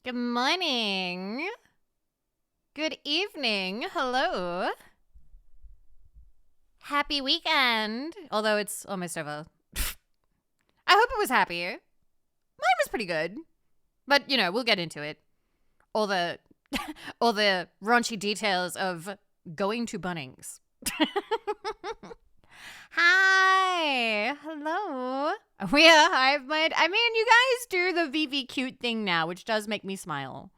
Good morning. Good evening. Hello. Happy weekend. Although it's almost over. I hope it was happy. Mine was pretty good. But, we'll get into it. All the all the raunchy details of going to Bunnings. Hi. Hello. We are Hive Mind. I mean, you guys do the Vivi cute thing now, which does make me smile.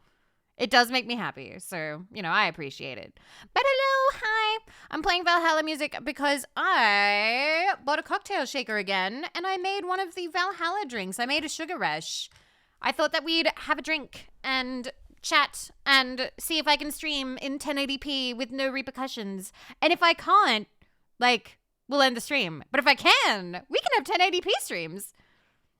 It does make me happy, so, I appreciate it. But hello, hi. I'm playing Valhalla music because I bought a cocktail shaker again, and I made one of the Valhalla drinks. I made a sugar rush. I thought that we'd have a drink and chat and see if I can stream in 1080p with no repercussions. And if I can't, we'll end the stream. But if I can, we can have 1080p streams.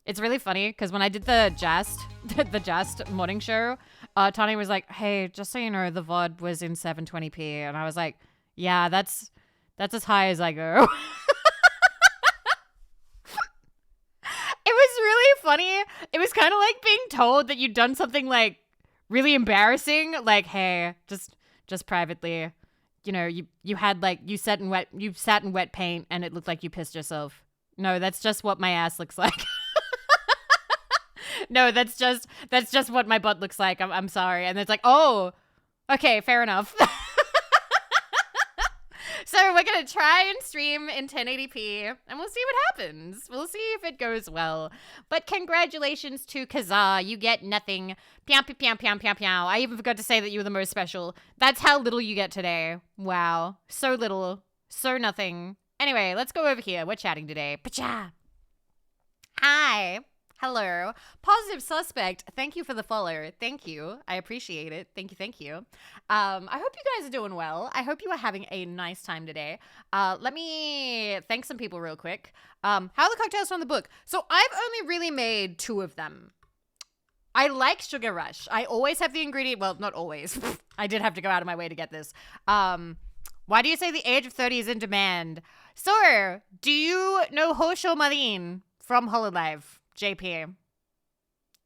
It's really funny because when I did the Just morning show, Tani was like, "Hey, just so you know, the VOD was in 720p," and I was like, "Yeah, that's as high as I go." It was really funny. It was kind of like being told that you'd done something like really embarrassing, like, "Hey, just privately, you had you sat in wet paint and it looked like you pissed yourself." No, that's just what my ass looks like. No, that's just what my butt looks like. I'm sorry. And it's like, oh, okay, fair enough. So we're going to try and stream in 1080p and we'll see what happens. We'll see if it goes well. But congratulations to Kazaa. You get nothing. Pew, pew, pew, pew, pew, pew. I even forgot to say that you were the most special. That's how little you get today. Wow. So little. So nothing. Anyway, let's go over here. We're chatting today. Pacha. Hi. Hello. Positive Suspect. Thank you for the follow. Thank you. I appreciate it. Thank you. I hope you guys are doing well. I hope you are having a nice time today. Let me thank some people real quick. How are the cocktails from the book? So I've only really made 2 of them. I like Sugar Rush. I always have the ingredient. Well, not always. I did have to go out of my way to get this. Why do you say the age of 30 is in demand? So, do you know Hosho Marin from Hololive? JP.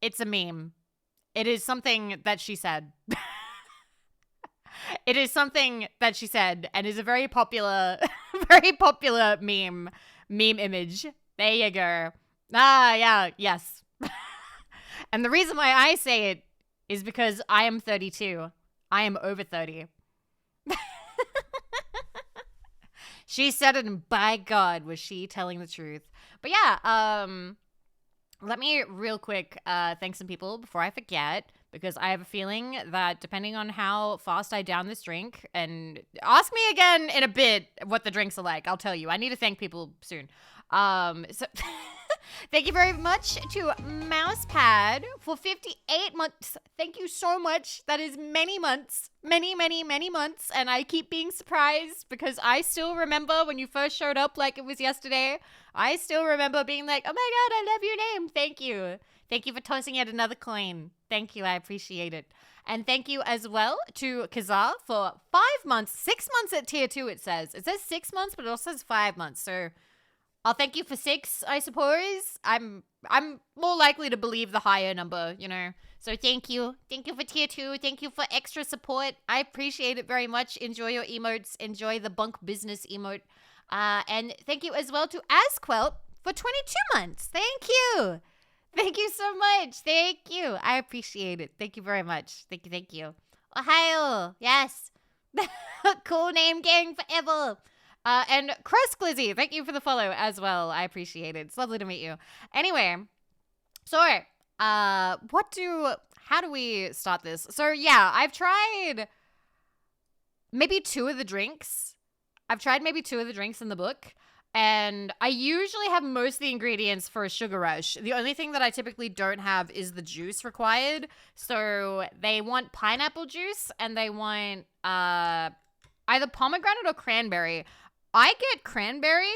It's a meme. It is something that she said. It is something that she said and is a very popular meme image. There you go. Yeah, yes. And the reason why I say it is because I am 32. I am over 30. She said it, and by God, was she telling the truth. But yeah, let me real quick thank some people before I forget, because I have a feeling that depending on how fast I down this drink, and ask me again in a bit what the drinks are like, I'll tell you. I need to thank people soon. So thank you very much to Mousepad for 58 months. Thank you so much. That is many months. Many months. And I keep being surprised because I still remember when you first showed up like it was yesterday. I still remember being like, oh my God, I love your name. Thank you. Thank you for tossing yet another coin. Thank you. I appreciate it. And thank you as well to Kazaa for 5 months, 6 months at tier 2, it says. It says 6 months, but it also says 5 months. So I'll thank you for 6, I suppose. I'm more likely to believe the higher number, So thank you. Thank you for tier 2. Thank you for extra support. I appreciate it very much. Enjoy your emotes. Enjoy the bunk business emote. And thank you as well to Asquelt for 22 months. Thank you. Thank you so much. Thank you. I appreciate it. Thank you very much. Thank you. Ohio. Yes. Cool name gang forever. And Crust Glizzy, thank you for the follow as well. I appreciate it. It's lovely to meet you. Anyway, so how do we start this? So yeah, I've tried maybe 2 of the drinks. in the book. And I usually have most of the ingredients for a sugar rush. The only thing that I typically don't have is the juice required. So they want pineapple juice and they want either pomegranate or cranberry. I get cranberry.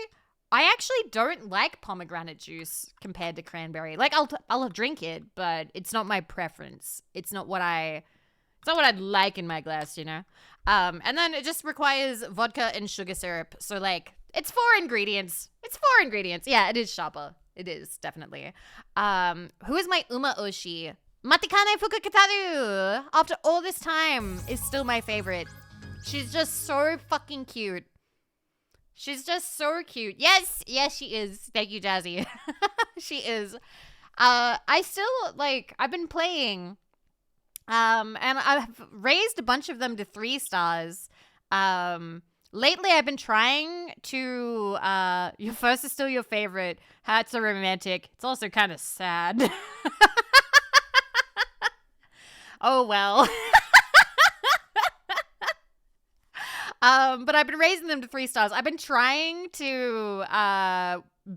I actually don't like pomegranate juice compared to cranberry. I'll drink it, but it's not my preference. It's not what I'd like in my glass, And then it just requires vodka and sugar syrup. So it's 4 ingredients. Yeah, it is Shoppa. It is definitely. Who is my Uma Oshi? Matikane Fukukataru, after all this time, is still my favorite. She's just so fucking cute. She's just so cute. Yes, she is. Thank you, Jazzy. She is. I still, I've been playing, and I've raised a bunch of them to 3 stars. Lately, I've been trying to, your first is still your favorite. Hearts are romantic. It's also kind of sad. Oh, well. But I've been raising them to 3 stars. I've been trying to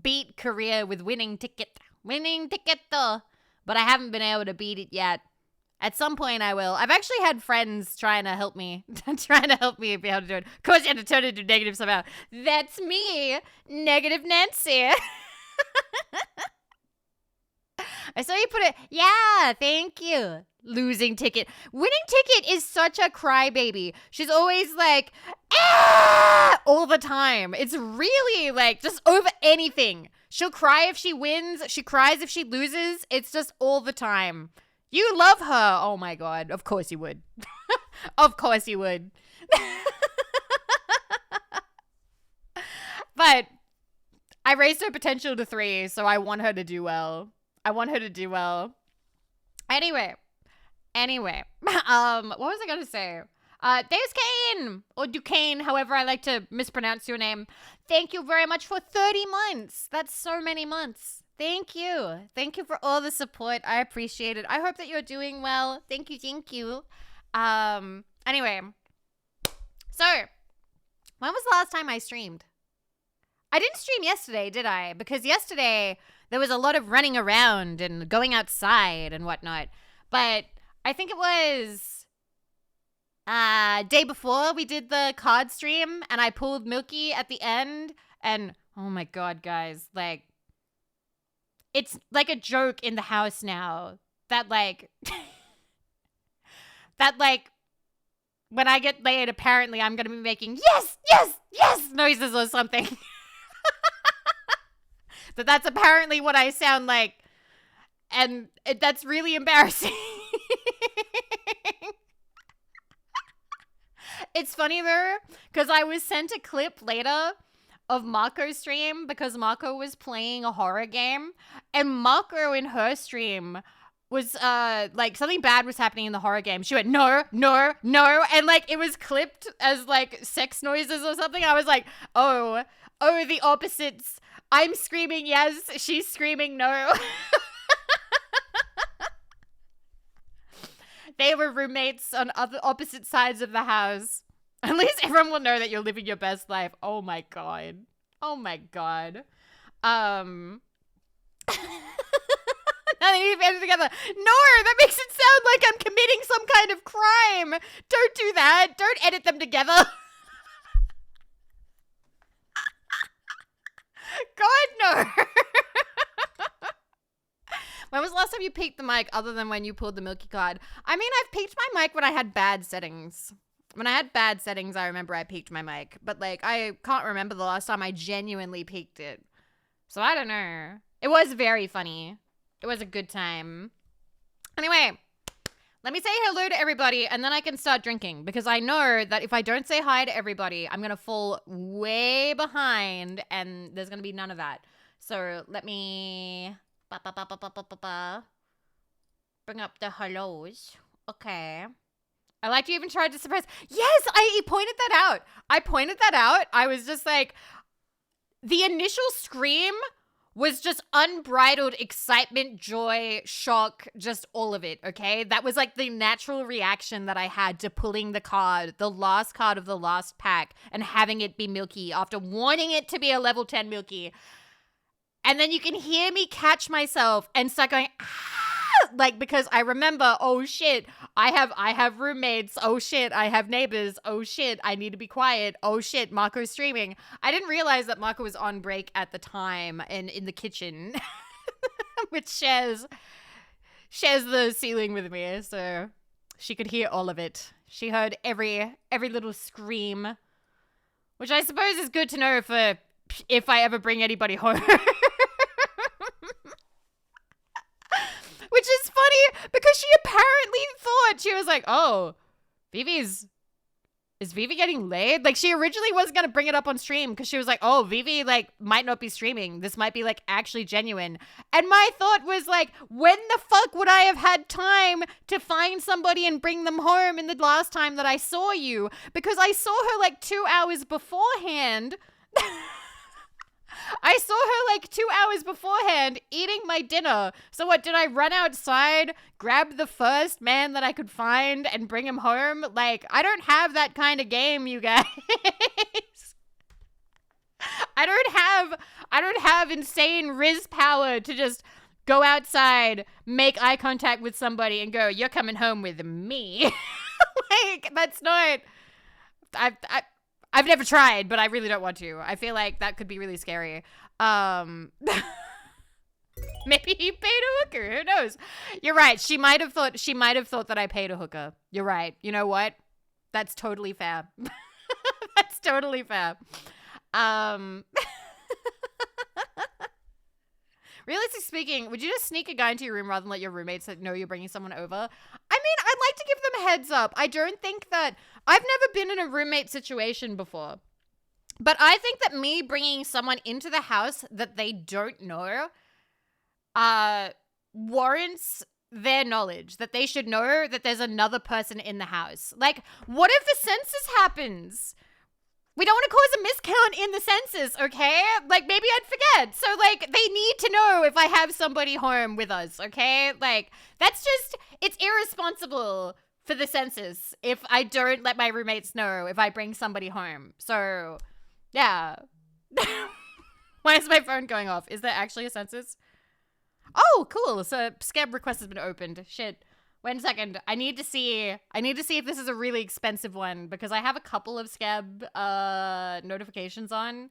beat Korea with winning ticket, but I haven't been able to beat it yet. At some point, I will. I've actually had friends trying to help me be able to do it. Of course, you have to turn it into negative somehow. That's me, Negative Nancy. I saw you put it. Yeah, thank you. Losing ticket. Winning ticket is such a crybaby. She's always like, ah! All the time. It's really just over anything. She'll cry if she wins. She cries if she loses. It's just all the time. You love her. Oh my God. Of course you would. Of course you would. But I raised her potential to 3, so I want her to do well. Anyway, what was I gonna say? There's Kane, or Duquesne, however I like to mispronounce your name. Thank you very much for 30 months. That's so many months. Thank you for all the support. I appreciate it. I hope that you're doing well. Thank you. Anyway, so when was the last time I streamed? I didn't stream yesterday, did I? Because yesterday there was a lot of running around and going outside and whatnot. But I think it was day before we did the card stream, and I pulled Milky at the end, and oh my God, guys, it's like a joke in the house now that when I get laid, apparently I'm gonna be making yes noises or something. That's apparently what I sound like, and that's really embarrassing. It's funny though, because I was sent a clip later of Mako's stream because Mako was playing a horror game, and Mako in her stream was something bad was happening in the horror game. She went no, and it was clipped as sex noises or something. I was like, oh, the opposites. I'm screaming yes, she's screaming no. They were roommates on opposite sides of the house. At least everyone will know that you're living your best life. Oh my God. Now they need to be together. No, that makes it sound like I'm committing some kind of crime. Don't do that. Don't edit them together. God, no. When was the last time you peaked the mic other than when you pulled the Milky card? I mean, I've peaked my mic when I had bad settings. When I had bad settings, I remember I peaked my mic. But, I can't remember the last time I genuinely peaked it. So, I don't know. It was very funny. It was a good time. Anyway, let me say hello to everybody, and then I can start drinking. Because I know that if I don't say hi to everybody, I'm going to fall way behind, and there's going to be none of that. So, let me bring up the hellos. Okay. I like you even tried to suppress. Yes, I pointed that out. I was just like, the initial scream was just unbridled excitement, joy, shock, just all of it, okay? That was the natural reaction that I had to pulling the card, the last card of the last pack, and having it be Milky after wanting it to be a level 10 Milky. And then you can hear me catch myself and start going, because I remember, oh shit, I have roommates, oh shit, I have neighbors, oh shit, I need to be quiet, oh shit, Mako's streaming. I didn't realize that Mako was on break at the time and in the kitchen, which shares the ceiling with me, so she could hear all of it. She heard every little scream, which I suppose is good to know for if I ever bring anybody home. Which is funny because thought she was like, oh, is Vivi getting laid? Like, she originally was going to bring it up on stream because she was like, oh, Vivi, like, might not be streaming. This might be, like, actually genuine. And my thought was, like, when the fuck would I have had time to find somebody and bring them home in the last time that I saw you? Because I saw her, like, 2 hours beforehand. I saw her like 2 hours beforehand eating my dinner. So what, did I run outside, grab the first man that I could find and bring him home? Like, I don't have that kind of game, you guys. I don't have insane Riz power to just go outside, make eye contact with somebody and go, you're coming home with me. Like, that's not... I've never tried, but I really don't want to. I feel like that could be really scary. Maybe he paid a hooker. Who knows? You're right. She might have thought that I paid a hooker. You're right. You know what? That's totally fair. That's totally fair. Realistically speaking, would you just sneak a guy into your room rather than let your roommates know you're bringing someone over? I mean, I'd like to give them a heads up. I don't think that... I've never been in a roommate situation before. But I think that me bringing someone into the house that they don't know warrants their knowledge. That they should know that there's another person in the house. Like, what if the census happens? We don't want to cause a miscount in the census, okay? Like, maybe I'd forget. So, like, they need to know if I have somebody home with us, okay? Like, that's just, it's irresponsible for the census if I don't let my roommates know if I bring somebody home. So, yeah. Why is my phone going off? Is there actually a census? Oh, cool. So, scab request has been opened. Shit. Wait a second. I need to see if this is a really expensive one because I have a couple of scab notifications on.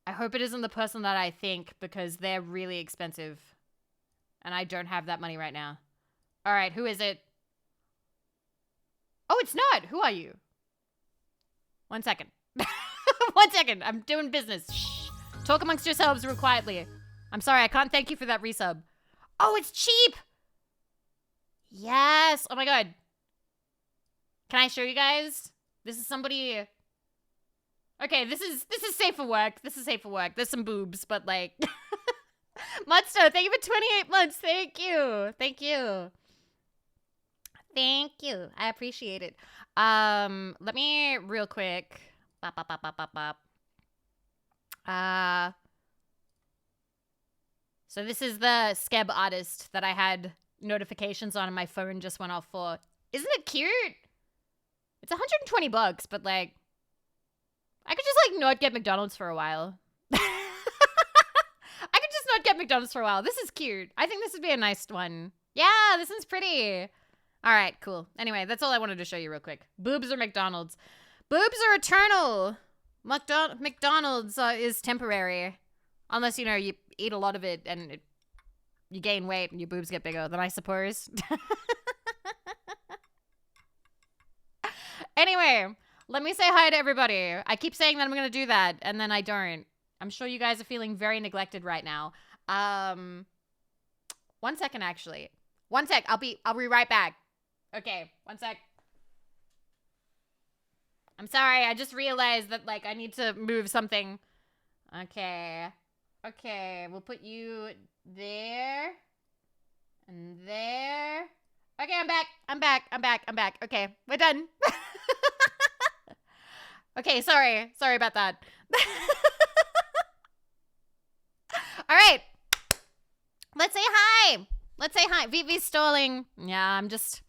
I hope it isn't the person that I think because they're really expensive. And I don't have that money right now. All right, who is it? Oh, it's not. Who are you? 1 second. 1 second. I'm doing business. Shh. Talk amongst yourselves real quietly. I'm sorry, I can't thank you for that resub. Oh, it's cheap. Yes. Oh my god. Can I show you guys? This is somebody. Okay, this is safe for work. This is safe for work. There's some boobs, but like Mudstone, thank you for 28 months. Thank you. Thank you. Thank you. I appreciate it. Let me real quick. Bop, bop, bop, bop, bop, bop. So this is the Skeb artist that I had notifications on and my phone just went off for. Isn't it cute? It's $120, but like, I could just like not get McDonald's for a while. I could just not get McDonald's for a while. This is cute. I think this would be a nice one. Yeah, this one's pretty. All right, cool. Anyway, that's all I wanted to show you real quick. Boobs or McDonald's? Boobs are eternal. McDonald's is temporary. Unless, you know, you eat a lot of it and you gain weight and your boobs get bigger, then I suppose. Anyway, let me say hi to everybody. I keep saying that I'm going to do that, and then I don't. I'm sure you guys are feeling very neglected right now. 1 second, actually. 1 sec. I'll be right back. Okay, 1 sec. I'm sorry. I just realized that, like, I need to move something. Okay. Okay, we'll put you there. And there. Okay, I'm back. Okay, we're done. Okay, sorry about that. All right. Let's say hi. Vivi's stalling. Yeah, I'm just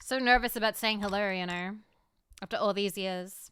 so nervous about saying hello, you know, after all these years.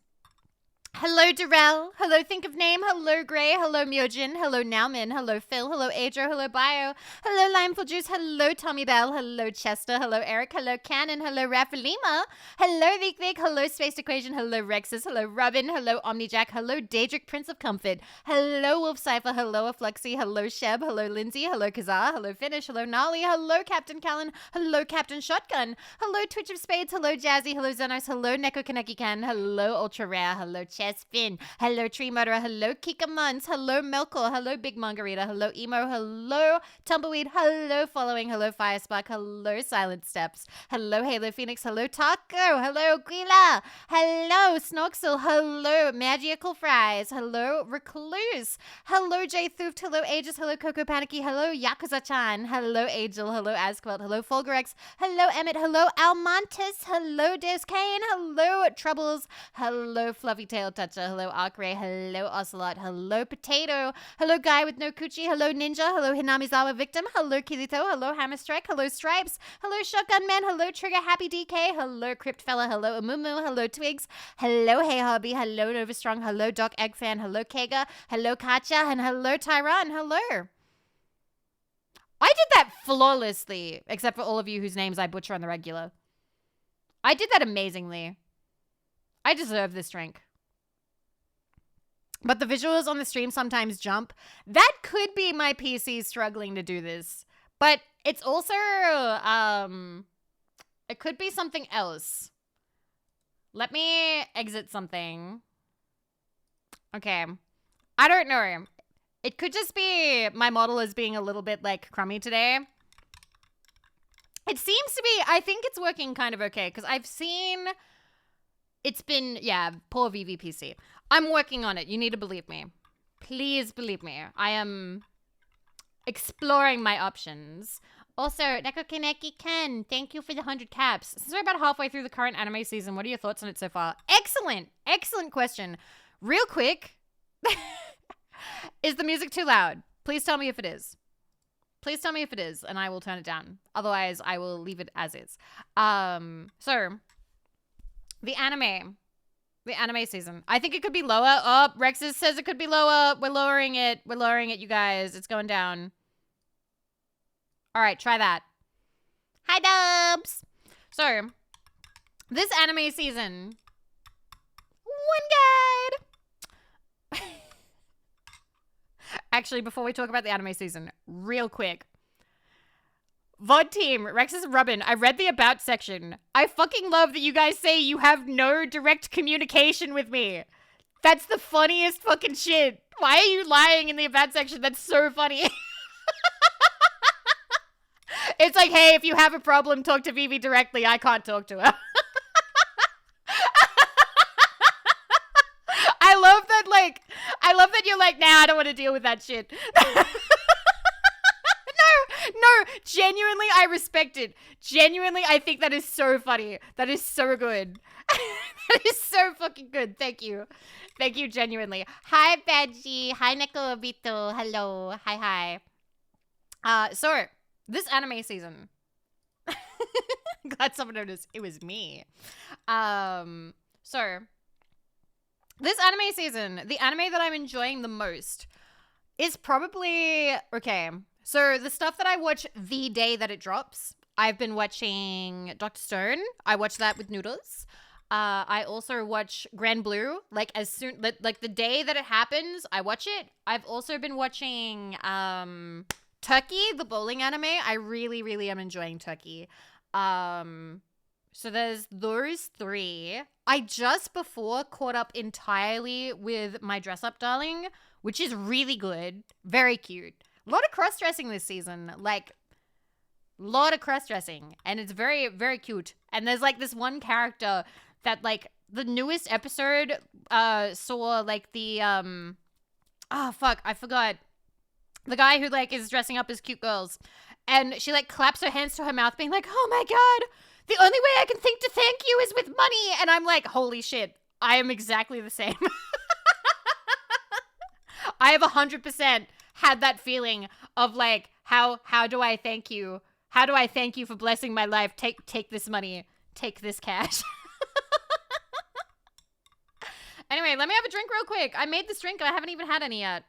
Hello, Darrell. Hello, Think of Name. Hello, Gray. Hello, Myojin. Hello, Nauman. Hello, Phil. Hello, Adro. Hello, Bio. Hello, Limeful Juice. Hello, Tommy Bell. Hello, Chester. Hello, Eric. Hello, Cannon. Hello, Rafalima. Hello, Vic Vic. Hello, Spaced Equation. Hello, Rexus. Hello, Robin. Hello, Omnijack. Hello, Daedric, Prince of Comfort. Hello, Wolf Cypher. Hello, Afluxy. Hello, Sheb. Hello, Lindsay. Hello, Kazaa. Hello, Finish. Hello, Nolly. Hello, Captain Callan. Hello, Captain Shotgun. Hello, Twitch of Spades. Hello, Jazzy. Hello, Zenos. Hello, Neko Kaneki Can. Hello, Ultra Rare. Hello, Chet. Chess Finn. Hello, Tree Murderer. Hello, Kika Muns. Hello, Melkor. Hello, Big Margarita. Hello, Emo. Hello, Tumbleweed. Hello, Following. Hello, Firespark. Hello, Silent Steps. Hello, Halo Phoenix. Hello, Taco. Hello, Guila. Hello, Snorksel. Hello, Magical Fries. Hello, Recluse. Hello, J Thuft. Hello, Aegis. Hello, Coco Panicky. Hello, Yakuza-chan. Hello, Angel. Hello, Asquelt. Hello, Fulgurex. Hello, Emmett. Hello, Almantis. Hello, Deus Kane. Hello, Troubles. Hello, Fluffy Tail Toucher. Hello, Arcray. Hello, Ocelot. Hello, Potato. Hello, Guy with No Coochie. Hello, Ninja. Hello, Hinamizawa Victim. Hello, Kirito. Hello, Hammerstrike. Hello, Stripes. Hello, Shotgun Man. Hello, Trigger Happy DK. Hello, Crypt Fella. Hello, Amumu. Hello, Twigs. Hello, Hey Hobby. Hello, Nova Strong. Hello, Doc Egg Fan. Hello, Kega. Hello, Katja. And hello, Tyron. Hello. I did that flawlessly, except for all of you whose names I butcher on the regular. I did that amazingly. I deserve this drink. But the visuals on the stream sometimes jump. That could be my PC struggling to do this. But it's also, it could be something else. Let me exit something. Okay. I don't know. It could just be my model is being a little bit, like, crummy today. It seems to be, I think it's working kind of okay, because I've seen, it's been, yeah, poor Vivi PC. I'm working on it. You need to believe me. Please believe me. I am exploring my options. Also, Nekokineki Ken, thank you for the 100 caps. Since we're about halfway through the current anime season, what are your thoughts on it so far? Excellent. Excellent question. Real quick. Is the music too loud? Please tell me if it is. Please tell me if it is, and I will turn it down. Otherwise, I will leave it as is. So, the anime season. I think it could be lower. Oh, Rexus says it could be lower. We're lowering it. We're lowering it, you guys. It's going down. All right, try that. Hi, Dubs. So, this anime season. One guide. Actually, before we talk about the anime season, real quick. VOD team, Rexus and Robin, I read the about section. I fucking love that you guys say you have no direct communication with me. That's the funniest fucking shit. Why are you lying in the about section? That's so funny. It's like, hey, if you have a problem, talk to Vivi directly. I can't talk to her. I love that you're like, nah, I don't want to deal with that shit. No, genuinely, I respect it. Genuinely, I think that is so funny. That is so good. That is so fucking good. Thank you. Thank you, genuinely. Hi, Badgie. Hi, Neko Obito. Hello. Hi. So, this anime season. Glad someone noticed it was me. So, this anime season, the anime that I'm enjoying the most is probably, okay, so the stuff that I watch the day that it drops, I've been watching Dr. Stone. I watch that with Noodles. I also watch Grand Blue, like as soon, like the day that it happens, I watch it. I've also been watching Turkey, the bowling anime. I really, really am enjoying Turkey. So there's those three. I just before caught up entirely with My Dress Up Darling, which is really good. Very cute. A lot of cross-dressing this season. Like, a lot of cross-dressing. And it's very, very cute. And there's like this one character that like the newest episode saw like the, oh fuck, I forgot. The guy who like is dressing up as cute girls. And she like claps her hands to her mouth being like, oh my God. The only way I can think to thank you is with money. And I'm like, holy shit, I am exactly the same. I have 100% had that feeling of like, how do I thank you? How do I thank you for blessing my life? Take this money. Take this cash. Anyway, let me have a drink real quick. I made this drink and I haven't even had any yet.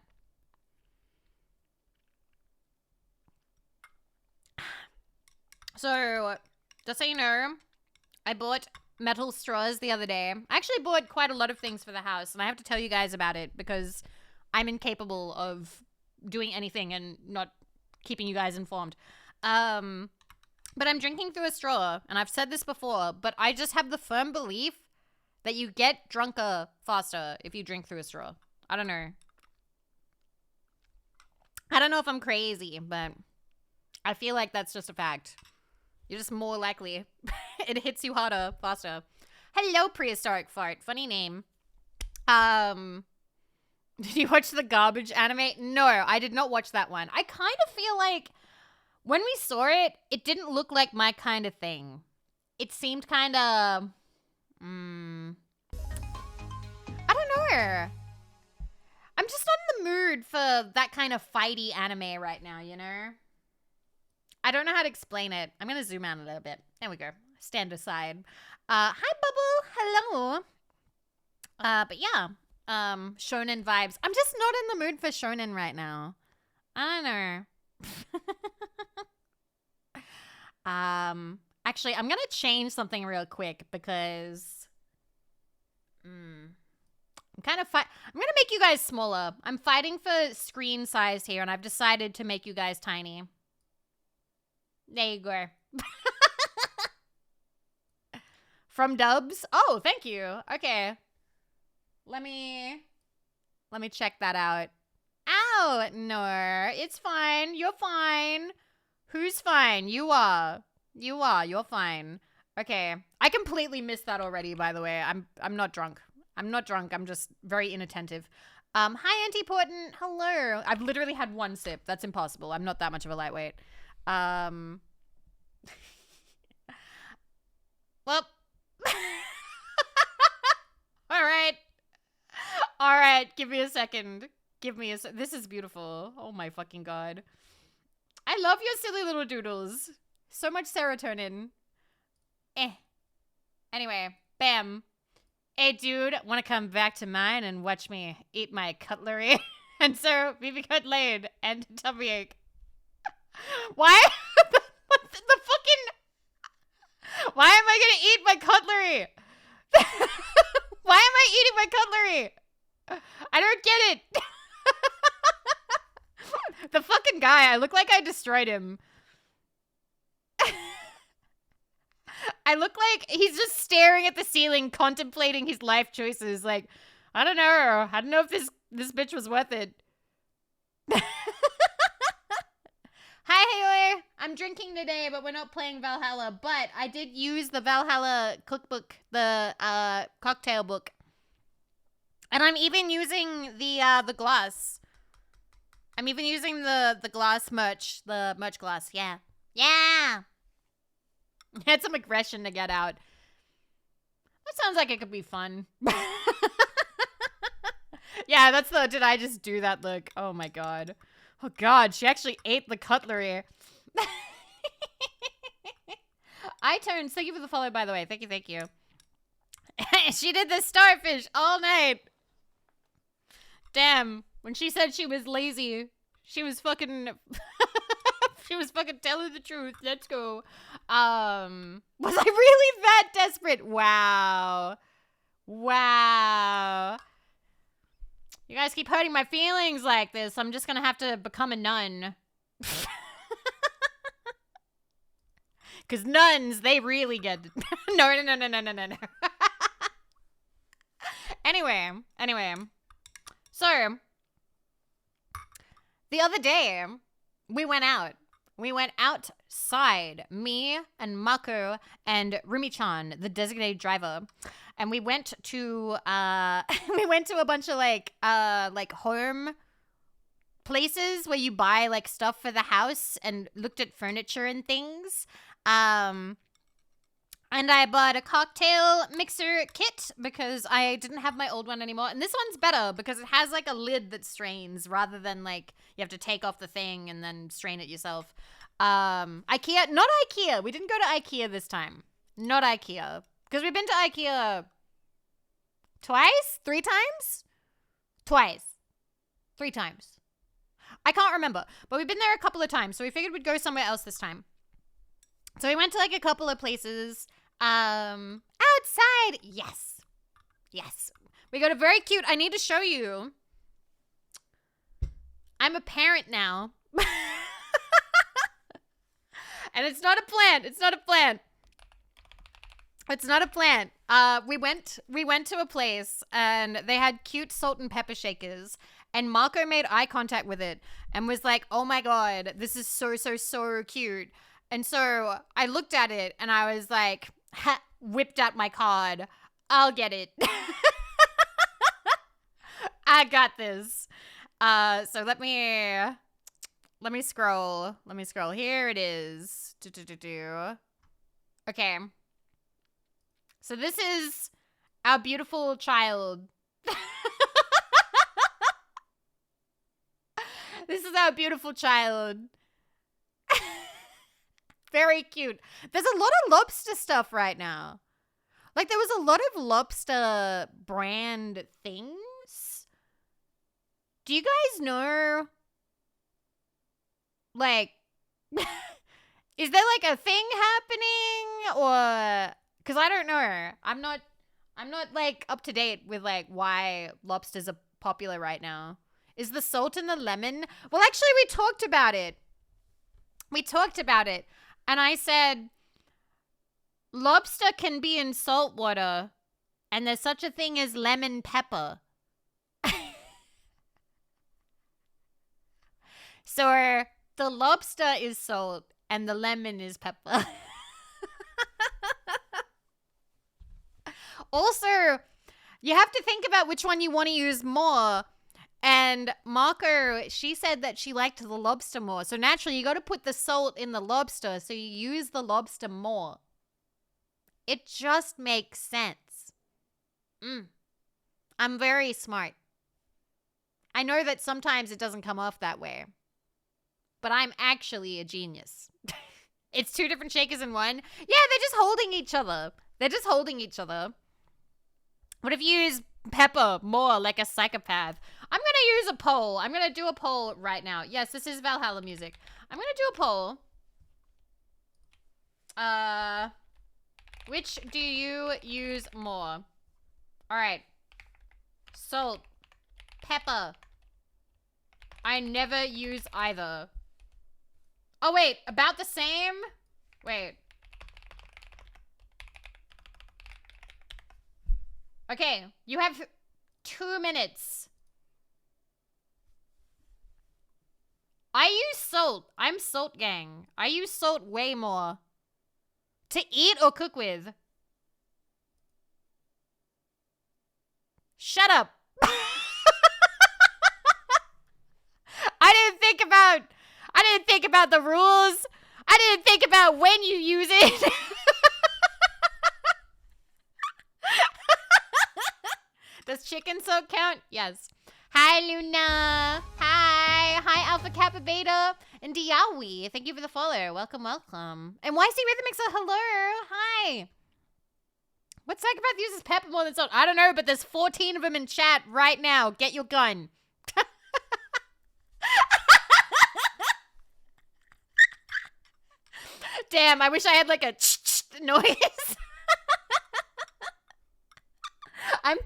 So, just so you know, I bought metal straws the other day. I actually bought quite a lot of things for the house, and I have to tell you guys about it because I'm incapable of doing anything and not keeping you guys informed. But I'm drinking through a straw, and I've said this before, but I just have the firm belief that you get drunker faster if you drink through a straw. I don't know. I don't know if I'm crazy, but I feel like that's just a fact. You're just more likely. It hits you harder, faster. Hello, prehistoric fart. Funny name. Did you watch the garbage anime? No, I did not watch that one. I kind of feel like when we saw it, it didn't look like my kind of thing. It seemed kind of, I don't know. I'm just not in the mood for that kind of fighty anime right now, you know? I don't know how to explain it. I'm going to zoom out a little bit. There we go. Stand aside. Hi, Bubble. Hello. But yeah, shonen vibes. I'm just not in the mood for shonen right now. I don't know. Actually, I'm going to change something real quick because I'm going to make you guys smaller. I'm fighting for screen size here, and I've decided to make you guys tiny. There you go. From Dubs? Oh, thank you. Okay. Let me check that out. Ow! No, it's fine. You're fine. Who's fine? You are. You're fine. Okay. I completely missed that already, by the way. I'm not drunk. I'm just very inattentive. Hi, Auntie Porton. Hello. I've literally had one sip. That's impossible. I'm not that much of a lightweight. Well. All right. Give me a second. This is beautiful. Oh my fucking God. I love your silly little doodles. So much serotonin. Anyway, bam. Hey, dude, want to come back to mine and watch me eat my cutlery? And so, Vivi got laid and tummy ache. Why? the fucking... Why am I gonna eat my cutlery? Why am I eating my cutlery? I don't get it. The fucking guy, I look like I destroyed him. I look like he's just staring at the ceiling, contemplating his life choices. Like, I don't know if this bitch was worth it. Hi, Haley. I'm drinking today, but we're not playing Valhalla. But I did use the Valhalla cookbook, the cocktail book, and I'm even using the glass. I'm even using the glass merch, the merch glass. Yeah. Had some aggression to get out. That sounds like it could be fun. Yeah, that's the did I just do that look. Oh my God. Oh God, she actually ate the cutlery. iTunes, thank you for the follow, by the way. Thank you. She did the starfish all night. Damn. When she said she was lazy, she was fucking... she was fucking telling the truth. Let's go. Was I really that desperate? Wow. You guys keep hurting my feelings like this. I'm just gonna have to become a nun. Because nuns, they really get... No. Anyway. So, the other day, we went out. We went outside, me and Mako and Rumi-chan, the designated driver. And we went to a bunch of like home places where you buy like stuff for the house and looked at furniture and things. And I bought a cocktail mixer kit because I didn't have my old one anymore. And this one's better because it has like a lid that strains rather than like you have to take off the thing and then strain it yourself. IKEA, not IKEA. We didn't go to IKEA this time. Not IKEA. Because we've been to IKEA twice? 3 times? Twice. 3 times. I can't remember. But we've been there a couple of times. So we figured we'd go somewhere else this time. So we went to like a couple of places. Outside. Yes. We got a very cute, I need to show you. I'm a parent now. And it's not a plant. It's not a plant. We went to a place and they had cute salt and pepper shakers, and Marco made eye contact with it and was like, "Oh my god, this is so so so cute." And so I looked at it and I was like, ha, whipped out my card. I'll get it. I got this. So let me scroll. Let me scroll. Here it is. Okay. So this is our beautiful child. This is our beautiful child. Very cute. There's a lot of lobster stuff right now. Like, there was a lot of lobster brand things. Do you guys know, like, is there like a thing happening, or, because I don't know. I'm not like up to date with like why lobsters are popular right now. Is the salt and the lemon? Well, actually, we talked about it. And I said, lobster can be in salt water, and there's such a thing as lemon pepper. So the lobster is salt, and the lemon is pepper. Also, you have to think about which one you want to use more. And Marco, she said that she liked the lobster more. So naturally, you got to put the salt in the lobster, so you use the lobster more. It just makes sense. I'm very smart. I know that sometimes it doesn't come off that way, but I'm actually a genius. It's two different shakers in one. Yeah, they're just holding each other. What if you use pepper more like a psychopath? I'm going to use a poll. I'm going to do a poll right now. Yes, this is Valhalla music. I'm going to do a poll. Which do you use more? All right. Salt. Pepper. I never use either. Oh, wait. About the same? Wait. Okay. You have 2 minutes. I use salt. I'm salt gang. I use salt way more. To eat or cook with. Shut up. I didn't think about the rules. I didn't think about when you use it. Does chicken salt count? Yes. Hi, Luna. Hi, Alpha Kappa Beta. And Diawi. Thank you for the follow. Welcome. And YC Rhythmics, hello. Hi. What psychopath uses pepper more than salt? I don't know, but there's 14 of them in chat right now. Get your gun. Damn, I wish I had like a noise. I'm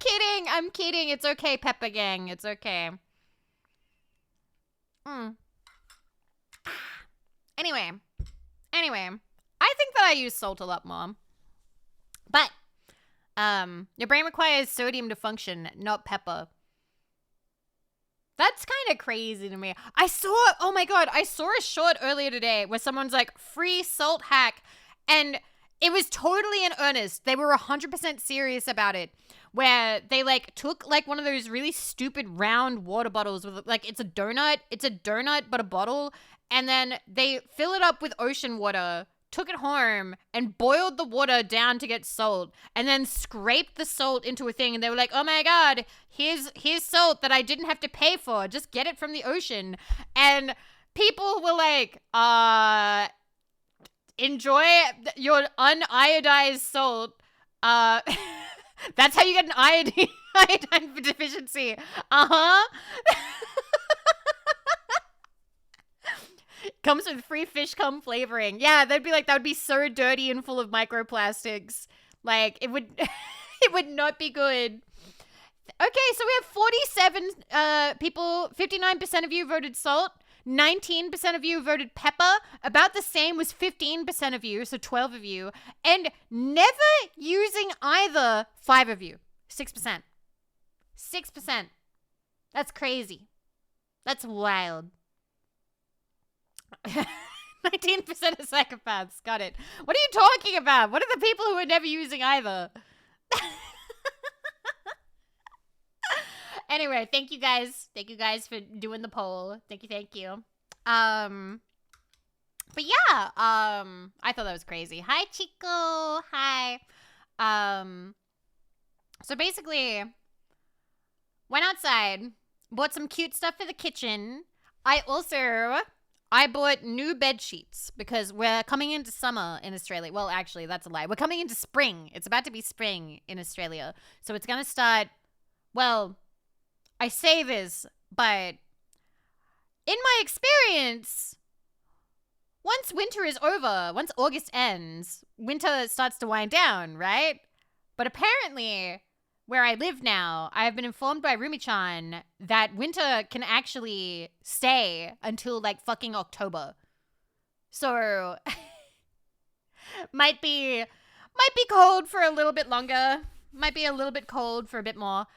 kidding. It's okay, Peppa Gang. It's okay. Anyway. I think that I use salt a lot more. But, your brain requires sodium to function, not pepper. That's kind of crazy to me. I saw a short earlier today where someone's like, free salt hack. And it was totally in earnest. They were 100% serious about it. Where they like took like one of those really stupid round water bottles with like, it's a donut, but a bottle. And then they fill it up with ocean water, took it home and boiled the water down to get salt, and then scraped the salt into a thing. And they were like, oh my God, here's salt that I didn't have to pay for. Just get it from the ocean. And people were like, enjoy your uniodized salt. That's how you get an iodine deficiency. Comes with free fish cum flavoring. Yeah, that would be so dirty and full of microplastics. Like, it would it would not be good. Okay, so we have 47 people. 59% of you voted salt. 19% of you voted pepper. About the same was 15% of you, so 12 of you. And never using either, 5 of you. 6%. 6%. That's crazy. That's wild. 19% of psychopaths. Got it. What are you talking about? What are the people who are never using either? Anyway, thank you guys. Thank you guys for doing the poll. Thank you. But yeah, I thought that was crazy. Hi, Chico. Hi. So basically, went outside, bought some cute stuff for the kitchen. I bought new bed sheets because we're coming into summer in Australia. Well, actually, that's a lie. We're coming into spring. It's about to be spring in Australia. So it's going to start, well, I say this, but in my experience, once winter is over, once August ends, winter starts to wind down, right? But apparently, where I live now, I have been informed by Rumi-chan that winter can actually stay until like fucking October. So might be cold for a little bit longer. Might be a little bit cold for a bit more.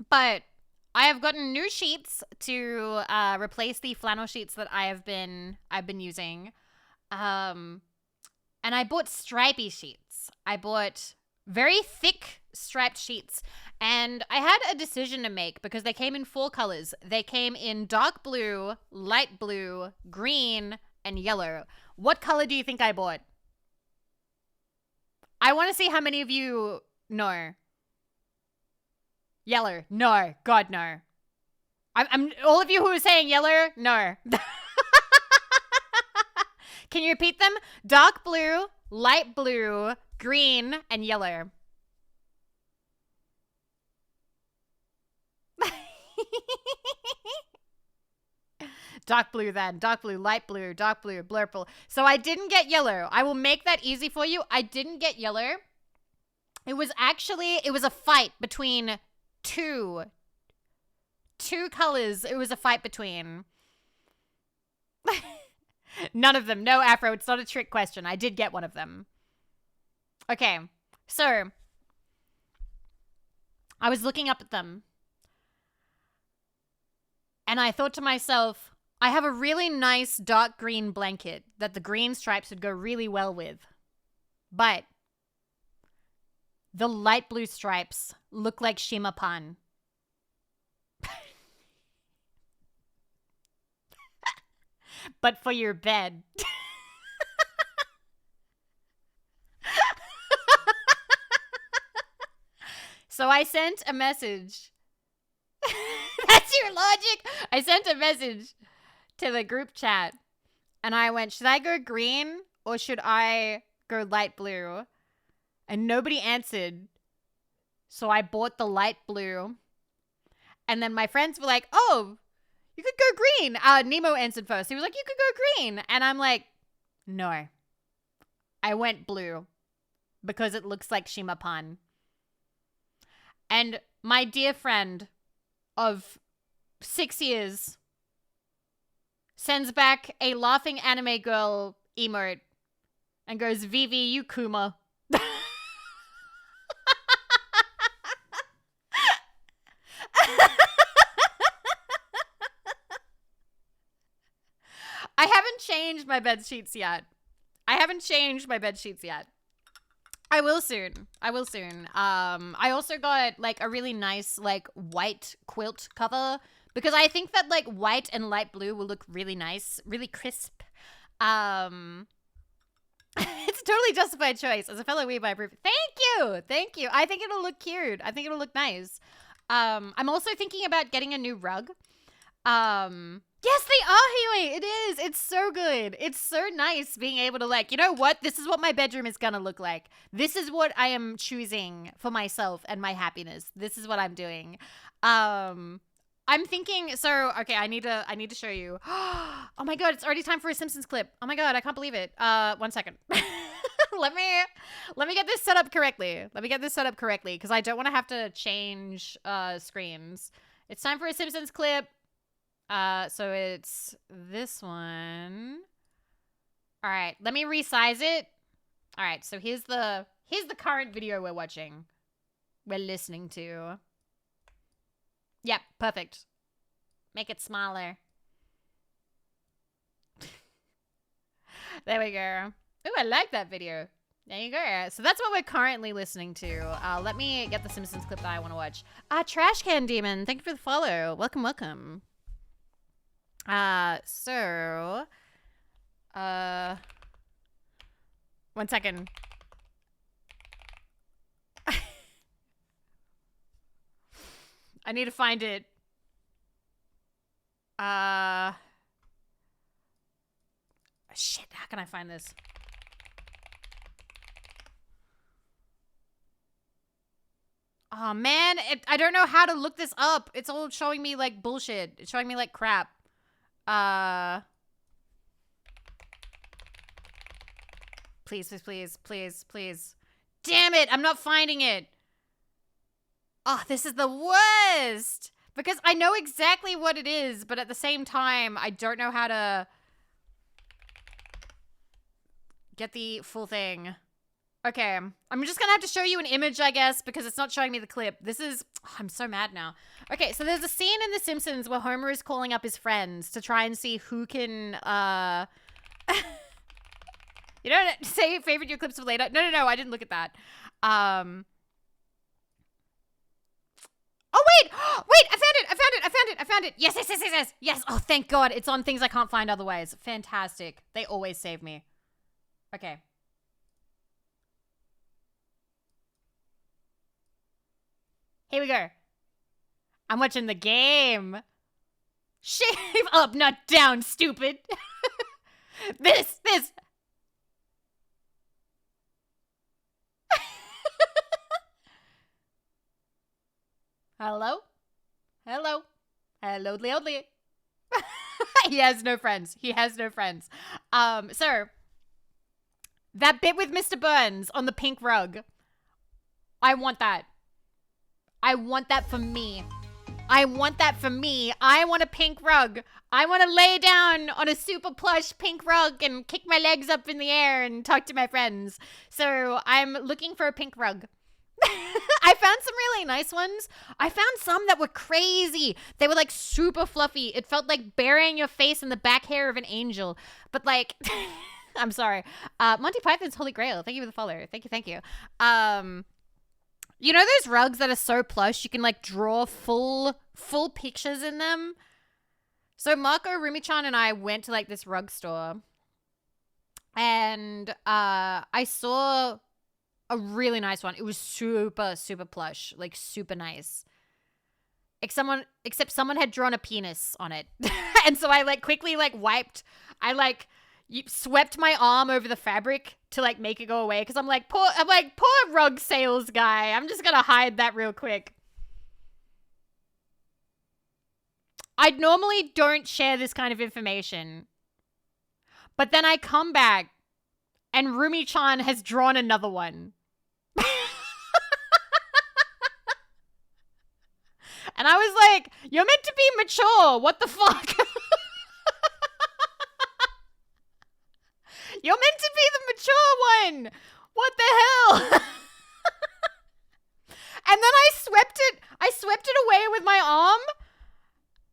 But I have gotten new sheets to replace the flannel sheets that I've been using. And I bought stripy sheets. I bought very thick striped sheets. And I had a decision to make because they came in 4 colors. They came in dark blue, light blue, green, and yellow. What color do you think I bought? I want to see how many of you know. Yellow. No. God, no. I'm all of you who are saying yellow, no. Can you repeat them? Dark blue, light blue, green, and yellow. Dark blue then. Dark blue, light blue, dark blue, blurple. So I didn't get yellow. I will make that easy for you. I didn't get yellow. It was a fight between two colors. It was a fight between. None of them. No, Afro. It's not a trick question. I did get one of them. Okay. So I was looking up at them. And I thought to myself, I have a really nice dark green blanket that the green stripes would go really well with. But the light blue stripes look like Shimapan. But for your bed. So I sent a message. That's your logic? I sent a message to the group chat. And I went, should I go green or should I go light blue? And nobody answered. So I bought the light blue. And then my friends were like, oh, you could go green. Nemo answered first. He was like, you could go green. And I'm like, no. I went blue because it looks like Shimapan. And my dear friend of 6 years sends back a laughing anime girl emote and goes, Vivi, you Kuma. I haven't changed my bed sheets yet. I will soon. I also got like a really nice like white quilt cover because I think that like white and light blue will look really nice, really crisp. It's a totally justified choice. As a fellow weeb, I approve. Thank you. I think it'll look cute. I think it'll look nice. I'm also thinking about getting a new rug. Yes, they are, Huey. It is. It's so good. It's so nice being able to like, you know what? This is what my bedroom is going to look like. This is what I am choosing for myself and my happiness. This is what I'm doing. I'm thinking, so, okay, I need to show you. Oh my God, it's already time for a Simpsons clip. Oh my God, I can't believe it. 1 second. Let me get this set up correctly. Because I don't want to have to change screens. It's time for a Simpsons clip. So it's this one. All right, let me resize it. All right, so here's the current video we're listening to. Yep, perfect. Make it smaller. There we go. Ooh, I like that video. There you go. So that's what we're currently listening to. Let me get the Simpsons clip that I want to watch. Trash Can Demon, thank you for the follow. Welcome, welcome. So, 1 second. I need to find it. Shit, how can I find this? Oh man, I don't know how to look this up. It's all showing me like bullshit. It's showing me like crap. Please, please, please, please, please. Damn it, I'm not finding it. Oh, this is the worst. Because I know exactly what it is, but at the same time, I don't know how to get the full thing. Okay, I'm just gonna have to show you an image, I guess, because it's not showing me the clip. This is... Oh, I'm so mad now. Okay, so there's a scene in The Simpsons where Homer is calling up his friends to try and see who can, You don't say favorite your clips for later. No, I didn't look at that. Oh, wait! Wait, I found it! Yes! Oh, thank God. It's on things I can't find otherwise. Fantastic. They always save me. Okay. Here we go. I'm watching the game. Shave up, not down, stupid. This. Hello? Loudly. He has no friends. So, that bit with Mr. Burns on the pink rug. I want that. I want that for me. I want a pink rug. I want to lay down on a super plush pink rug and kick my legs up in the air and talk to my friends. So I'm looking for a pink rug. I found some really nice ones. I found some that were crazy. They were like super fluffy. It felt like burying your face in the back hair of an angel. But like, I'm sorry. Monty Python's Holy Grail. Thank you for the follow. Thank you. You know those rugs that are so plush you can like draw full pictures in them? So Marco, Rumi-chan, and I went to like this rug store. And I saw a really nice one. It was super plush, like super nice. Except someone had drawn a penis on it. And so I like quickly like wiped. I like swept my arm over the fabric to like make it go away because I'm like poor rug sales guy. I'm just gonna hide that real quick. I normally don't share this kind of information, but then I come back and Rumi-chan has drawn another one. And I was like, you're meant to be mature. What the fuck? You're meant to be the mature one. What the hell? And then I swept it away with my arm.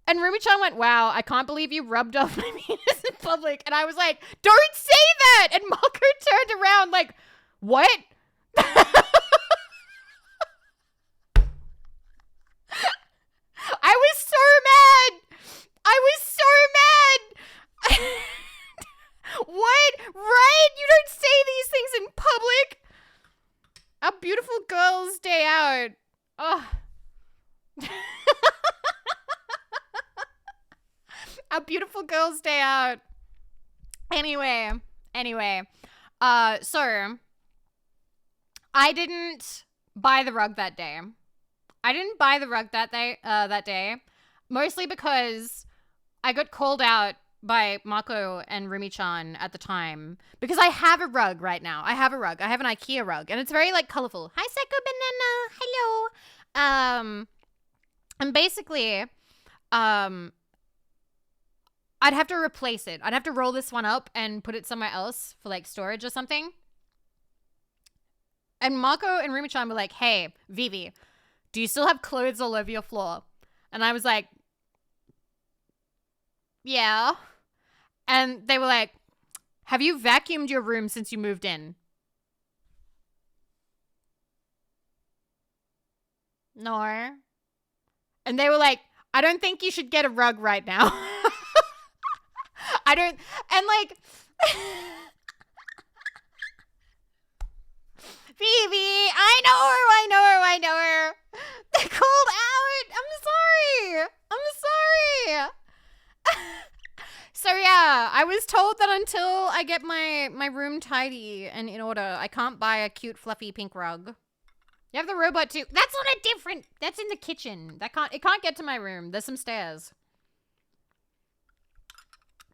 And Rumi-chan went, wow, I can't believe you rubbed off my penis in public. And I was like, don't say that. And Marco turned around like, what? I was so mad. What? Right? You don't say these things in public. A beautiful girl's day out. Oh. A beautiful girl's day out. Anyway. So I didn't buy the rug that day. That day, mostly because I got called out by Mako and Rumi-chan at the time because I have a rug right now. I have an IKEA rug, and it's very like colorful. Hi, Psycho Banana. Hello. And basically, I'd have to replace it. I'd have to roll this one up and put it somewhere else for like storage or something. And Marco and Rumi-chan were like, hey, Vivi, do you still have clothes all over your floor? And I was like, yeah. And they were like, have you vacuumed your room since you moved in? No. And they were like, I don't think you should get a rug right now. I don't, and like, Phoebe, I know her. They called out. I'm sorry. So yeah, I was told that until I get my room tidy and in order, I can't buy a cute fluffy pink rug. You have the robot too. That's on a different. That's in the kitchen. It can't get to my room. There's some stairs.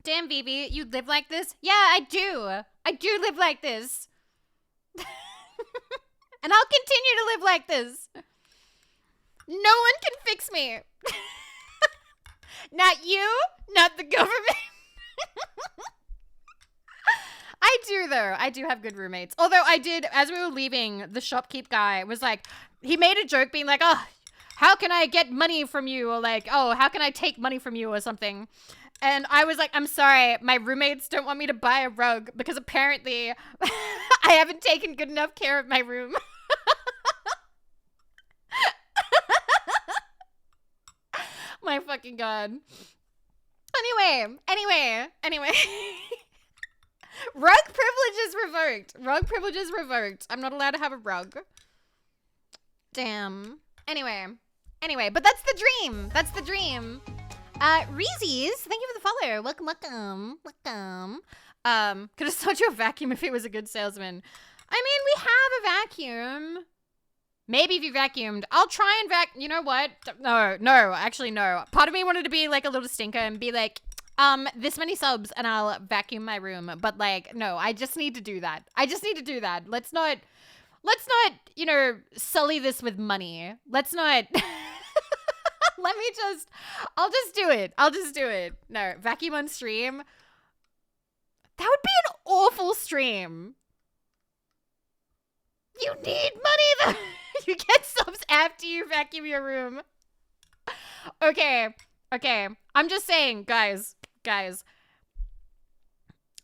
Damn, Vivi, you live like this? Yeah, I do. I do live like this. And I'll continue to live like this. No one can fix me. Not you, not the government. I do, though. I do have good roommates. Although I did, as we were leaving, the shopkeep guy was like, he made a joke being like, oh, how can I get money from you? Or like, oh, how can I take money from you or something? And I was like, I'm sorry, my roommates don't want me to buy a rug because apparently I haven't taken good enough care of my room. My fucking God. Anyway. Rug privileges revoked. I'm not allowed to have a rug. Damn. Anyway, but that's the dream. Reezy's, thank you for the follow. Welcome. Could have sold you a vacuum if he was a good salesman. I mean, we have a vacuum. Maybe if you vacuumed, I'll try and you know what? No, actually no. Part of me wanted to be like a little stinker and be like, this many subs and I'll vacuum my room. But like, no, I just need to do that. Let's not, you know, sully this with money. Let's not. I'll just do it. No, vacuum on stream. That would be an awful stream. You need money though. You get subs after you vacuum your room. Okay. I'm just saying, guys.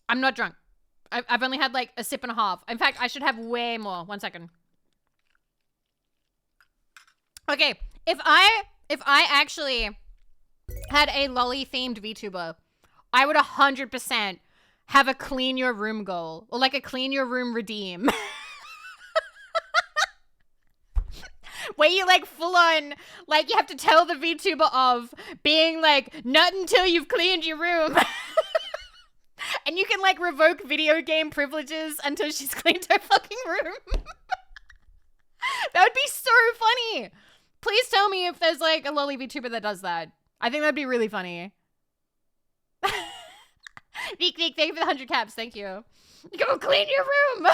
I'm not drunk. I've only had like a sip and a half. In fact, I should have way more. 1 second. Okay, if I actually had a lolly themed VTuber, I would 100% have a clean your room goal or like a clean your room redeem. Where you like full on, like you have to tell the VTuber of being like, not until you've cleaned your room. And you can like revoke video game privileges until she's cleaned her fucking room. That would be so funny. Please tell me if there's like a lolly VTuber that does that. I think that'd be really funny. Veek, thank you for the 100 caps. Thank you. Go clean your room.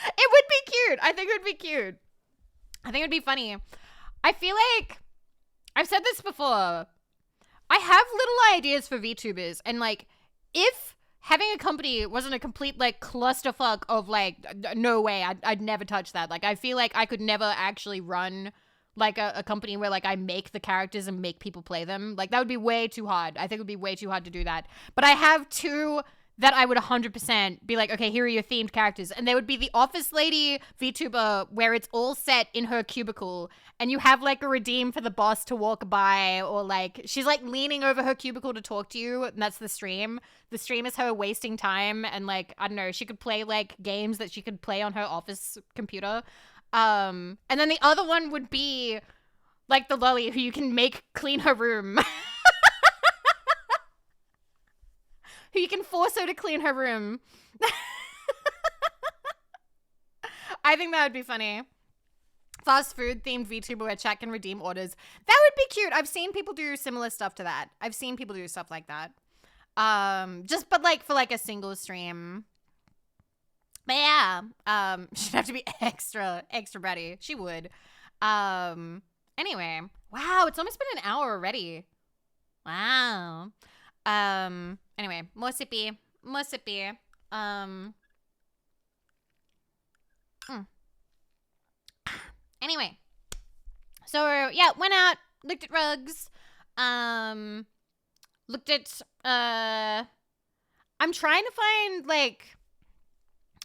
It would be cute. I think it would be cute. I think it would be funny. I feel like I've said this before. I have little ideas for VTubers, and like if having a company wasn't a complete like clusterfuck of like no way, I'd never touch that. Like I feel like I could never actually run like a company where like I make the characters and make people play them. Like that would be way too hard. I think it would be way too hard to do that. But I have two that I would 100% be like, okay, here are your themed characters. And they would be the office lady VTuber where it's all set in her cubicle and you have like a redeem for the boss to walk by, or like she's like leaning over her cubicle to talk to you, and that's the stream. The stream is her wasting time, and like, I don't know, she could play like games that she could play on her office computer. And then the other one would be like the lolly who you can make clean her room. Who you can force her to clean her room. I think that would be funny. Fast food themed VTuber where chat can redeem orders. That would be cute. I've seen people do similar stuff to that. I've seen people do stuff like that. But like for like a single stream. But yeah, she'd have to be extra bratty. She would. And Anyway, wow, it's almost been an hour already. Wow. Anyway, more sippy. Mm. Anyway, so yeah, went out, looked at rugs, looked at I'm trying to find like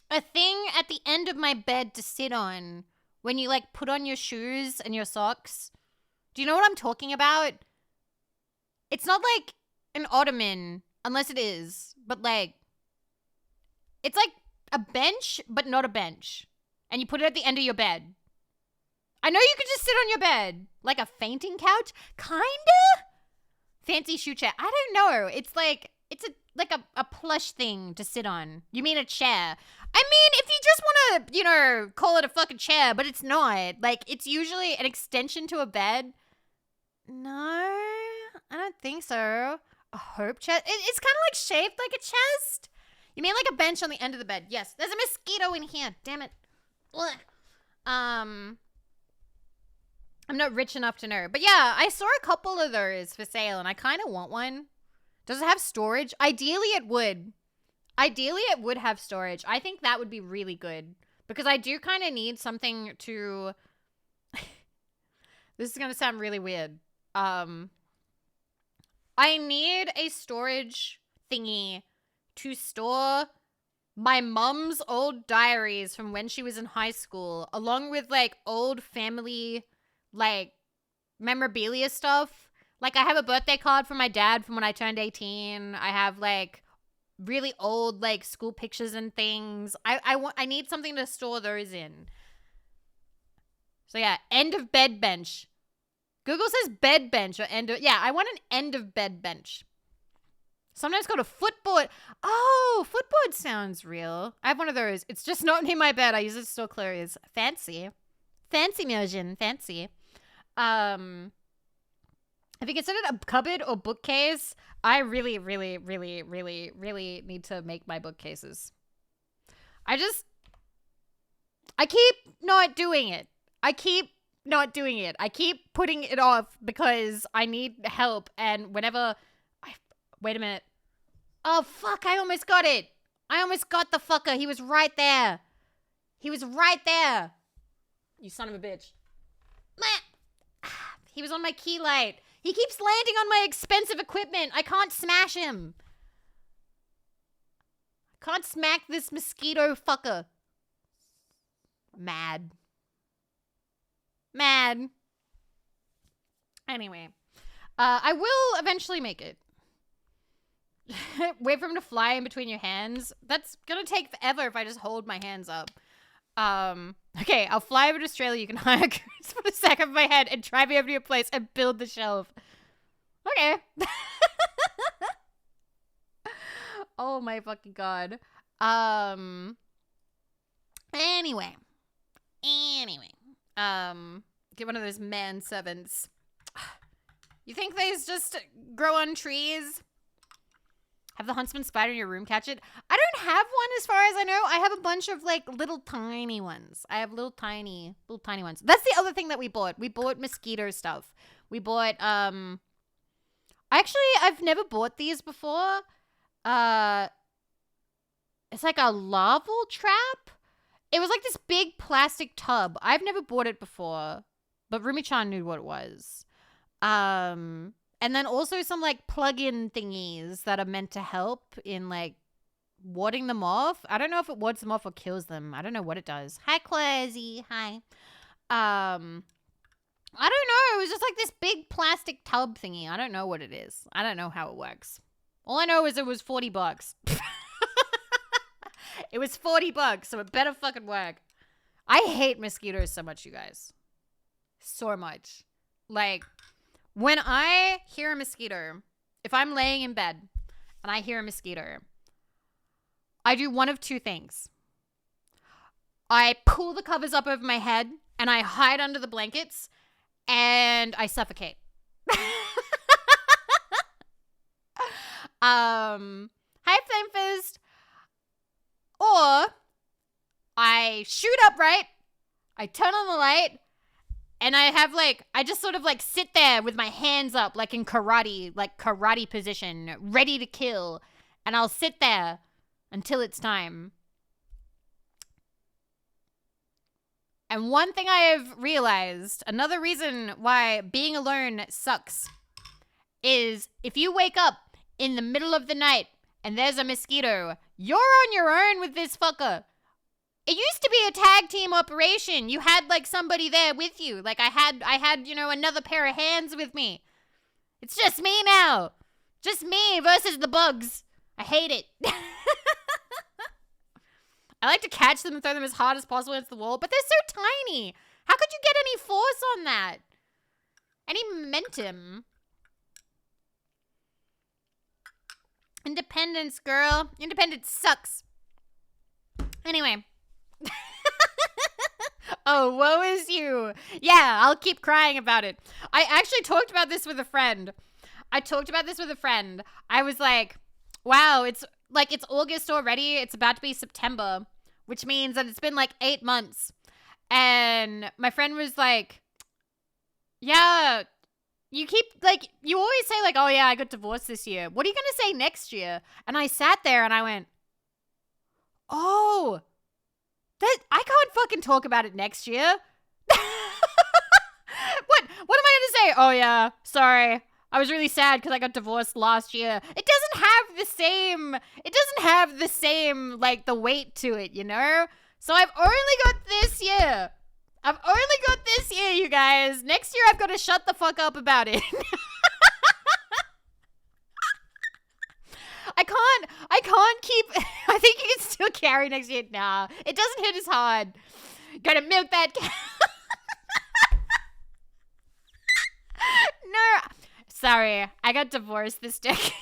a thing at the end of my bed to sit on when you like put on your shoes and your socks. Do you know what I'm talking about? It's not like an ottoman, unless it is, but like it's like a bench, but not a bench. And you put it at the end of your bed. I know you could just sit on your bed. Like a fainting couch? Kinda? Fancy shoe chair. I don't know. It's like, it's a plush thing to sit on. You mean a chair. I mean, if you just want to, call it a fucking chair, but it's not. Like, it's usually an extension to a bed. No, I don't think so. A hope chest? It's kind of like shaped like a chest. You mean like a bench on the end of the bed? Yes. There's a mosquito in here. Damn it. Ugh. I'm not rich enough to know. But yeah, I saw a couple of those for sale, and I kind of want one. Does it have storage? Ideally, it would. Ideally, it would have storage. I think that would be really good. Because I do kind of need something to... This is going to sound really weird. I need a storage thingy to store my mom's old diaries from when she was in high school, along with, like, old family, like, memorabilia stuff. Like, I have a birthday card from my dad from when I turned 18. I have, like, really old, like, school pictures and things. I need something to store those in. So, yeah, end of bed bench. Google says bed bench or end of... Yeah, I want an end of bed bench. Sometimes called a footboard. Oh, footboard sounds real. I have one of those. It's just not near my bed. I use it to store clothes. Fancy. Fancy, Mojin. Fancy. Have you considered a cupboard or bookcase? I really, really, really, really, really need to make my bookcases. I keep not doing it. I keep putting it off because I need help. And whenever... Wait a minute. Oh, fuck. I almost got it. I almost got the fucker. He was right there. He was right there. You son of a bitch. He was on my key light. He keeps landing on my expensive equipment. I can't smash him. I can't smack this mosquito fucker. Mad. Anyway. I will eventually make it. Wait for him to fly in between your hands. That's gonna take forever if I just hold my hands up. Okay, I'll fly over to Australia. You can hire Chris for the sack of my head and drive me over to your place and build the shelf. Okay. Oh my fucking god. Anyway. Get one of those manservants. You think they just grow on trees? Have the huntsman spider in your room catch it? I don't have one as far as I know. I have a bunch of like little tiny ones. I have little tiny ones. That's the other thing that we bought. We bought mosquito stuff. We bought, I've never bought these before. It's like a larval trap. It was like this big plastic tub. I've never bought it before, but Rumi-chan knew what it was. And then also some like plug-in thingies that are meant to help in like warding them off. I don't know if it wards them off or kills them. I don't know what it does. Hi, Clazy. Hi. I don't know. It was just like this big plastic tub thingy. I don't know what it is. I don't know how it works. All I know is it was $40. It was $40, so it better fucking work. I hate mosquitoes so much, you guys. So much. Like... When I hear a mosquito, if I'm laying in bed and I hear a mosquito, I do one of two things. I pull the covers up over my head and I hide under the blankets and I suffocate. Hi, Flame Fist. Or I shoot upright, I turn on the light, And I just sort of like sit there with my hands up, like in karate position, ready to kill. And I'll sit there until it's time. And one thing I have realized, another reason why being alone sucks, is if you wake up in the middle of the night and there's a mosquito, you're on your own with this fucker. It used to be a tag team operation. You had like somebody there with you. Like I had, you know, another pair of hands with me. It's just me now. Just me versus the bugs. I hate it. I like to catch them and throw them as hard as possible against the wall, but they're so tiny. How could you get any force on that? Any momentum? Independence, girl. Independence sucks. Anyway. Oh, woe is you. Yeah, I'll keep crying about it. I actually talked about this with a friend. I was like, wow, it's August already. It's about to be September, which means that it's been like 8 months. And my friend was like, yeah, you always say like, oh yeah, I got divorced this year. What are you going to say next year? And I sat there and I went, oh, I can't fucking talk about it next year. What am I going to say? Oh yeah, sorry. I was really sad because I got divorced last year. It doesn't have the same, like, the weight to it, you know? So I've only got this year. You guys. Next year I've got to shut the fuck up about it. I can't keep, I think you can still carry next year. Nah, it doesn't hit as hard. Gotta milk that cow. No, sorry, I got divorced this decade.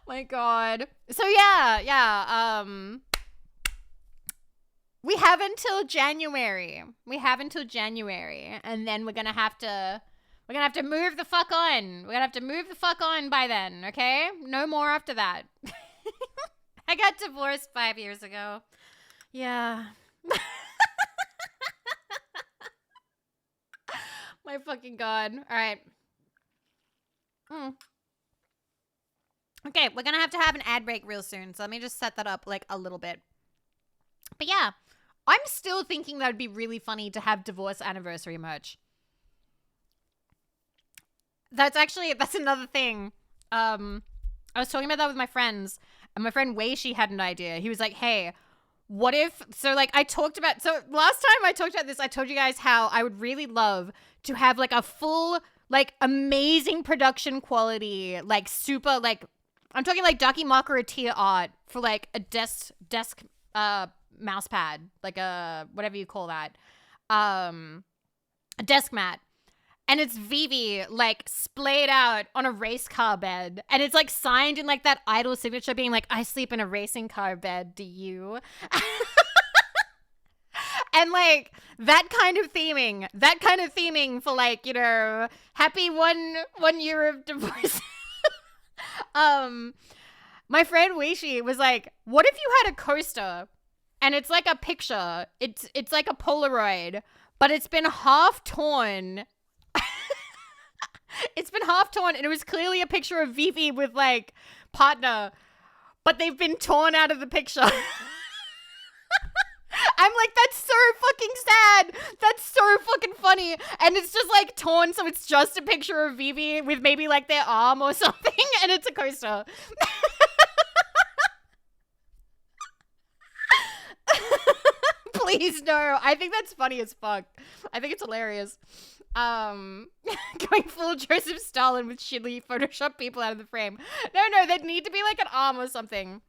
My God. So yeah, we have until January. And then we're gonna have to move the fuck on. By then, okay? No more after that. I got divorced 5 years ago. Yeah. My fucking God. All right. Okay, we're gonna have to have an ad break real soon, so let me just set that up like a little bit. But yeah, I'm still thinking that would be really funny to have divorce anniversary merch. That's another thing. I was talking about that with my friends, and my friend Weishi had an idea. He was like, hey, what if, so last time I talked about this, I told you guys how I would really love to have like a full, like amazing production quality, like super, like, I'm talking like Dakimaka tier art for like a desk mouse pad, like a, whatever you call that, a desk mat. And it's Vivi, like, splayed out on a race car bed. And it's, like, signed in, like, that idol signature being like, I sleep in a racing car bed, do you? And, like, that kind of theming for, like, you know, happy one year of divorce. My friend Weishi was like, what if you had a coaster and it's like a picture, it's like a Polaroid, but it's been half torn. It's been half torn, and it was clearly a picture of Vivi with, like, partner, but they've been torn out of the picture. I'm like, that's so fucking sad. That's so fucking funny. And it's just, like, torn, so it's just a picture of Vivi with maybe, like, their arm or something, and it's a coaster. Please, no. I think that's funny as fuck. I think it's hilarious. Going full Joseph Stalin with shittily Photoshop people out of the frame. No, they'd need to be like an arm or something.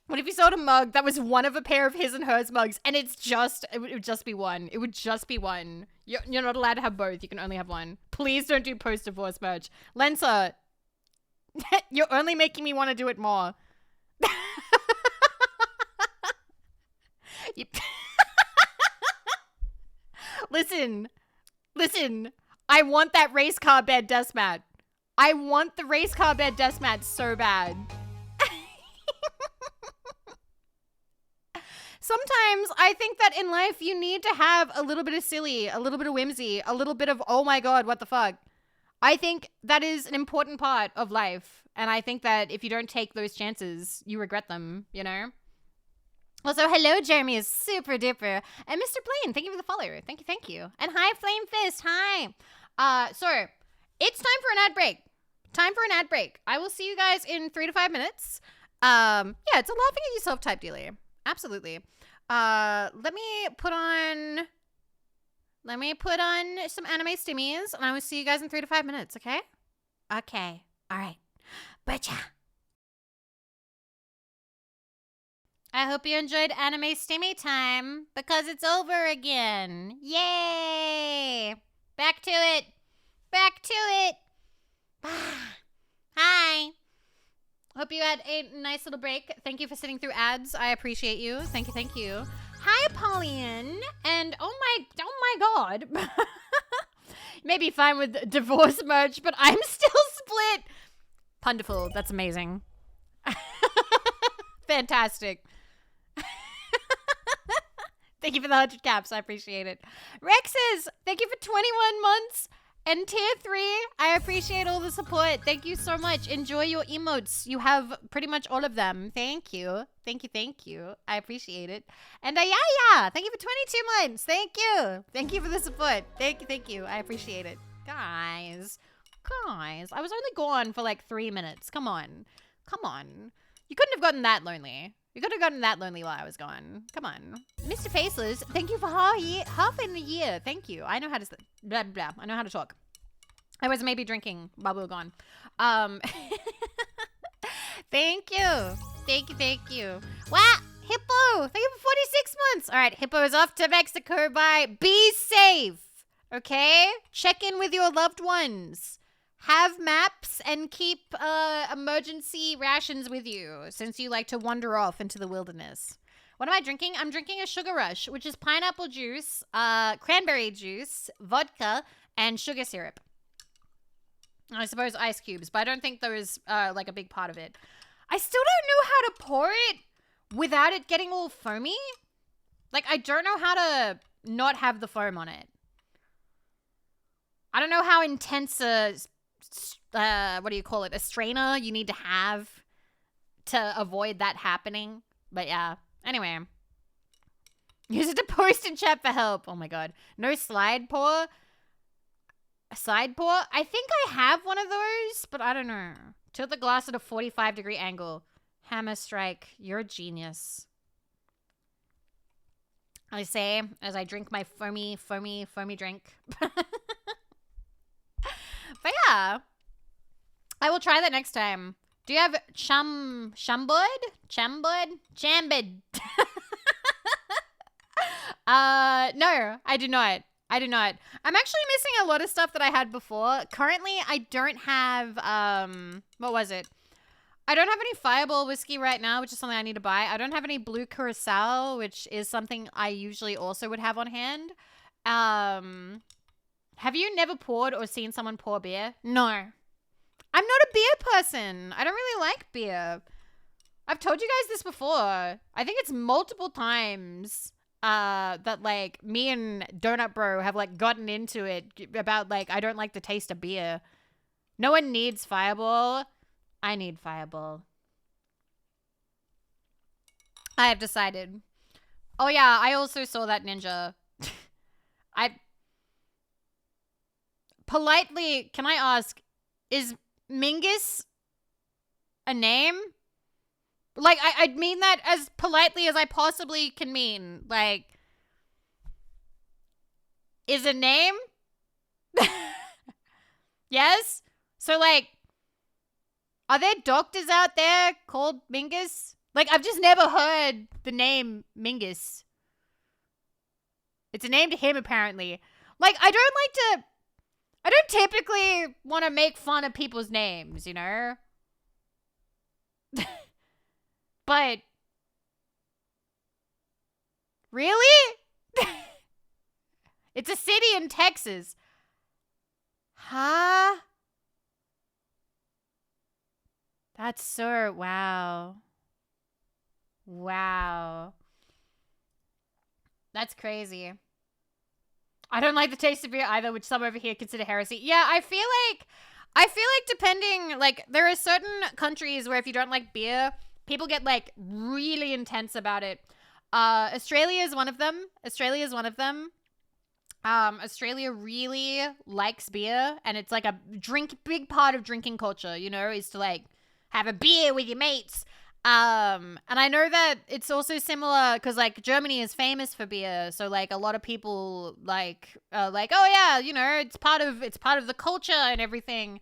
What if you sold a mug that was one of a pair of his and hers mugs, and it would just be one. It would just be one. You're not allowed to have both. You can only have one. Please don't do post-divorce merch. Lensa, you're only making me want to do it more. Listen, I want that race car bed desk mat. I want the race car bed desk mat so bad. So sometimes I think that in life you need to have a little bit of silly, a little bit of whimsy, a little bit of, oh my God, what the fuck? I think that is an important part of life. And I think that if you don't take those chances, you regret them, you know? Also, hello, Jeremy is super duper. And Mr. Blaine, thank you for the follow. Thank you. And hi, Flame Fist, hi. So, it's time for an ad break. I will see you guys in 3 to 5 minutes. Yeah, it's a laughing at yourself type dealie. Absolutely. Let me put on some anime stimmies, and I will see you guys in 3 to 5 minutes, okay? Okay. All right. Butcha. I hope you enjoyed anime stimmy time, because it's over again. Yay! Back to it. Hi. Hope you had a nice little break. Thank you for sitting through ads. I appreciate you. Thank you. Hi, Pauline. And oh my God. Maybe fine with divorce merch, but I'm still split. Wonderful. That's amazing. Fantastic. Thank you for the 100 caps. I appreciate it. Rexes, thank you for 21 months. And tier 3, I appreciate all the support. Thank you so much. Enjoy your emotes. You have pretty much all of them. Thank you. I appreciate it. And yeah, thank you for 22 months. Thank you. Thank you for the support. Thank you. I appreciate it. Guys, I was only gone for like 3 minutes. Come on. You couldn't have gotten that lonely. While I was gone. Come on. Mr. Faceless, thank you for half in a year. Thank you. I know how to blah, blah. I know how to talk. I was maybe drinking while we were gone. Thank you. Wow, Hippo, thank you for 46 months. All right, Hippo is off to Mexico. Bye. Be safe, okay? Check in with your loved ones. Have maps and keep emergency rations with you since you like to wander off into the wilderness. What am I drinking? I'm drinking a Sugar Rush, which is pineapple juice, cranberry juice, vodka, and sugar syrup. I suppose ice cubes, but I don't think there is like a big part of it. I still don't know how to pour it without it getting all foamy. Like, I don't know how to not have the foam on it. I don't know how intense a strainer you need to have to avoid that happening. But yeah, anyway. Use it to post in chat for help. Oh my God. No slide pour. A side pour? I think I have one of those, but I don't know. Tilt the glass at a 45-degree angle. Hammer strike. You're a genius. I say as I drink my foamy drink. But yeah, I will try that next time. Do you have chambud? No, I do not. I'm actually missing a lot of stuff that I had before. Currently, I don't have, what was it? I don't have any Fireball whiskey right now, which is something I need to buy. I don't have any Blue Curacao, which is something I usually also would have on hand. Have you never poured or seen someone pour beer? No. I'm not a beer person. I don't really like beer. I've told you guys this before. I think it's multiple times that like me and Donut Bro have like gotten into it about like I don't like the taste of beer. No one needs Fireball. I need Fireball. I have decided. Oh yeah, I also saw that ninja. Politely, can I ask, is Mingus a name? Like, I mean that as politely as I possibly can mean. Like, is a name? Yes? So, like, are there doctors out there called Mingus? Like, I've just never heard the name Mingus. It's a name to him, apparently. Like, I don't typically want to make fun of people's names, you know? But really? It's a city in Texas. Huh? That's so wow. Wow. That's crazy. I don't like the taste of beer either, which some over here consider heresy. Yeah, I feel like depending, like, there are certain countries where if you don't like beer, people get, like, really intense about it. Australia is one of them. Australia really likes beer, and it's like a big part of drinking culture, you know, is to, like, have a beer with your mates. And I know that it's also similar because, like, Germany is famous for beer, so, like, a lot of people like, oh yeah, you know, it's part of the culture and everything.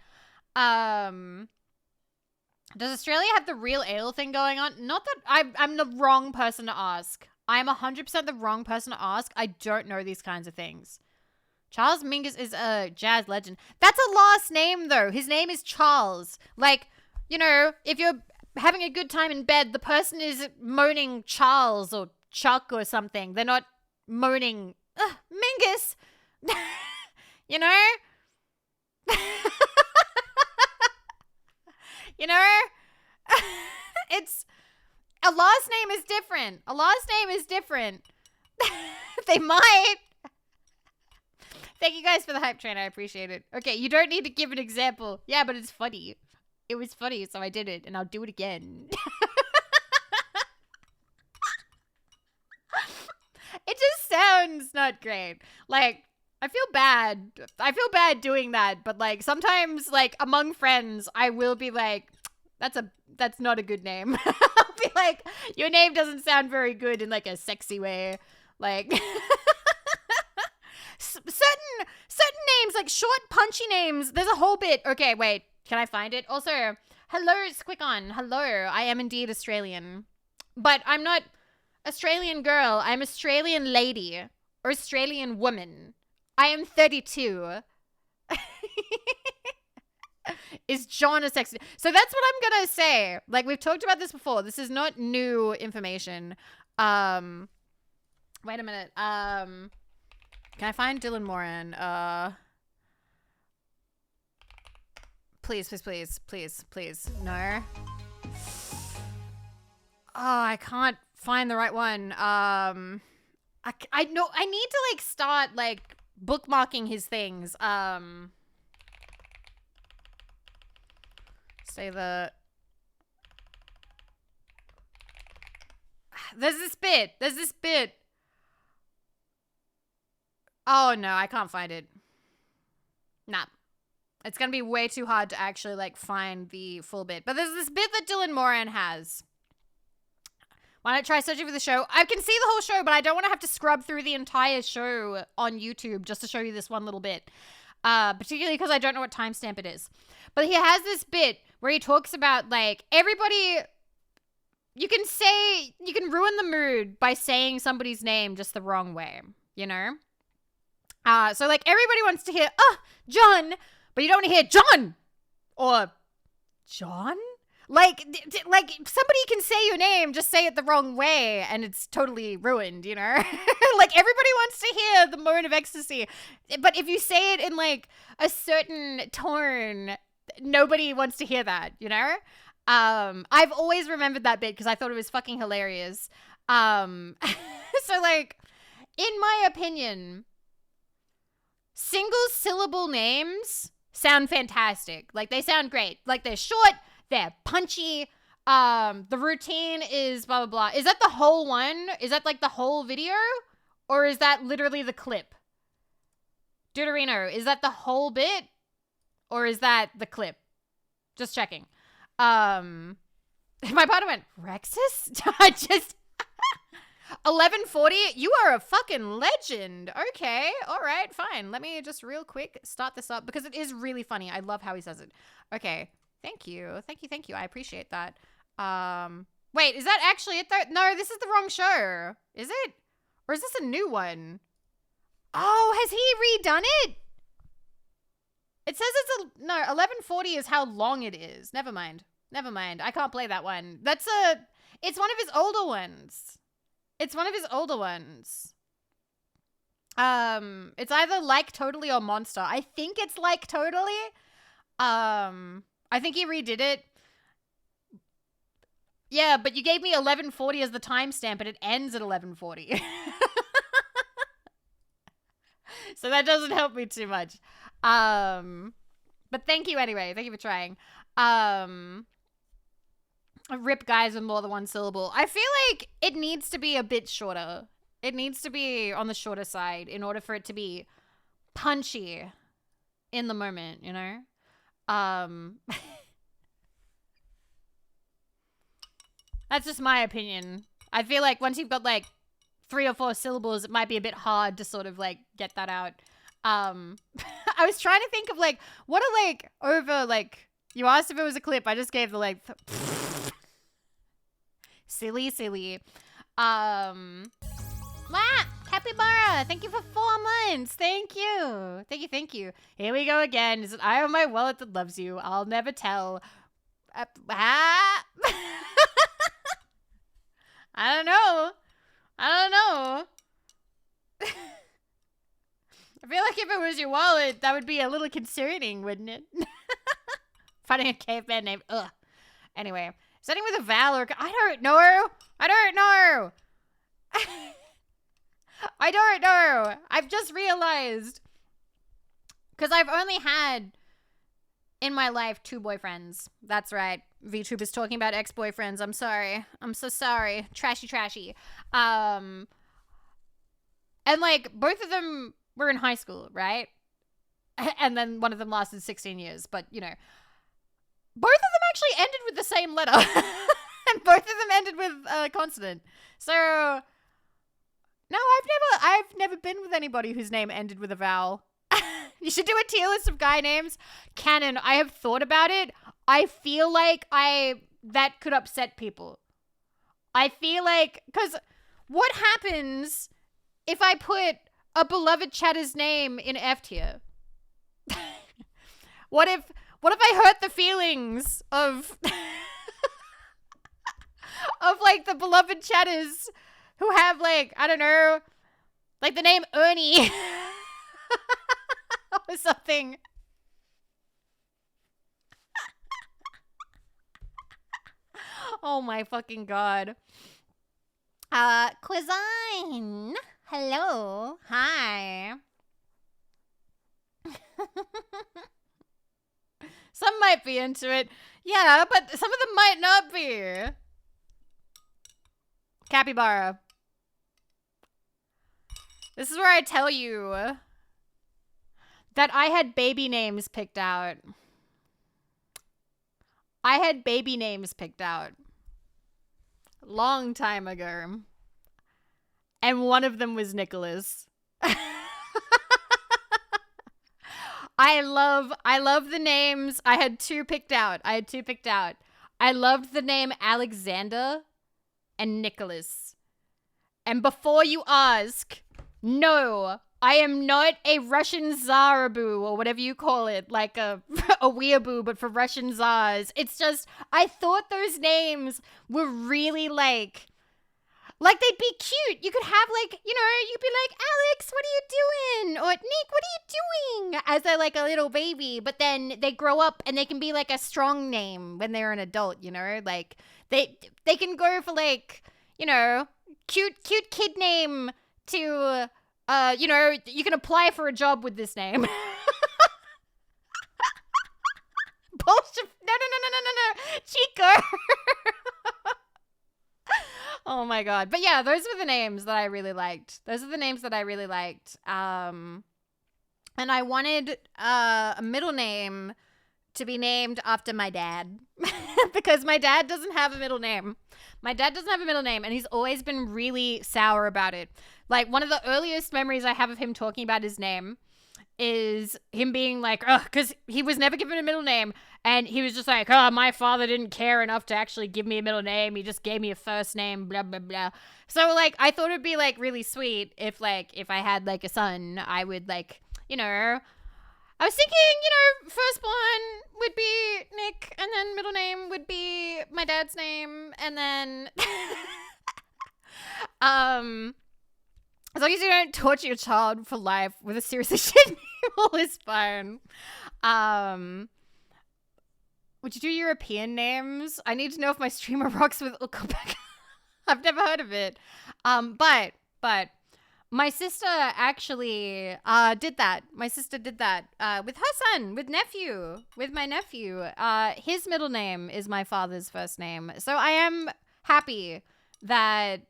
Um, does Australia have the real ale thing going on? Not that I'm the wrong person to ask. I'm 100% the wrong person to ask. I don't know these kinds of things. Charles Mingus is a jazz legend. That's a last name, though. His name is Charles. Like, you know, if you're having a good time in bed, the person is moaning Charles or Chuck or something. They're not moaning Mingus. You know? You know? It's a last name is different. They might. Thank you guys for the hype train. I appreciate it. Okay, you don't need to give an example. Yeah, but it's funny. It was funny, so I did it, and I'll do it again. It just sounds not great. Like, I feel bad. Doing that, but, like, sometimes, like, among friends, I will be like, that's not a good name. I'll be like, your name doesn't sound very good in, like, a sexy way. Like, certain names, like short, punchy names. There's a whole bit. Okay, wait. Can I find it? Also, hello, Squickon. Hello. I am indeed Australian. But I'm not Australian girl. I'm Australian lady. Or Australian woman. I am 32. Is John a sexy? So that's what I'm gonna say. Like, we've talked about this before. This is not new information. Wait a minute. Can I find Dylan Moran? Please. No. Oh, I can't find the right one. I know I need to, like, start, like, bookmarking his things. Say the... There's this bit. Oh, no, I can't find it. Nah. It's gonna be way too hard to actually, like, find the full bit. But there's this bit that Dylan Moran has. Why don't I try searching for the show? I can see the whole show, but I don't want to have to scrub through the entire show on YouTube just to show you this one little bit. Particularly because I don't know what timestamp it is. But he has this bit where he talks about, like, everybody... You can ruin the mood by saying somebody's name just the wrong way, you know? So, like, everybody wants to hear, John, but you don't want to hear John or John. Like, somebody can say your name, just say it the wrong way, and it's totally ruined, you know? Like, everybody wants to hear the moan of ecstasy, but if you say it in, like, a certain tone, nobody wants to hear that, you know? I've always remembered that bit because I thought it was fucking hilarious. So, like, in my opinion, single syllable names sound fantastic. Like, they sound great. Like, they're short, they're punchy. The routine is blah, blah, blah. Is that the whole one? Is that, like, the whole video? Or is that literally the clip? Deuterino, is that the whole bit? Or is that the clip? Just checking. My partner went, Rexus? I just... 1140, you are a fucking legend. Okay, all right, fine. Let me just real quick start this up because it is really funny. I love how he says it. Okay, thank you. I appreciate that. Wait, is that actually it though? No, this is the wrong show. Is it? Or is this a new one? Oh, has he redone it? It says it's a... No, 1140 is how long it is. Never mind. I can't play that one. It's one of his older ones. It's either Like Totally or Monster. I think it's Like Totally. I think he redid it. Yeah, but you gave me 1140 as the timestamp and it ends at 1140. So that doesn't help me too much. But thank you anyway. Thank you for trying. Rip guys with more than one syllable. I feel like it needs to be a bit shorter. It needs to be on the shorter side in order for it to be punchy in the moment, you know? That's just my opinion. I feel like once you've got like 3 or 4 syllables, it might be a bit hard to sort of like get that out. I was trying to think of like, what are like over like, you asked if it was a clip. I just gave the like, silly. Capybara, thank you for 4 months. Thank you. Here we go again. Is it I have my wallet that loves you? I'll never tell. I don't know. I feel like if it was your wallet, that would be a little concerning, wouldn't it? Finding a caveman name. Ugh. Anyway, starting with a vowel or... I don't know. I've just realized. Because I've only had, in my life, 2 boyfriends. That's right. VTube is talking about ex-boyfriends. I'm sorry. I'm so sorry. Trashy. And, like, both of them were in high school, right? And then one of them lasted 16 years. But, you know, both of them actually ended with the same letter. And both of them ended with a consonant. So, no, I've never been with anybody whose name ended with a vowel. You should do a tier list of guy names. Canon, I have thought about it. I feel like that could upset people. I feel like, because what happens if I put a beloved chatter's name in F tier? What if I hurt the feelings of like the beloved chatters who have like, I don't know, like the name Ernie or something. Oh my fucking God. Cuisine. Hello. Hi. Some might be into it. Yeah, but some of them might not be. Capybara. This is where I tell you that I had baby names picked out. Long time ago. And one of them was Nicholas. I love the names. I had 2 picked out. I loved the name Alexander and Nicholas. And before you ask, no, I am not a Russian Tsaraboo or whatever you call it, like a weeaboo, but for Russian Tsars. It's just, I thought those names were really like they'd be cute. You could have like, you know, you'd be like, Alex, what are you doing? Or Nick, what are you doing? As they're like a little baby, but then they grow up and they can be like a strong name when they're an adult, you know? Like they can go for like, you know, cute kid name to, you know, you can apply for a job with this name. Bullshit. No. Chico. Oh my God. But yeah, those were the names that I really liked. And I wanted a middle name to be named after my dad. Because my dad doesn't have a middle name. And he's always been really sour about it. Like, one of the earliest memories I have of him talking about his name is him being like, ugh, because he was never given a middle name. And he was just like, oh, my father didn't care enough to actually give me a middle name. He just gave me a first name, blah, blah, blah. So, like, I thought it'd be, like, really sweet if I had, like, a son, I would, like, you know, I was thinking, you know, firstborn would be Nick, and then middle name would be my dad's name, and then, as long as you don't torture your child for life with a seriously shit name, all is fine. Would you do European names? I need to know if my streamer rocks with Ukkoback. I've never heard of it. But My sister actually did that. My sister did that with her son, with my nephew. His middle name is my father's first name. So I am happy that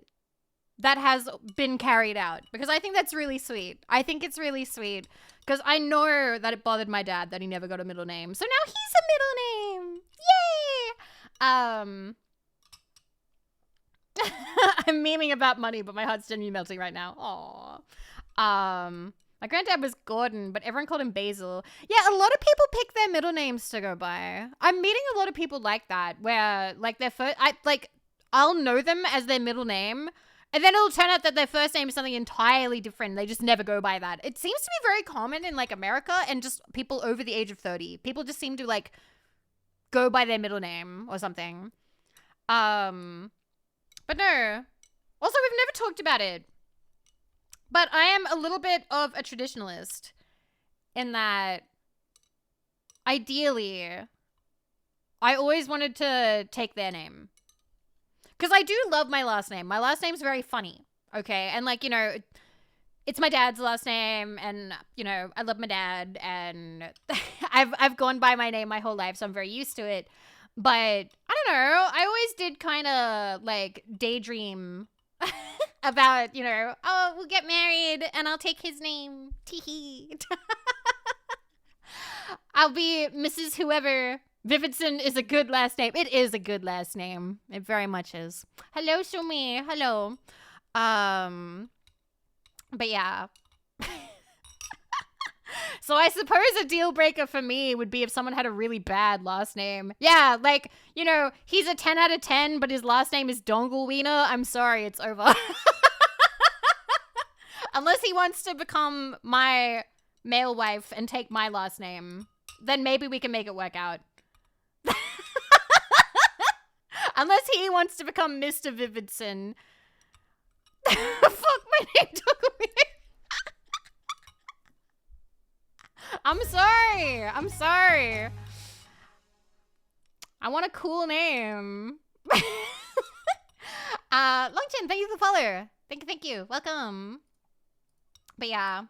that has been carried out because I think that's really sweet. I think it's really sweet because I know that it bothered my dad that he never got a middle name. So now he's a middle name. Yay! I'm memeing about money, but my heart's genuinely melting right now. Aww. My granddad was Gordon, but everyone called him Basil. Yeah, a lot of people pick their middle names to go by. I'm meeting a lot of people like that, where like their first, I'll know them as their middle name, and then it'll turn out that their first name is something entirely different. They just never go by that. It seems to be very common in like America and just people over the age of 30. People just seem to like go by their middle name or something. But no. Also, we've never talked about it. But I am a little bit of a traditionalist in that ideally I always wanted to take their name. Because I do love my last name. My last name's very funny. Okay. And like, you know, it's my dad's last name and, you know, I love my dad and I've gone by my name my whole life, so I'm very used to it. But I don't know. I always did kind of like daydream about, you know, oh, we'll get married and I'll take his name. Teehee. I'll be Mrs. Whoever. Vividson is a good last name. It is a good last name. It very much is. Hello, Sumi. Hello. But yeah. So I suppose a deal breaker for me would be if someone had a really bad last name. Yeah, like, you know, he's a 10 out of 10, but his last name is Dongle Wiener. I'm sorry, it's over. Unless he wants to become my male wife and take my last name, then maybe we can make it work out. Unless he wants to become Mr. Vividson. Fuck, my name took me. I'm sorry. I'm sorry. I want a cool name. Longchin, thank you for the follow. Thank you. Welcome. But yeah.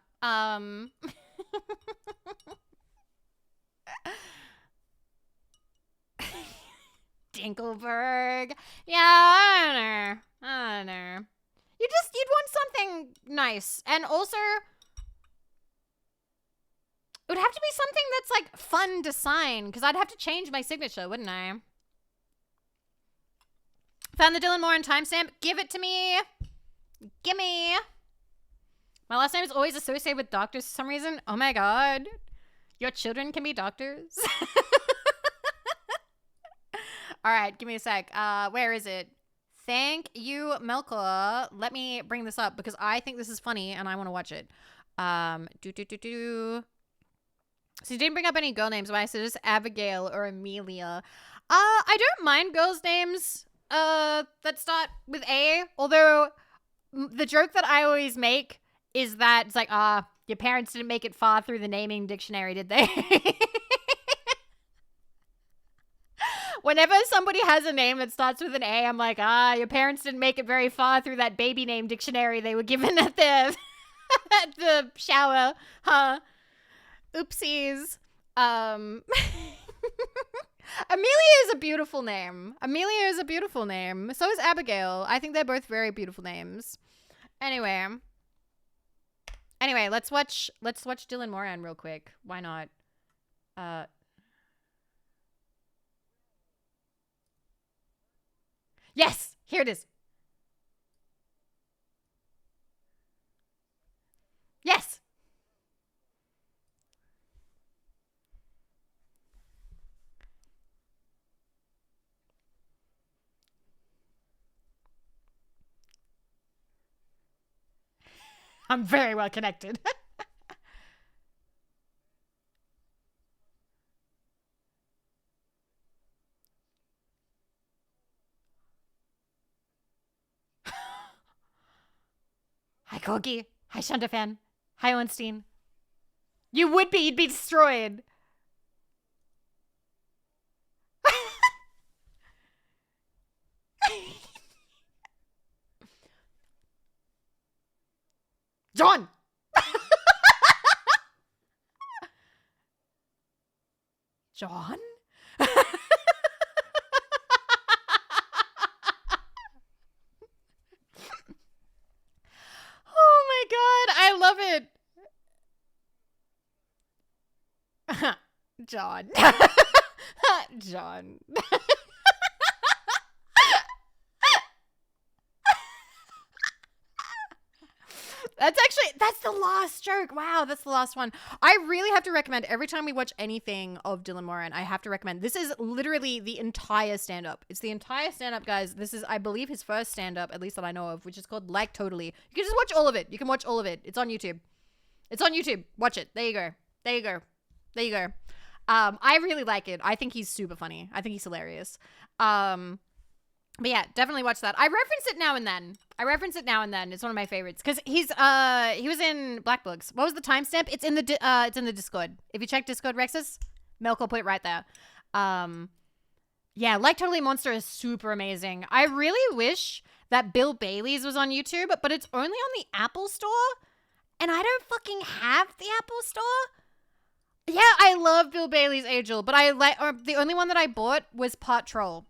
Dinkelberg. Yeah, I don't know. You'd want something nice. And also, it would have to be something that's like fun to sign, because I'd have to change my signature, wouldn't I? Found the Dylan Moran timestamp. Give it to me. Gimme. My last name is always associated with doctors for some reason. Oh my god. Your children can be doctors? Alright, give me a sec. Where is it? Thank you, Melka. Let me bring this up because I think this is funny and I want to watch it. So you didn't bring up any girl names, but I said just Abigail or Amelia. I don't mind girls' names that start with A, although the joke that I always make is that it's like, your parents didn't make it far through the naming dictionary, did they? Whenever somebody has a name that starts with an A, I'm like, your parents didn't make it very far through that baby name dictionary they were given at the at the shower, huh? Oopsies. Amelia is a beautiful name. Amelia is a beautiful name. So is Abigail. I think they're both very beautiful names. Anyway, let's watch Dylan Moran real quick. Why not? Yes, here it is. Yes. I'm very well connected. Hi, Kogi. Hi, Shantafan. Hi, Owenstein. You would be. You'd be destroyed. John. John? Oh my god, I love it. John. John. That's the last joke. Wow, that's the last one. I really have to recommend, every time we watch anything of Dylan Moran, I have to recommend. This is literally the entire stand-up. It's the entire stand-up, guys. This is, I believe, his first stand-up, at least that I know of, which is called Like Totally. You can just watch all of it. You can watch all of it. It's on YouTube. It's on YouTube. Watch it. There you go. There you go. There you go. I really like it. I think he's super funny. I think he's hilarious. But yeah, definitely watch that. I reference it now and then. It's one of my favorites because he was in Black Books. What was the timestamp? It's in the Discord. If you check Discord, Rexus, Melk will put it right there. Yeah, Like Totally Monster is super amazing. I really wish that Bill Bailey's was on YouTube, but it's only on the Apple Store, and I don't fucking have the Apple Store. Yeah, I love Bill Bailey's Angel, but the only one that I bought was Part Troll.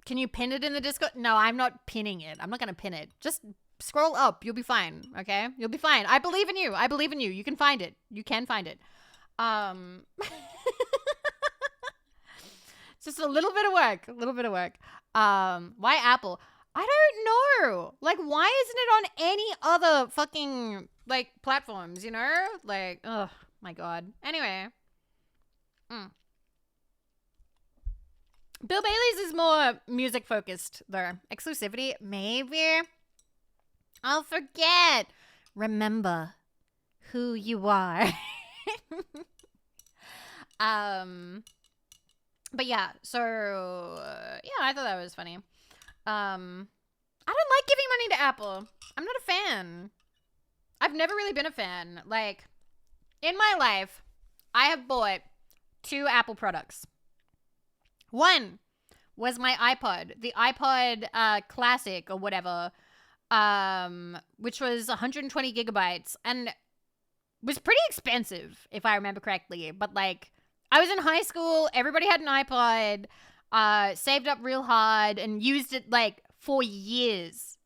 Can you pin it in the Discord? No, I'm not pinning it. I'm not going to pin it. Just scroll up. You'll be fine. Okay? You'll be fine. I believe in you. I believe in you. You can find it. You can find it. It's just a little bit of work. Why Apple? I don't know. Like, why isn't it on any other fucking, like, platforms, you know? Like, oh, my God. Anyway. Bill Bailey's is more music focused though. Exclusivity, maybe. I'll forget. Remember who you are. But yeah, so yeah, I thought that was funny. I don't like giving money to Apple. I'm not a fan. I've never really been a fan. Like, in my life, I have bought 2 Apple products. One was my iPod, the iPod Classic or whatever, which was 120 gigabytes and was pretty expensive, if I remember correctly. But, like, I was in high school, everybody had an iPod, saved up real hard and used it, like, for years.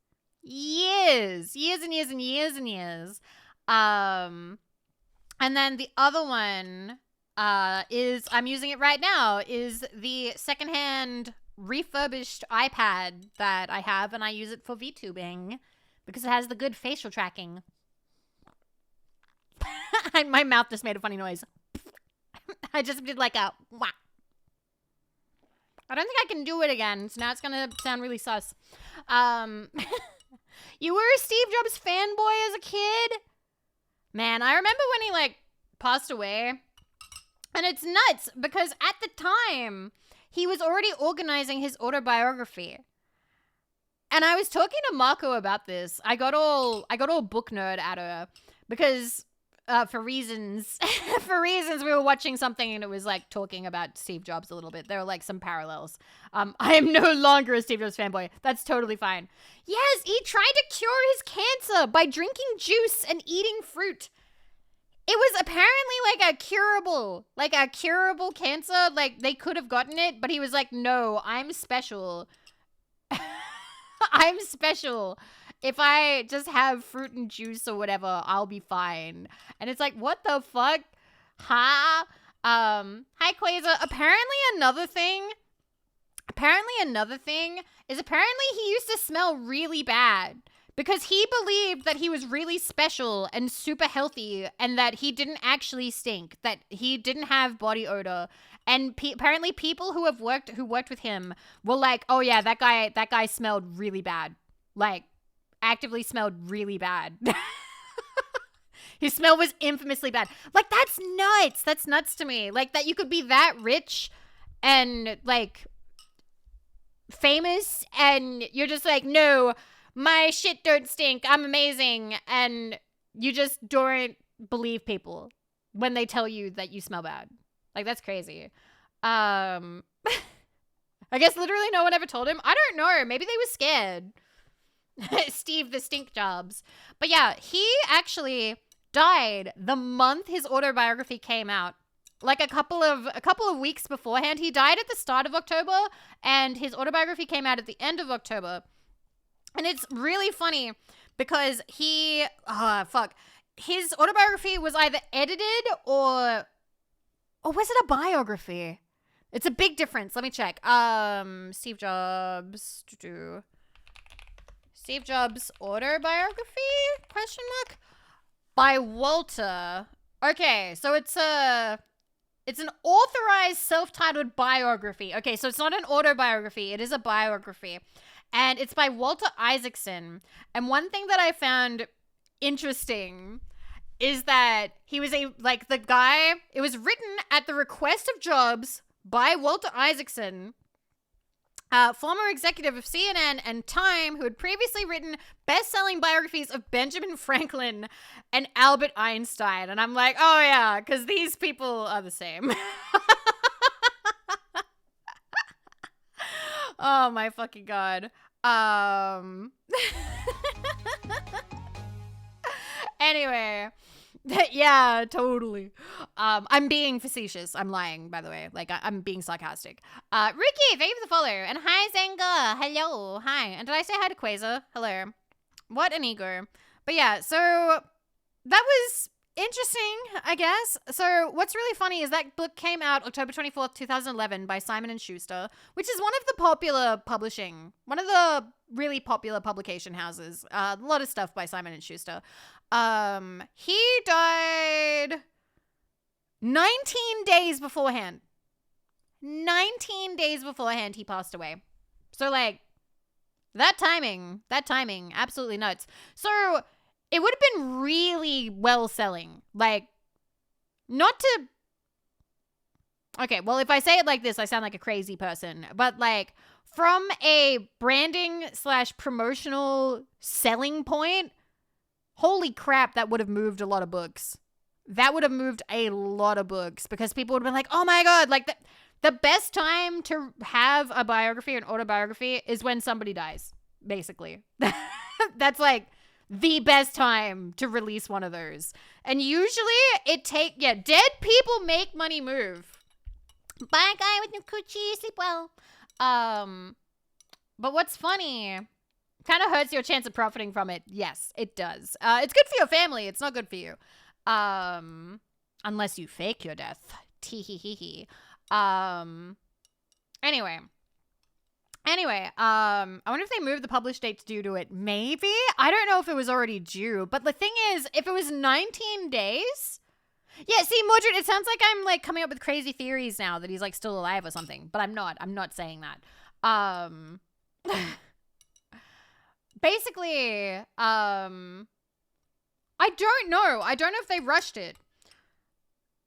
Years and years and years and years. And then the other one is, I'm using it right now, is the secondhand refurbished iPad that I have, and I use it for VTubing because it has the good facial tracking. My mouth just made a funny noise. I just did like a wah. I don't think I can do it again, so now it's gonna sound really sus. You were a Steve Jobs fanboy as a kid? Man, I remember when he, like, passed away. And it's nuts because at the time, he was already organizing his autobiography. And I was talking to Marco about this. I got all book nerd at her because for reasons we were watching something and it was like talking about Steve Jobs a little bit. There were like some parallels. I am no longer a Steve Jobs fanboy. That's totally fine. Yes, he tried to cure his cancer by drinking juice and eating fruit. It was apparently like a curable cancer. Like, they could have gotten it, but he was like, no, I'm special. I'm special. If I just have fruit and juice or whatever, I'll be fine. And it's like, what the fuck? Huh? Hi, Quasar. Apparently another thing is apparently he used to smell really bad. Because he believed that he was really special and super healthy and that he didn't actually stink, that he didn't have body odor. And apparently people who worked with him were like, oh yeah, that guy smelled really bad. Like, actively smelled really bad. His smell was infamously bad. Like, that's nuts. That's nuts to me. Like, that you could be that rich and, like, famous and you're just like, no, my shit don't stink, I'm amazing, and you just don't believe people when they tell you that you smell bad. Like, that's crazy. I guess literally no one ever told him. I don't know. Maybe they were scared. Steve the Stink Jobs. But yeah, he actually died the month his autobiography came out. Like a couple of weeks beforehand. He died at the start of October, and his autobiography came out at the end of October. And it's really funny because his autobiography was either edited or was it a biography? It's a big difference. Let me check. Steve Jobs. Steve Jobs autobiography? Question mark? By Walter. Okay, so it's an authorized self-titled biography. Okay, so it's not an autobiography. It is a biography. And it's by Walter Isaacson. And one thing that I found interesting is that he was it was written at the request of Jobs by Walter Isaacson, former executive of CNN and Time, who had previously written best-selling biographies of Benjamin Franklin and Albert Einstein. And I'm like, oh yeah, because these people are the same. Oh my fucking God. Anyway. Yeah, totally. I'm being facetious. I'm lying, by the way. Like, I'm being sarcastic. Ricky, thank you for the follow. And hi, Zenga. Hello. Hi. And did I say hi to Quasar? Hello. What an ego. But yeah, so that was interesting, I guess. So what's really funny is that book came out October 24th, 2011 by Simon & Schuster, which is one of the really popular publication houses. A lot of stuff by Simon & Schuster. He died 19 days beforehand. 19 days beforehand he passed away. So like that timing, absolutely nuts. So it would have been really well selling. Like, not to... Okay, well, if I say it like this, I sound like a crazy person. But, like, from a branding / promotional selling point, holy crap, that would have moved a lot of books. That would have moved a lot of books. Because people would have been like, oh my God, like, the best time to have a biography or an autobiography is when somebody dies, basically. That's, like... the best time to release one of those. And usually dead people make money move. Bye, guy with no coochie, sleep well. But what's funny, kind of hurts your chance of profiting from it. Yes, it does. It's good for your family. It's not good for you. Unless you fake your death. Tee-hee-hee-hee. Anyway, I wonder if they moved the publish dates due to it. Maybe? I don't know if it was already due. But the thing is, if it was 19 days... Yeah, see, Mordred, it sounds like I'm, like, coming up with crazy theories now that he's, like, still alive or something. But I'm not. I'm not saying that. Basically, I don't know. I don't know if they rushed it.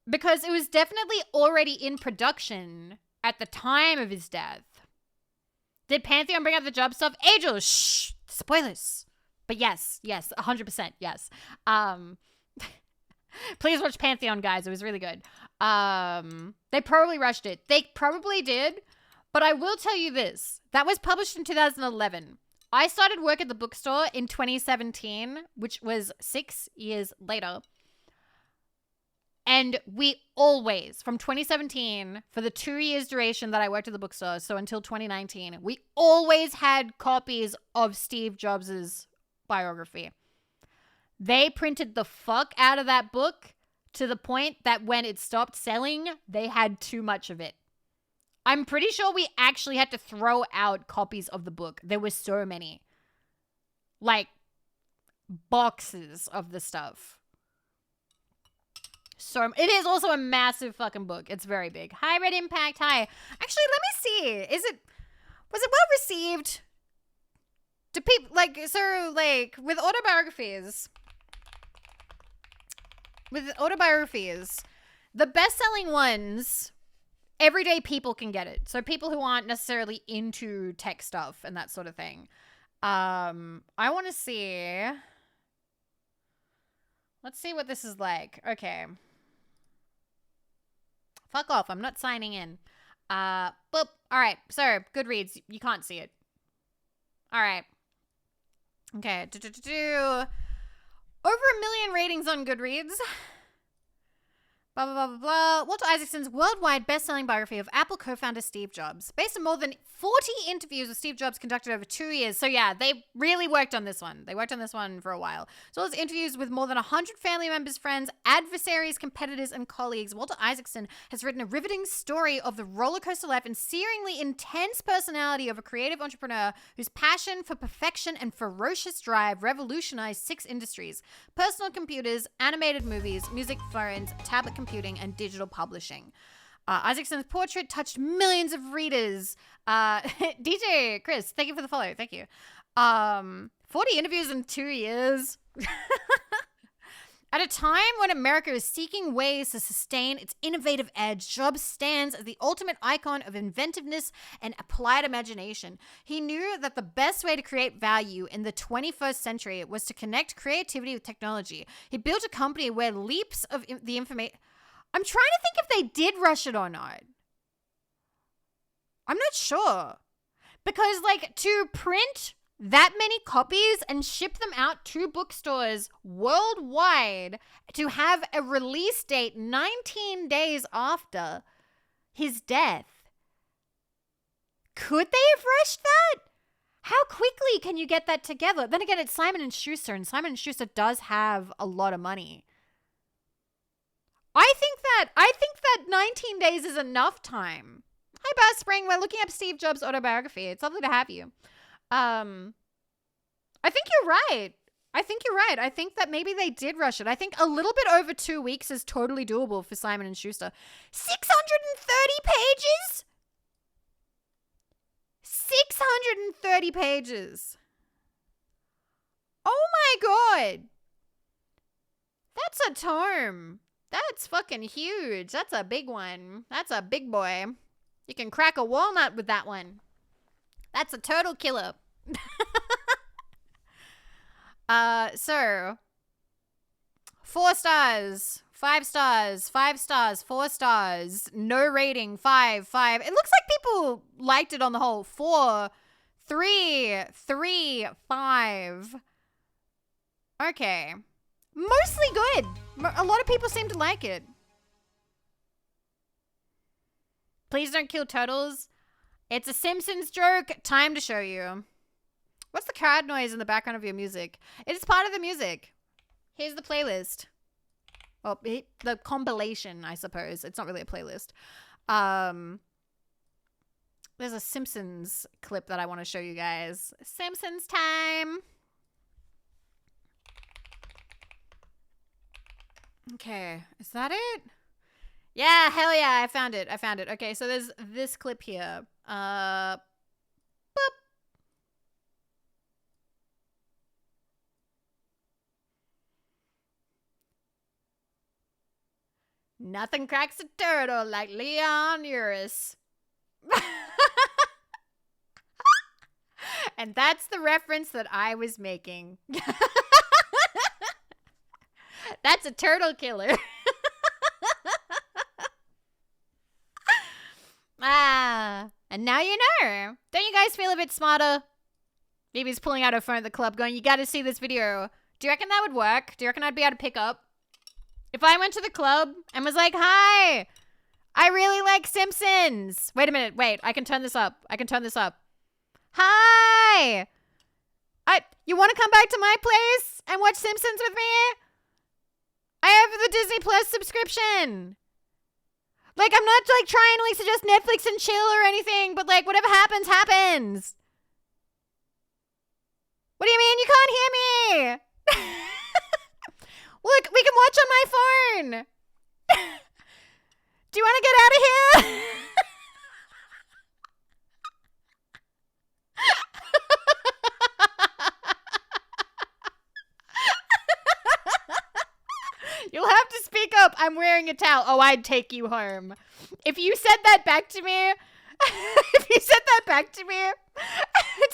Because it was definitely already in production at the time of his death. Did Pantheon bring out the job stuff? Angel, shh, spoilers. But yes, 100%, yes. Please watch Pantheon, guys. It was really good. They probably rushed it. They probably did. But I will tell you this. That was published in 2011. I started work at the bookstore in 2017, which was 6 years later. And we always, from 2017, for the 2 years duration that I worked at the bookstore, so until 2019, we always had copies of Steve Jobs' biography. They printed the fuck out of that book to the point that when it stopped selling, they had too much of it. I'm pretty sure we actually had to throw out copies of the book. There were so many. Like, boxes of the stuff. So it is also a massive fucking book. It's very big. Hi, Red Impact. Hi. Actually, let me see. Was it well received? Do people with autobiographies, the best-selling ones, everyday people can get it. So people who aren't necessarily into tech stuff and that sort of thing. I want to see. Let's see what this is like. Okay. Fuck off. I'm not signing in. Boop. All right. So, Goodreads. You can't see it. All right. Okay. Over 1 million ratings on Goodreads. Blah, blah, blah, blah, blah. Walter Isaacson's worldwide best-selling biography of Apple co-founder Steve Jobs. Based on more than 40 interviews with Steve Jobs conducted over 2 years. So yeah, they really worked on this one. They worked on this one for a while. As well as interviews with more than 100 family members, friends, adversaries, competitors, and colleagues. Walter Isaacson has written a riveting story of the rollercoaster life and searingly intense personality of a creative entrepreneur whose passion for perfection and ferocious drive revolutionized 6 industries: personal computers, animated movies, music, phones, tablet computing, and digital publishing. Isaacson's portrait touched millions of readers. DJ Chris, thank you for the follow. Thank you. 40 interviews in 2 years. At a time when America is seeking ways to sustain its innovative edge, Jobs stands as the ultimate icon of inventiveness and applied imagination. He knew that the best way to create value in the 21st century was to connect creativity with technology. He built a company where leaps of the information... I'm trying to think if they did rush it or not. I'm not sure. Because, like, to print that many copies and ship them out to bookstores worldwide to have a release date 19 days after his death. Could they have rushed that? How quickly can you get that together? Then again, it's Simon & Schuster, and Simon & Schuster does have a lot of money. I think that 19 days is enough time. Hi, Bass Spring. We're looking up Steve Jobs' autobiography. It's lovely to have you. I think you're right. I think that maybe they did rush it. I think a little bit over 2 weeks is totally doable for Simon & Schuster. 630 pages? 630 pages. Oh my God. That's a tome. That's fucking huge. That's a big one. That's a big boy. You can crack a walnut with that one. That's a total killer. So 4 stars, 5 stars, 5 stars, 4 stars, no rating, 5. It looks like people liked it on the whole. 4, 3, 3, 5. Okay. Mostly good. A lot of people seem to like it. Please don't kill turtles. It's a Simpsons joke. Time to show you. What's the crowd noise in the background of your music? It is part of the music. Here's the playlist. Well, the compilation, I suppose. It's not really a playlist. There's a Simpsons clip that I want to show you guys. Simpsons time. Okay, is that it? Yeah, hell yeah, I found it. Okay, so there's this clip here. Boop. Nothing cracks a turtle like Leon Uris. And that's the reference that I was making. That's a turtle killer. And now you know. Don't you guys feel a bit smarter? Vivi's pulling out her phone at the club going, you gotta see this video. Do you reckon that would work? Do you reckon I'd be able to pick up? If I went to the club and was like, hi, I really like Simpsons. Wait a minute. Wait, I can turn this up. Hi. You want to come back to my place and watch Simpsons with me? I have the Disney Plus subscription. Like, I'm not, like, trying to, like, suggest Netflix and chill or anything, but, like, whatever happens, happens. What do you mean you can't hear me? Look, we can watch on my phone. Do you want to get out of here? You'll have to speak up. I'm wearing a towel. Oh, I'd take you home. If you said that back to me, it's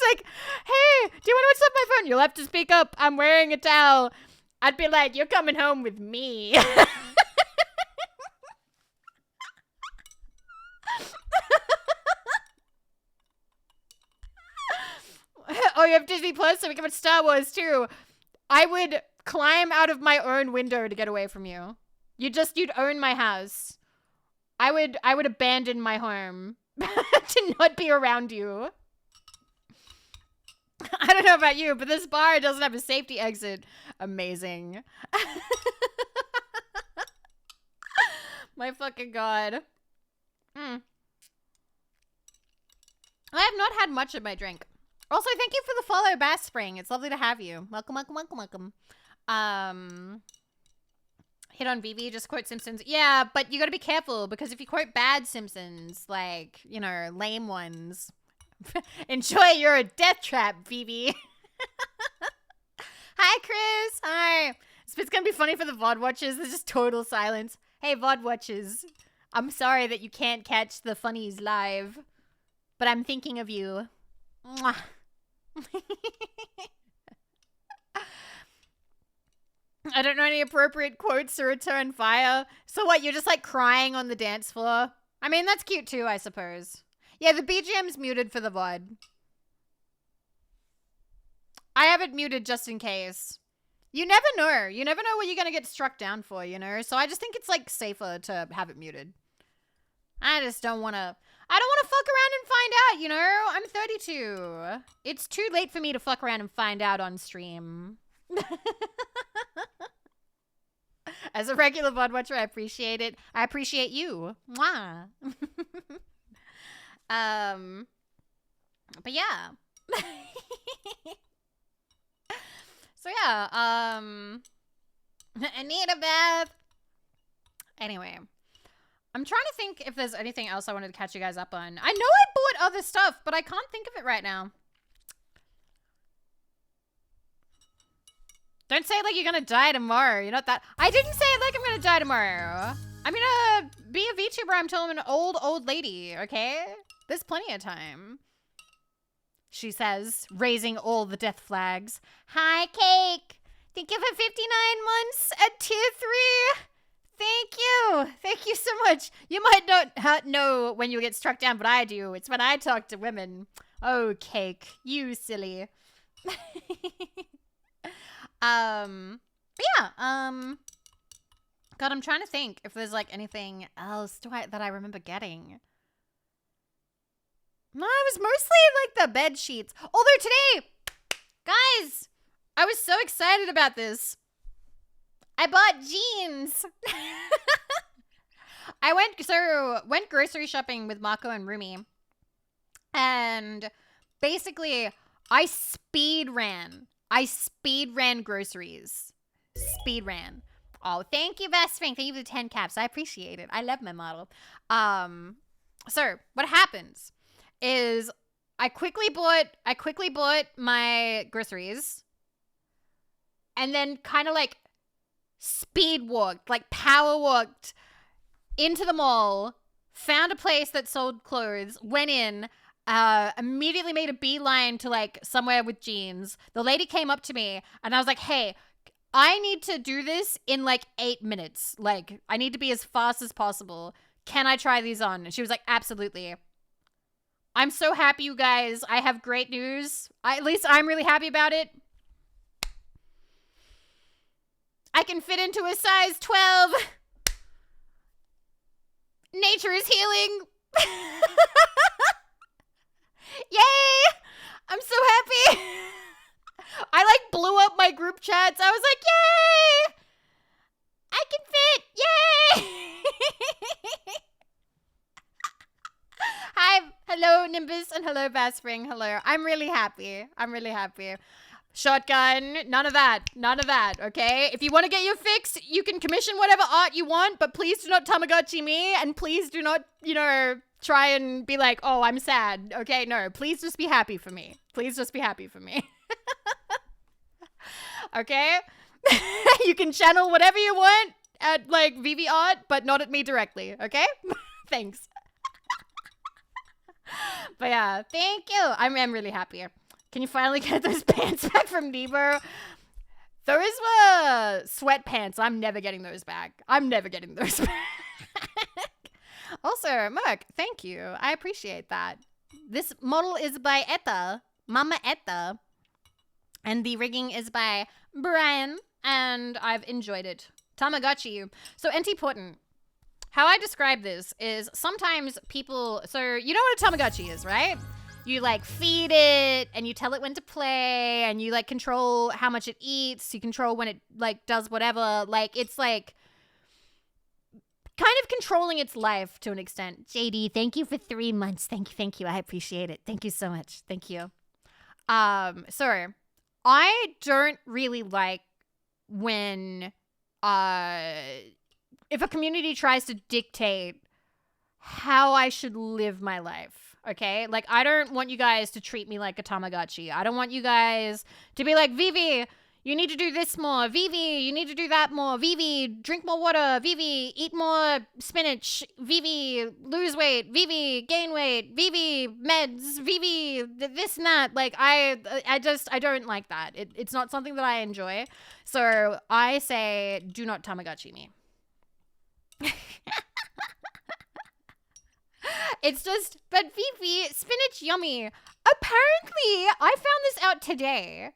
like, hey, do you want to watch on my phone? You'll have to speak up. I'm wearing a towel. I'd be like, you're coming home with me. Oh, you have Disney Plus, so we can watch Star Wars too. I would climb out of my own window to get away from you. You'd own my house. I would abandon my home to not be around you. I don't know about you, but this bar doesn't have a safety exit. Amazing. My fucking god. I have not had much of my drink. Also, thank you for the follow, Bass Spring. It's lovely to have you. Welcome, welcome, welcome, welcome. Hit on Vivi, just quote Simpsons. Yeah, but you gotta be careful, because if you quote bad Simpsons, like, you know, lame ones, enjoy your death trap, Vivi. Hi, Chris. Hi. It's gonna be funny for the VOD watchers. There's just total silence. Hey, VOD watchers. I'm sorry that you can't catch the funnies live, but I'm thinking of you. Mwah. I don't know any appropriate quotes to return fire. So what, you're just like crying on the dance floor? I mean, that's cute too, I suppose. Yeah, the BGM's muted for the VOD. I have it muted just in case. You never know. You never know what you're going to get struck down for, you know? So I just think it's like safer to have it muted. I just don't want to... I don't want to fuck around and find out, you know? I'm 32. It's too late for me to fuck around and find out on stream. As a regular VOD watcher, I appreciate it. I appreciate you. Mwah. But yeah. So yeah, I need a bath. Anyway, I'm trying to think if there's anything else I wanted to catch you guys up on. I know I bought other stuff, but I can't think of it right now. Don't say it like you're gonna die tomorrow. You're not that. I didn't say it like I'm gonna die tomorrow. I'm gonna be a VTuber. I'm telling an old lady, okay? There's plenty of time. She says, raising all the death flags. Hi, Cake. Thank you for 59 months at tier 3. Thank you. Thank you so much. You might not know when you get struck down, but I do. It's when I talk to women. Oh, Cake. You silly. But yeah, God, I'm trying to think if there's like anything else that I remember getting. No, it was mostly like the bed sheets. Although today, guys, I was so excited about this. I bought jeans. I went grocery shopping with Mako and Rumi. And basically, I speed ran groceries. Speed ran. Oh, thank you, best friend. Thank you for the 10 caps. I appreciate it. I love my model. So what happens is I quickly bought my groceries and then kind of like speed walked, like power walked into the mall, found a place that sold clothes, went in, immediately made a beeline to like somewhere with jeans. The lady came up to me and I was like, hey, I need to do this in like 8 minutes. Like, I need to be as fast as possible. Can I try these on? And she was like, absolutely. I'm so happy, you guys. I have great news. At least I'm really happy about it. I can fit into a size 12. Nature is healing. Yay! I'm so happy. I like blew up my group chats. I was like, yay! I can fit. Yay! Hi, hello Nimbus and hello Baspring. Hello. I'm really happy. Shotgun, none of that, okay? If you want to get your fix, you can commission whatever art you want, but please do not Tamagotchi me, and please do not, you know, try and be like, oh, I'm sad, okay? No, please just be happy for me. Okay? You can channel whatever you want at, like, Vivi art, but not at me directly, okay? Thanks. But yeah, thank you. I'm really happy. Can you finally get those pants back from Nebo? Those were sweatpants. I'm never getting those back. Also, Merc, thank you. I appreciate that. This model is by Etta. Mama Etta. And the rigging is by Brian, and I've enjoyed it. Tamagotchi. So, NT Porton. How I describe this is sometimes people, so you know what a Tamagotchi is, right? You like feed it and you tell it when to play and you like control how much it eats. You control when it like does whatever. Like it's like kind of controlling its life to an extent. JD, thank you for 3 months. Thank you. I appreciate it. Thank you so much. Thank you. So I don't really like when if a community tries to dictate how I should live my life, okay? Like, I don't want you guys to treat me like a Tamagotchi. I don't want you guys to be like, Vivi, you need to do this more. Vivi, you need to do that more. Vivi, drink more water. Vivi, eat more spinach. Vivi, lose weight. Vivi, gain weight. Vivi, meds. Vivi, this and that. Like, I don't like that. It's not something that I enjoy. So I say, do not Tamagotchi me. It's just, but Vivi, spinach yummy. Apparently, I found this out today.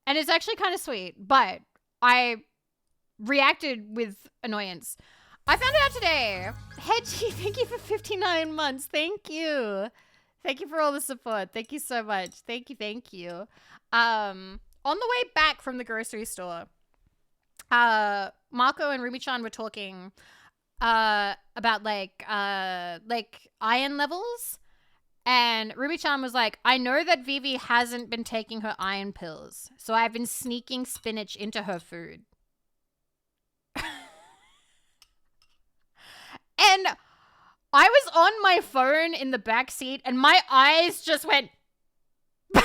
And it's actually kind of sweet, but I reacted with annoyance. I found it out today. Hedgie, thank you for 59 months. Thank you. Thank you for all the support. Thank you so much. Thank you. On the way back from the grocery store, Marco and Rumi-chan were talking about like iron levels, and Rumi-chan was like, I know that Vivi hasn't been taking her iron pills, so I've been sneaking spinach into her food. And I was on my phone in the back seat and my eyes just went and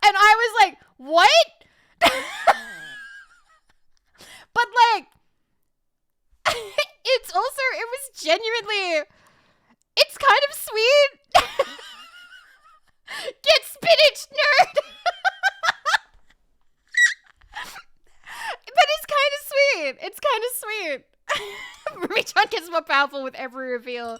I was like, what? But like, it was genuinely, it's kind of sweet. Get spinach, nerd. But it's kind of sweet. Rumi-chan gets more powerful with every reveal.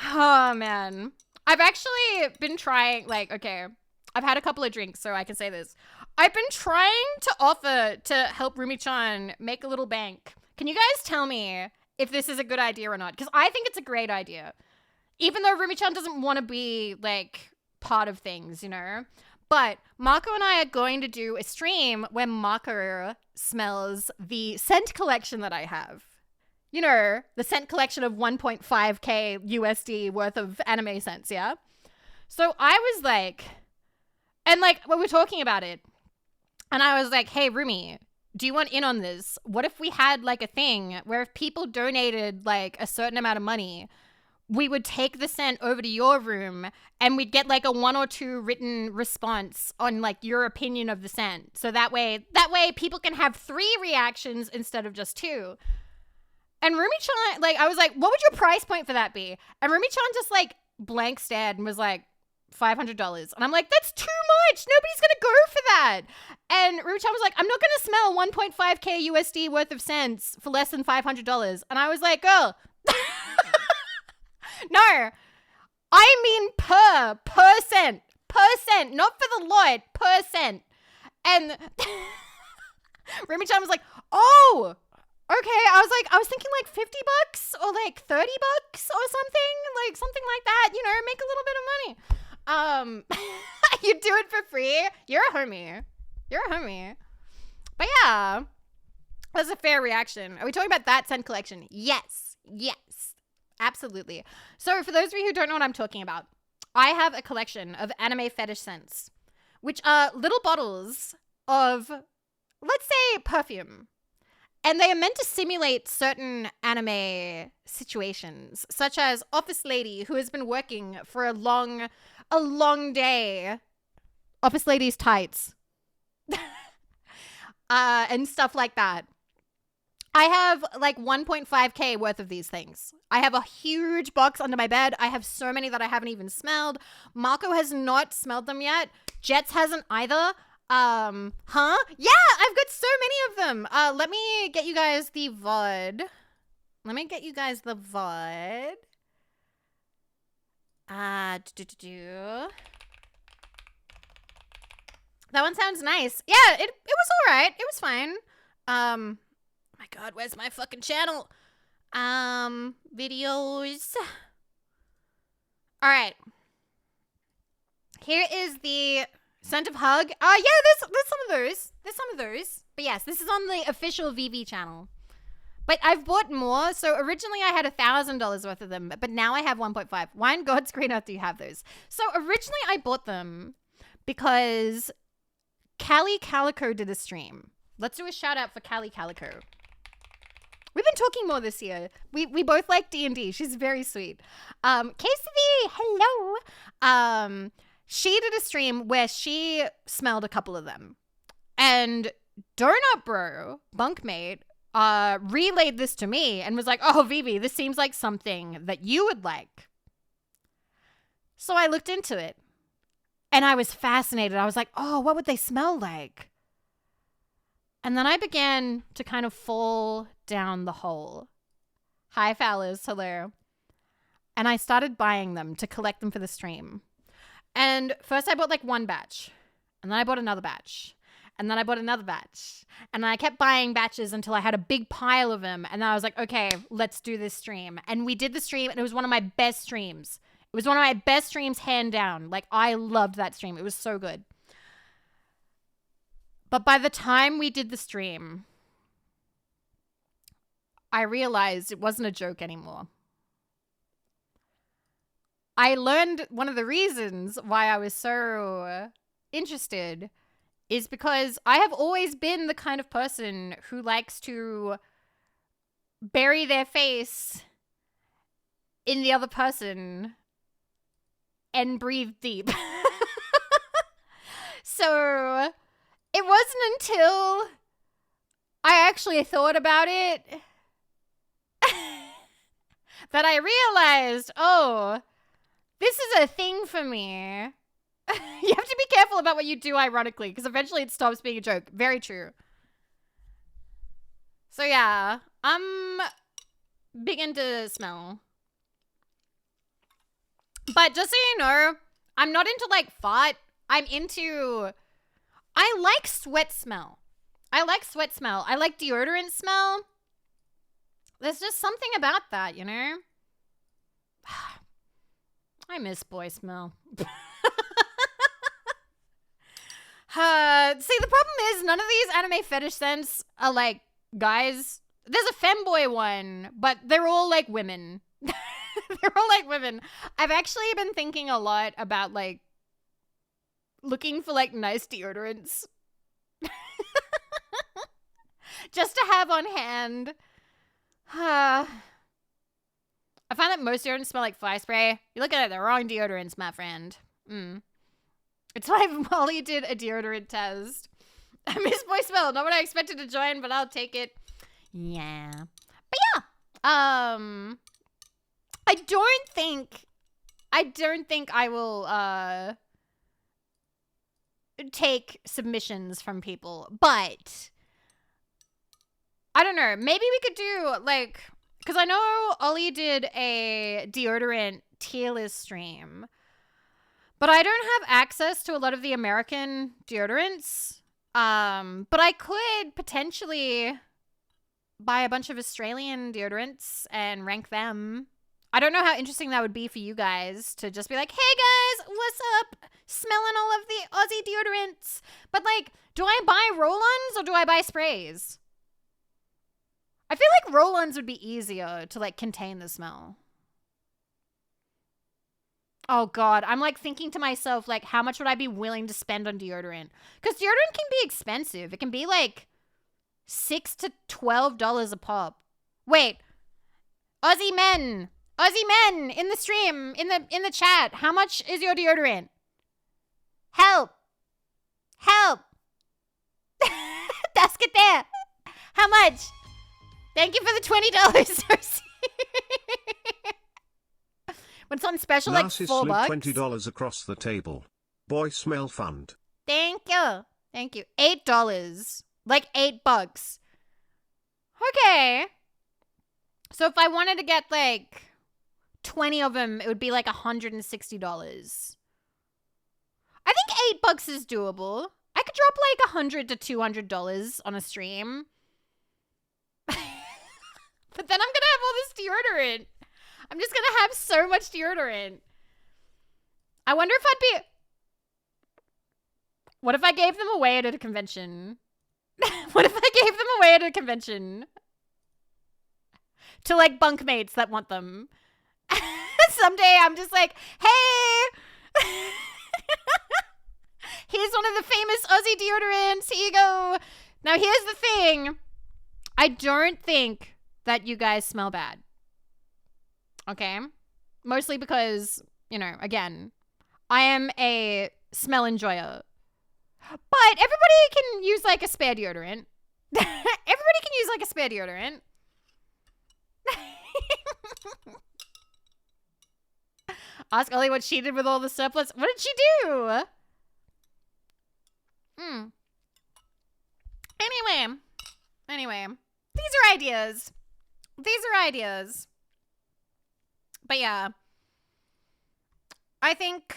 Oh man, I've actually been trying, like, okay, I've had a couple of drinks, so I can say this. I've been trying to offer to help Rumi-chan make a little bank. Can you guys tell me if this is a good idea or not? Because I think it's a great idea. Even though Rumi-chan doesn't want to be, like, part of things, you know? But Marco and I are going to do a stream where Marco smells the scent collection that I have. You know, the scent collection of 1.5k USD worth of anime scents, yeah? So I was like, and like, we were talking about it. And I was like, hey, Rumi, do you want in on this? What if we had like a thing where if people donated like a certain amount of money, we would take the scent over to your room and we'd get like a 1 or 2 written response on like your opinion of the scent. So that way people can have 3 reactions instead of just 2. And Rumi-chan, like, I was like, what would your price point for that be? And Rumi-chan just like blank stared and was like, $500. And I'm like, that's too much. Nobody's going to go for that. And Rumi-chan was like, I'm not going to smell 1.5k USD worth of scents for less than $500. And I was like, girl, no, I mean per cent, not for the lot, per cent. And Rumi-chan was like, oh, okay. I was thinking like $50 or like $30 or something like that, you know, make a little bit of money. You do it for free. You're a homie. But yeah, that's a fair reaction. Are we talking about that scent collection? Yes, absolutely. So for those of you who don't know what I'm talking about, I have a collection of anime fetish scents, which are little bottles of, let's say, perfume. And they are meant to simulate certain anime situations, such as office lady who has been working for a long day. Office lady's tights. And stuff like that. I have like 1.5k worth of these things. I have a huge box under my bed. I have so many that I haven't even smelled. Marco has not smelled them yet. Jets hasn't either. Yeah, I've got so many of them. Let me get you guys the VOD. That one sounds nice. Yeah, it was all right. It was fine. My God, where's my fucking channel? Videos. All right. Here is the scent of hug. Yeah, there's some of those. There's some of those. But yes, this is on the official Vivi channel. But I've bought more. So originally I had $1,000 worth of them, but now I have 1.5. Why in God's green earth do you have those? So originally I bought them because Callie Calico did a stream. Let's do a shout out for Callie Calico. We've been talking more this year. We both like D&D. She's very sweet. KCV, hello. She did a stream where she smelled a couple of them. And Donut Bro, bunkmate, relayed this to me and was like, oh, Vivi, this seems like something that you would like. So I looked into it. And I was fascinated. I was like, oh, what would they smell like? And then I began to kind of fall down the hole. Hi, fellas. Hello. And I started buying them to collect them for the stream. And first I bought like one batch. And then I bought another batch. And then I bought another batch. And then I kept buying batches until I had a big pile of them. And then I was like, okay, let's do this stream. And we did the stream, and it was one of my best streams. It was one of my best streams, hand down. Like, I loved that stream. It was so good. But by the time we did the stream, I realized it wasn't a joke anymore. I learned one of the reasons why I was so interested is because I have always been the kind of person who likes to bury their face in the other person and breathe deep. So it wasn't until I actually thought about it that I realized, oh, this is a thing for me. You have to be careful about what you do, ironically, because eventually it stops being a joke. Very true. So yeah, I'm big into smell. But just so you know, I'm not into like fart. I like sweat smell. I like sweat smell. I like deodorant smell. There's just something about that, you know? I miss boy smell. See, the problem is none of these anime fetish scents are like guys. There's a femboy one, but they're all like women. They're all like women. I've actually been thinking a lot about like looking for like nice deodorants. Just to have on hand. I find that most deodorants smell like fly spray. You're looking at the wrong deodorants, my friend. It's why Molly did a deodorant test. I miss boy smell. Not what I expected to join, but I'll take it. Yeah. But yeah. I don't think I will take submissions from people, but I don't know. Maybe we could do like, because I know Ollie did a deodorant tier list stream, but I don't have access to a lot of the American deodorants. But I could potentially buy a bunch of Australian deodorants and rank them. I don't know how interesting that would be for you guys to just be like, hey guys, what's up? Smelling all of the Aussie deodorants. But like, do I buy roll-ons or do I buy sprays? I feel like roll-ons would be easier to like contain the smell. Oh God, I'm like thinking to myself, like, how much would I be willing to spend on deodorant? Because deodorant can be expensive. It can be like $6 to $12 a pop. Wait, Aussie men in the stream, in the chat, how much is your deodorant? Help. That's it there. How much? Thank you for the $20. When it's on special, like $4. $20 across the table. Boy smell fund. Thank you. $8. Like $8. Okay. So if I wanted to get like 20 of them, it would be like $160. I think $8 is doable. I could drop like $100 to $200 on a stream. But then I'm gonna have all this deodorant. I'm just gonna have so much deodorant. I wonder if I'd be... What if I gave them away at a convention? What if I gave them away at a convention? To like bunkmates that want them. Someday I'm just like, hey! Here's one of the famous Aussie deodorants. Here you go. Now here's the thing. I don't think that you guys smell bad. Okay? Mostly because, you know, again, I am a smell enjoyer. But everybody can use like a spare deodorant. Everybody can use like a spare deodorant. Ask Ollie what she did with all the surplus. What did she do? Anyway, these are ideas. But yeah, I think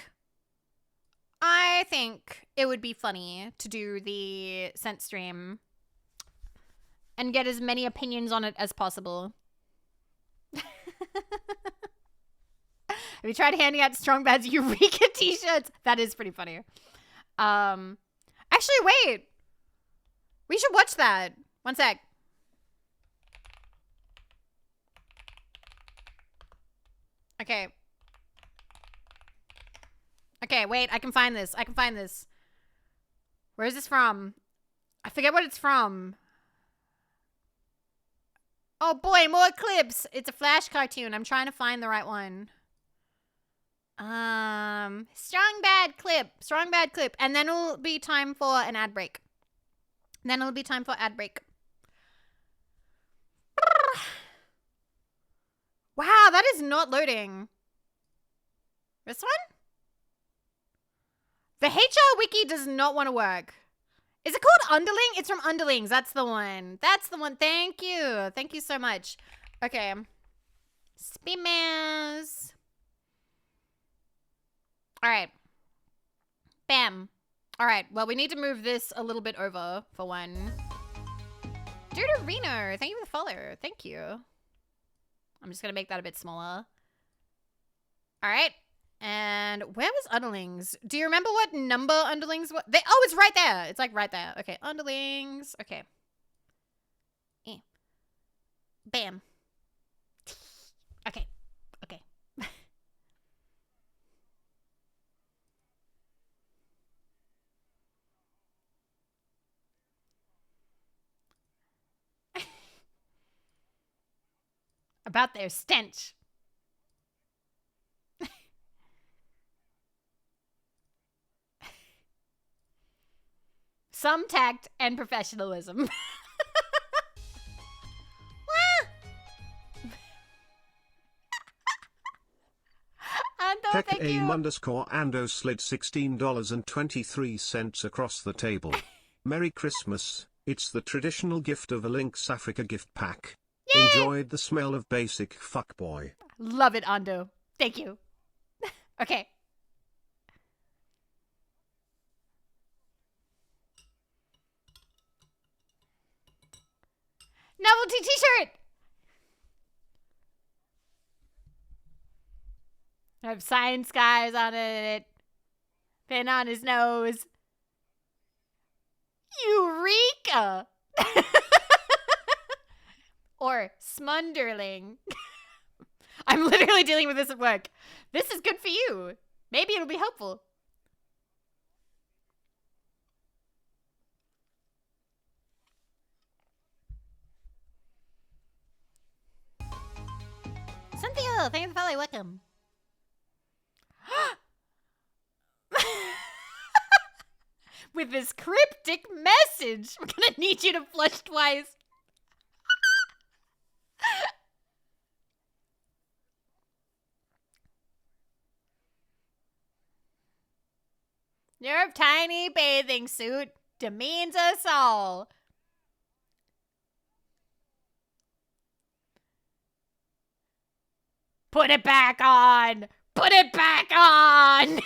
it would be funny to do the scent stream and get as many opinions on it as possible. Have you tried handing out Strong Bad's Eureka t-shirts? That is pretty funny. Actually, wait. We should watch that. One sec. Okay. Okay, wait. I can find this. Where is this from? I forget what it's from. Oh boy, more clips. It's a Flash cartoon. I'm trying to find the right one. Strong bad clip. And then it'll be time for an ad break. Wow, that is not loading. This one? The HR wiki does not want to work. Is it called Underling? It's from Underlings. That's the one. Thank you. Thank you so much. Okay. Spammers. All right. Bam. All right. Well, we need to move this a little bit over for one. Reno, thank you for the follow. Thank you. I'm just going to make that a bit smaller. All right. And where was Underlings? Do you remember what number Underlings was? Oh, it's right there. It's like right there. Okay. Underlings. Okay. Bam. Okay. About their stench. Some tact and professionalism. Ando, Tech thank you. _Ando slid $16.23 across the table. Merry Christmas. It's the traditional gift of a Lynx Africa gift pack. Yay! Enjoyed the smell of basic fuckboy. Love it, Ando. Thank you. Okay. Novelty t-shirt. I have science guys on it. Pin on his nose. Eureka! Or Smunderling. I'm literally dealing with this at work. This is good for you. Maybe it'll be helpful. Cynthia, thank you for the follow. Welcome. With this cryptic message, we're gonna need you to flush twice. Your tiny bathing suit demeans us all. Put it back on. Put it back on.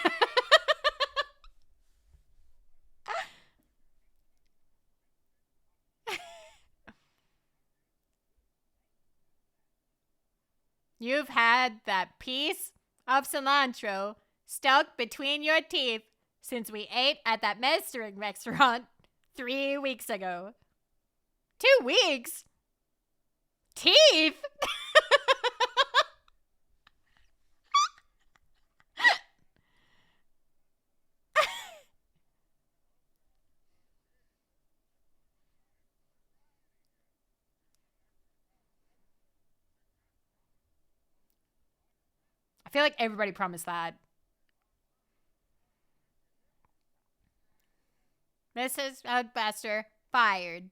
You've had that piece of cilantro stuck between your teeth since we ate at that Mexican restaurant 3 weeks ago. 2 weeks? Teeth? I feel like everybody promised that. Mrs. Outbuster fired.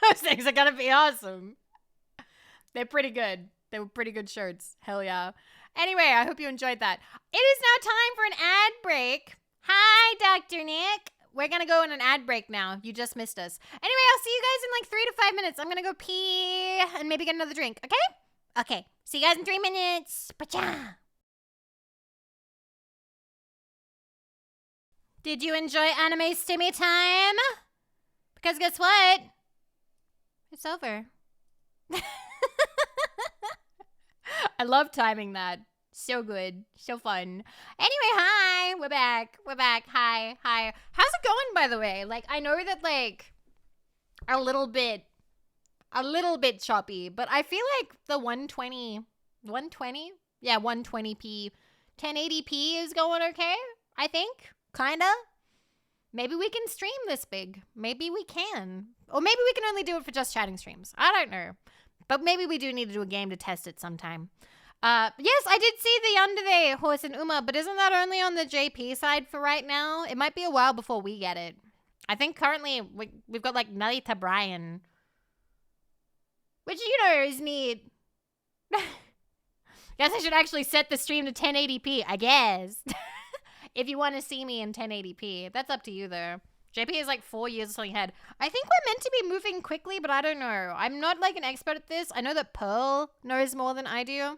Those things are gonna be awesome. They're pretty good. They were pretty good shirts. Hell yeah. Anyway, I hope you enjoyed that. It is now time for an ad break. Hi, Dr. Nick. We're going to go on an ad break now. You just missed us. Anyway, I'll see you guys in like 3 to 5 minutes. I'm going to go pee and maybe get another drink. Okay? Okay. See you guys in 3 minutes. Pacha. Did you enjoy anime stimmy time? Because guess what? It's over. I love timing that. So good. So fun. Anyway, hi. We're back. We're back. Hi. Hi. How's it going, by the way? Like, I know that, like, a little bit choppy, but I feel like the 120? Yeah, 120p, 1080p is going okay, I think. Kinda. Maybe we can stream this big. Maybe we can. Or maybe we can only do it for just chatting streams. I don't know. But maybe we do need to do a game to test it sometime. Yes, I did see the Yandere Horse and Uma, but isn't that only on the JP side for right now? It might be a while before we get it. I think currently we've got like Narita Brian, which, you know, is neat. Guess I should actually set the stream to 1080p, I guess. If you want to see me in 1080p. That's up to you, though. JP is like 4 years or something ahead. I think we're meant to be moving quickly, but I don't know. I'm not like an expert at this. I know that Pearl knows more than I do.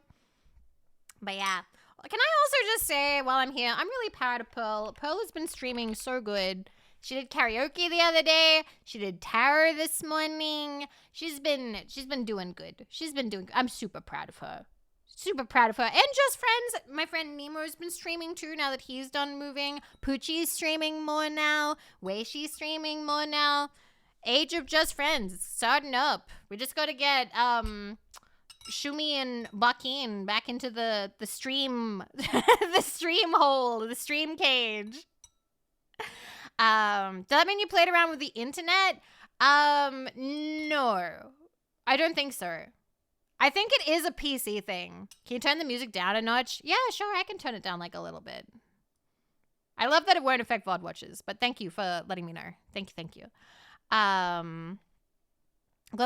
But yeah. Can I also just say, while I'm here, I'm really proud of Pearl. Pearl has been streaming so good. She did karaoke the other day. She did tarot this morning. She's been doing good. I'm super proud of her. Super proud of her. And Just Friends. My friend Nemo's been streaming too now that he's done moving. Poochie's streaming more now. Weishi's streaming more now. Age of Just Friends. It's starting up. We just got to get Shumi and Bakin back into the stream the stream hole, the stream cage. Does that mean you played around with the internet? No. I don't think so. I think it is a PC thing. Can you turn the music down a notch? Yeah, sure, I can turn it down like a little bit. I love that it won't affect VOD watches, but thank you for letting me know. Thank you. Globo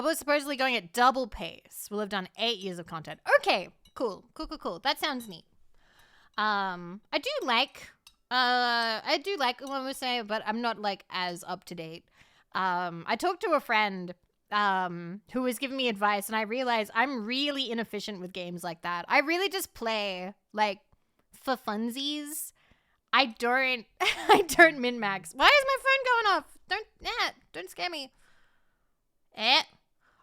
is supposedly going at double pace. We'll have done 8 years of content. Okay, cool. That sounds neat. I do like Umamusa, but I'm not like as up to date. I talked to a friend who was giving me advice, and I realized I'm really inefficient with games like that. I really just play like for funsies. I don't min-max. Why is my phone going off? Don't scare me.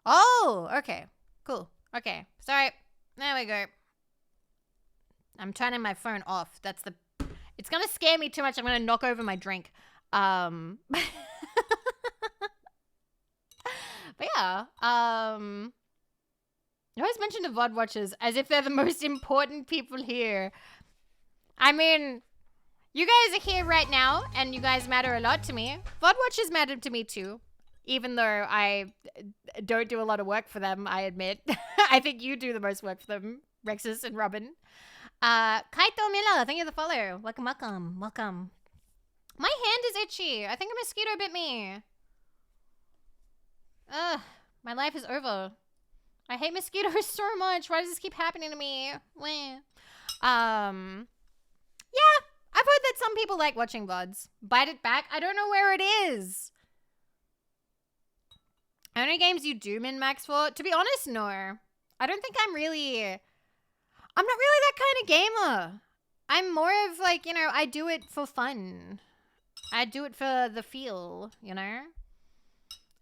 Oh, okay. Cool. Okay. Sorry. There we go. I'm turning my phone off. It's gonna scare me too much. I'm gonna knock over my drink. But yeah, I always mention the VOD watchers as if they're the most important people here. I mean, you guys are here right now, and you guys matter a lot to me. VOD watchers matter to me too, even though I don't do a lot of work for them, I admit. I think you do the most work for them, Rexus and Robin. Kaito Mila, thank you for the follow. Welcome. My hand is itchy. I think a mosquito bit me. Ugh, my life is over. I hate mosquitoes so much. Why does this keep happening to me? Yeah, I've heard that some people like watching VODs. Bite it back. I don't know where it is. How many games you do min-max for? To be honest, no. I don't think I'm not really that kind of gamer. I'm more of like, I do it for fun. I do it for the feel,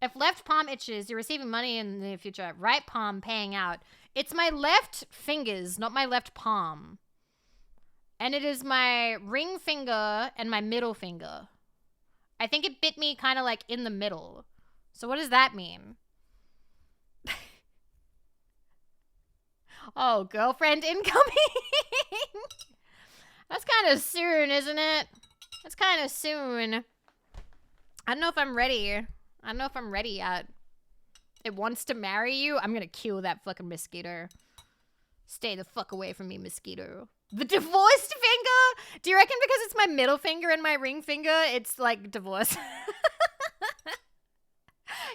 If left palm itches, you're receiving money in the future. Right palm paying out. It's my left fingers, not my left palm. And it is my ring finger and my middle finger. I think it bit me kind of like in the middle. So what does that mean? Oh, girlfriend incoming. That's kind of soon, isn't it? That's kind of soon. I don't know if I'm ready. I don't know if I'm ready yet. It wants to marry you? I'm gonna kill that fucking mosquito. Stay the fuck away from me, mosquito. The divorced finger? Do you reckon because it's my middle finger and my ring finger, it's like divorce?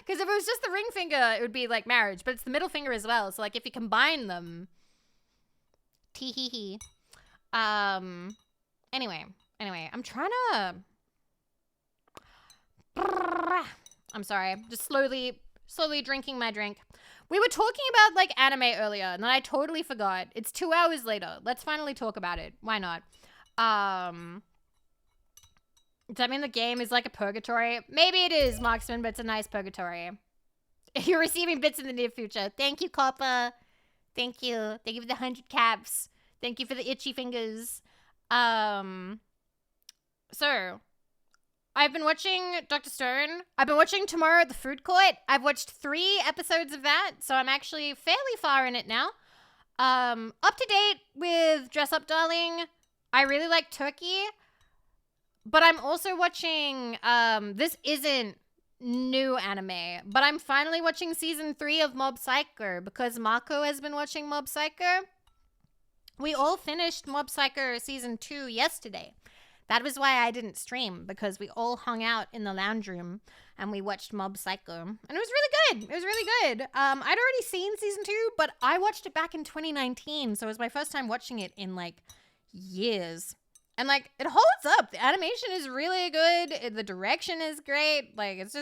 Because if it was just the ring finger, it would be like marriage. But it's the middle finger as well. So like if you combine them. Tee-hee-hee. Anyway. I'm trying to... I'm sorry. Just slowly drinking my drink. We were talking about like anime earlier, and then I totally forgot. It's 2 hours later. Let's finally talk about it. Why not? Does that mean the game is like a purgatory? Maybe it is, Marksman, but it's a nice purgatory. You're receiving bits in the near future. Thank you, Copper. Thank you. Thank you for the 100 caps. Thank you for the itchy fingers. So, I've been watching Dr. Stone. I've been watching Tomorrow at the Food Court. I've watched 3 episodes of that, so I'm actually fairly far in it now. Up to date with Dress Up Darling. I really like Turkey. But I'm also watching, this isn't new anime, but I'm finally watching season 3 of Mob Psycho because Marco has been watching Mob Psycho. We all finished Mob Psycho season 2 yesterday. That was why I didn't stream, because we all hung out in the lounge room and we watched Mob Psycho. And it was really good. It was really good. I'd already seen season 2, but I watched it back in 2019, so it was my first time watching it in like years. And, like, it holds up. The animation is really good. The direction is great. Like, it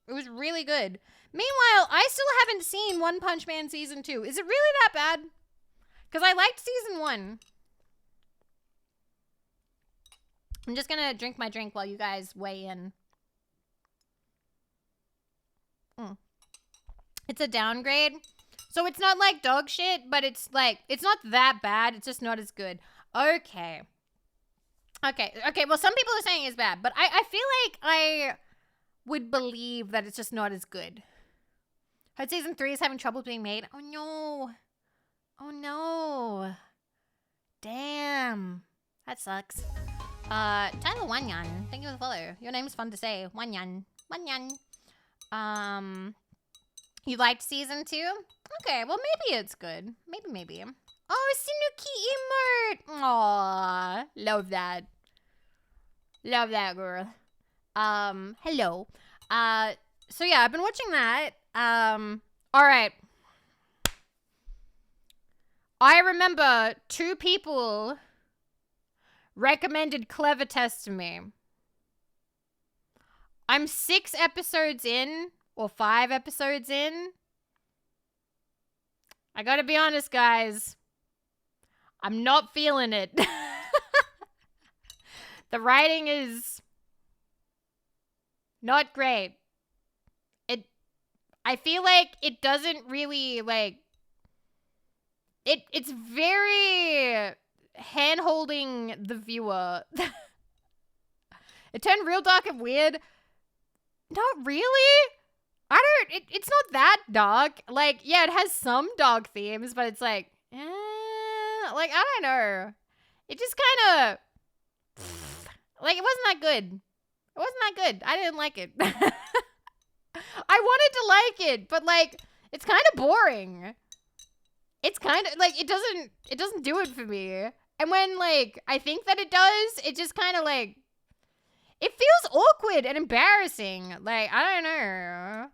was really good. Meanwhile, I still haven't seen One Punch Man Season 2. Is it really that bad? Because I liked Season 1. I'm just going to drink my drink while you guys weigh in. It's a downgrade. So it's not, like, dog shit, but it's, like, it's not that bad. It's just not as good. Okay. Well, some people are saying it's bad, but I feel like I would believe that it's just not as good. Heard season 3 is having trouble being made. Oh no. Damn. That sucks. Tyler Wanyan, thank you for the follow. Your name's fun to say. Wanyan. You liked season 2? Okay, well maybe it's good. Maybe. Oh, Sinuki emote. Aww, love that. Love that, girl. Hello. So yeah, I've been watching that. Alright. I remember 2 people recommended Clever Test to me. I'm 6 episodes in, or 5 episodes in. I gotta be honest, guys. I'm not feeling it. The writing is not great. I feel like it doesn't really, like, it's very hand-holding the viewer. It turned real dark and weird. Not really. It's not that dark. Like, yeah, it has some dark themes, but it's like, like, I don't know. It just kind of, like, it wasn't that good. It wasn't that good. I didn't like it. I wanted to like it, but, like, it's kind of boring. It's kind of, like, it doesn't do it for me. And when, like, I think that it does, it just kind of, like, it feels awkward and embarrassing. Like, I don't know.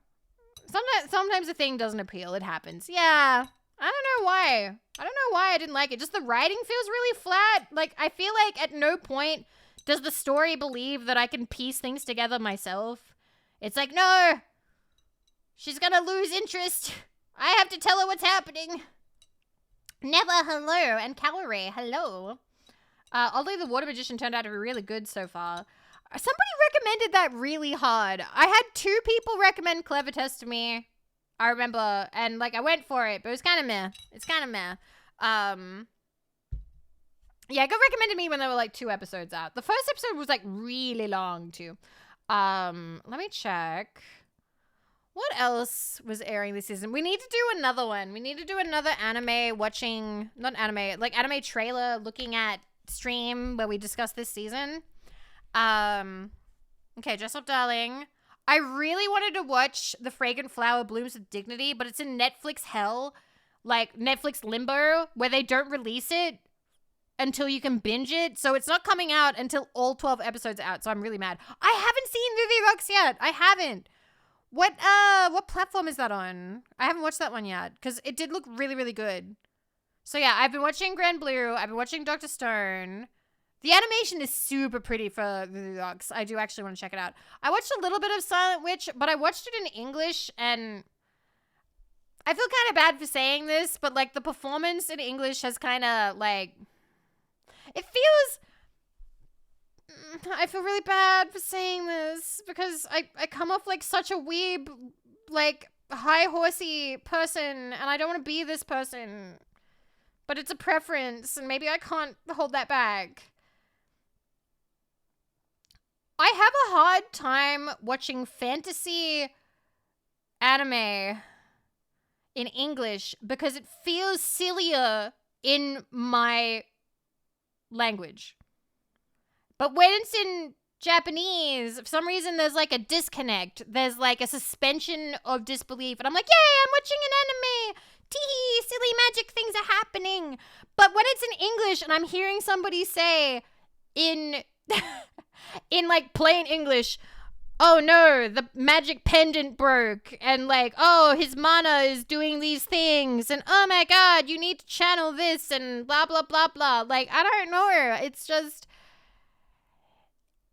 Sometimes a thing doesn't appeal. It happens. Yeah, I don't know why. I don't know why I didn't like it. Just the writing feels really flat. Like, I feel like at no point does the story believe that I can piece things together myself. It's like, no, she's gonna lose interest. I have to tell her what's happening. Never hello, and calorie, hello. Although the water magician turned out to be really good so far. Somebody recommended that really hard. I had 2 people recommend Clever Test to me. I remember, and like I went for it, but it was kind of meh. It's kind of meh. Yeah, it got recommended to me when there were like 2 episodes out. The first episode was like really long too. Let me check. What else was airing this season? We need to do another one. We need to do another anime watching, not anime, like anime trailer looking at stream where we discuss this season. Okay, Dress Up Darling. I really wanted to watch The Fragrant Flower Blooms with Dignity, but it's in Netflix hell, like Netflix limbo, where they don't release it until you can binge it. So it's not coming out until all 12 episodes are out, so I'm really mad. I haven't seen Vivi Rocks yet. I haven't. What platform is that on? I haven't watched that one yet, because it did look really, really good. So yeah, I've been watching Grand Blue. I've been watching Dr. Stone. The animation is super pretty for the dogs. I do actually want to check it out. I watched a little bit of Silent Witch, but I watched it in English, and I feel kind of bad for saying this, but like the performance in English has kind of like, it feels, I feel really bad for saying this because I come off like such a weeb, like high horsey person, and I don't want to be this person, but it's a preference, and maybe I can't hold that back. I have a hard time watching fantasy anime in English because it feels sillier in my language. But when it's in Japanese, for some reason there's like a disconnect. There's like a suspension of disbelief. And I'm like, yay, I'm watching an anime. Tee, silly magic things are happening. But when it's in English and I'm hearing somebody say in... in like plain English, oh no, the magic pendant broke, and like, oh, his mana is doing these things, and oh my god, you need to channel this, and blah blah blah blah. Like, I don't know, it's just,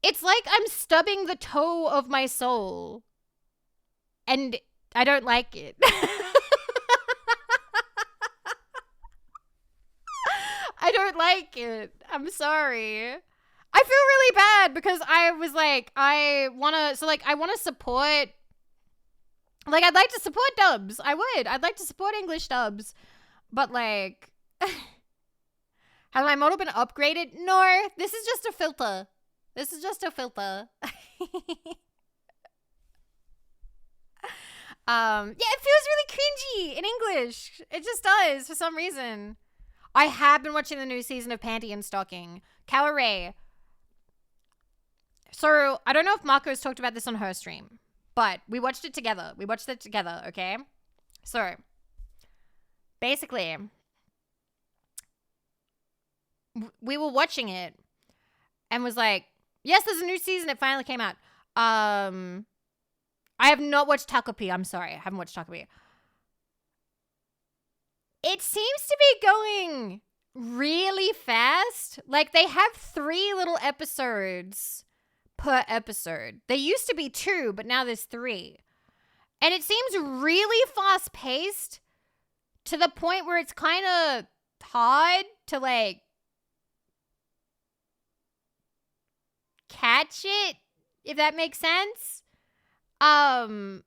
it's like I'm stubbing the toe of my soul, and I don't like it. I don't like it. I'm sorry. I feel really bad because I was like, I want to support, like, I'd like to support dubs. I'd like to support English dubs. But, like, has my model been upgraded? No, this is just a filter. This is just a filter. Yeah, it feels really cringy in English. It just does for some reason. I have been watching the new season of Panty and Stocking. Calorie. So, I don't know if Marco's talked about this on her stream, but we watched it together. Okay? So, basically, we were watching it and was like, yes, there's a new season. It finally came out. I have not watched Takopi. I'm sorry. I haven't watched Takopi. It seems to be going really fast. Like, they have 3 little episodes per episode. There used to be 2, but now there's 3. And it seems really fast paced to the point where it's kind of hard to like catch it, if that makes sense. And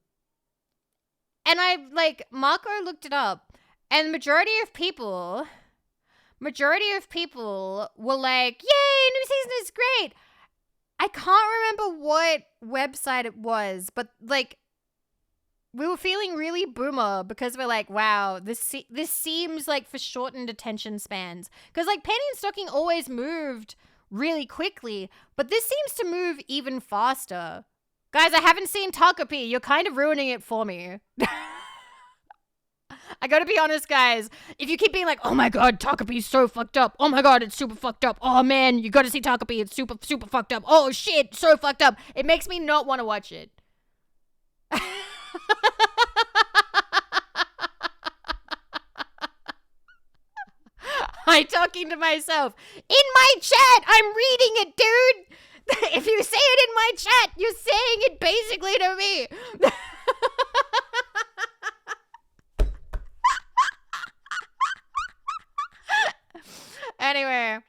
I like, Marco looked it up, and the majority of people were like, yay, new season is great. I can't remember what website it was, but like, we were feeling really boomer because we're like, wow, this seems like for shortened attention spans. Because like Penny and Stocking always moved really quickly, but this seems to move even faster. Guys, I haven't seen Takopi. You're kind of ruining it for me. I gotta be honest, guys. If you keep being like, oh my god, Takopi's so fucked up. Oh my god, it's super fucked up. Oh man, you gotta see Takopi. It's super, super fucked up. Oh shit, so fucked up. It makes me not want to watch it. I talking to myself? In my chat, I'm reading it, dude. If you say it in my chat, you're saying it basically to me. Anyway.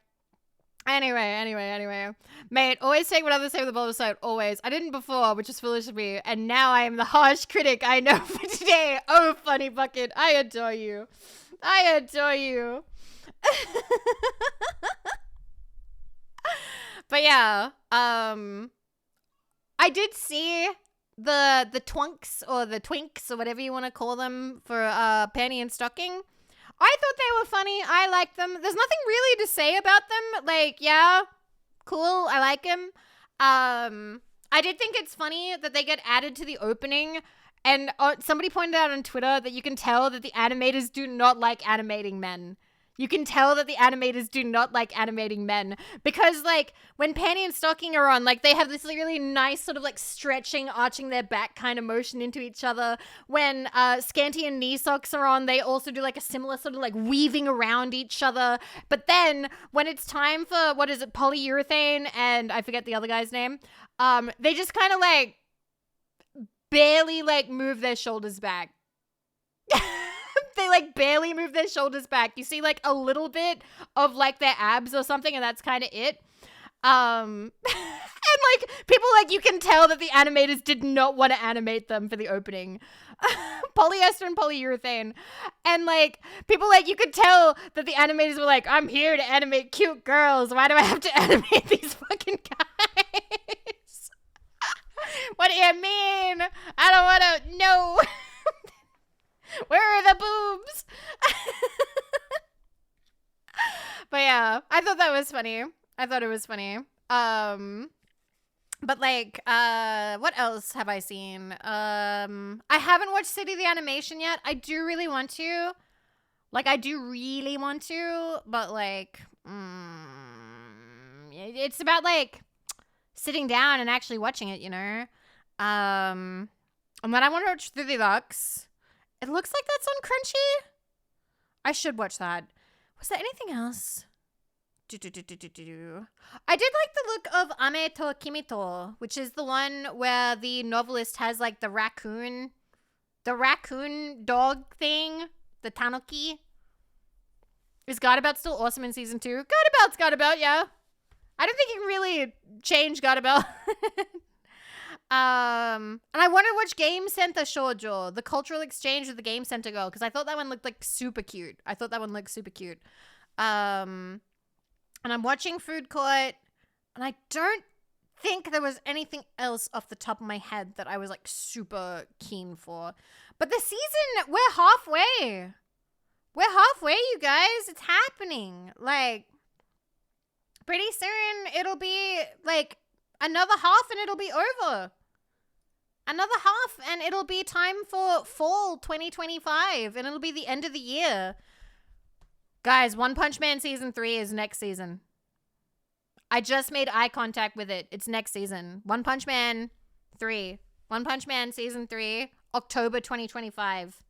Mate, always take what others say with a bowl side. Always. I didn't before, which is foolish of me. And now I am the harsh critic I know for today. Oh, funny bucket. I adore you. But yeah, I did see the twunks or the twinks or whatever you want to call them for Panty and Stocking. I thought they were funny. I liked them. There's nothing really to say about them. Like, yeah, cool. I like them. I did think it's funny that they get added to the opening. And somebody pointed out on Twitter that you can tell that the animators do not like animating men. You can tell that the animators do not like animating men because, like, when Panty and Stocking are on, like, they have this really nice sort of, like, stretching, arching their back kind of motion into each other. When Scanty and Knee Socks are on, they also do, like, a similar sort of, like, weaving around each other. But then when it's time for, what is it, polyurethane and I forget the other guy's name, they just kind of, like, barely, like, move their shoulders back. They, like, barely move their shoulders back. You see, like, a little bit of, like, their abs or something, and that's kind of it. And, like, people, like, you can tell that the animators did not want to animate them for the opening. Polyester and polyurethane. And, like, people, like, you could tell that the animators were like, I'm here to animate cute girls. Why do I have to animate these fucking guys? What do you mean? I don't want to know. Where are the boobs? But yeah, I thought that was funny. I thought it was funny. But like, what else have I seen? I haven't watched City the Animation yet. I do really want to. Like, I do really want to, but like, it's about like sitting down and actually watching it, you know? And then I want to watch Through the Lux. It looks like that's on Crunchy. I should watch that. Was there anything else? I did like the look of Ame to Kimito, which is the one where the novelist has like the raccoon dog thing, the tanuki. Is Gadabout still awesome in season 2? Gadabout, yeah. I don't think you can really change Gadabout. And I wonder which Game Center shoujo, the cultural exchange with the Game Center girl, because I thought that one looked like super cute. And I'm watching Food Court, and I don't think there was anything else off the top of my head that I was like super keen for. But the season, we're halfway. You guys. It's happening. Like, pretty soon it'll be like another half and it'll be over. Another half and it'll be time for fall 2025 and it'll be the end of the year. Guys, One Punch Man season 3 is next season. I just made eye contact with it. It's next season. One Punch Man 3. One Punch Man season 3, October 2025.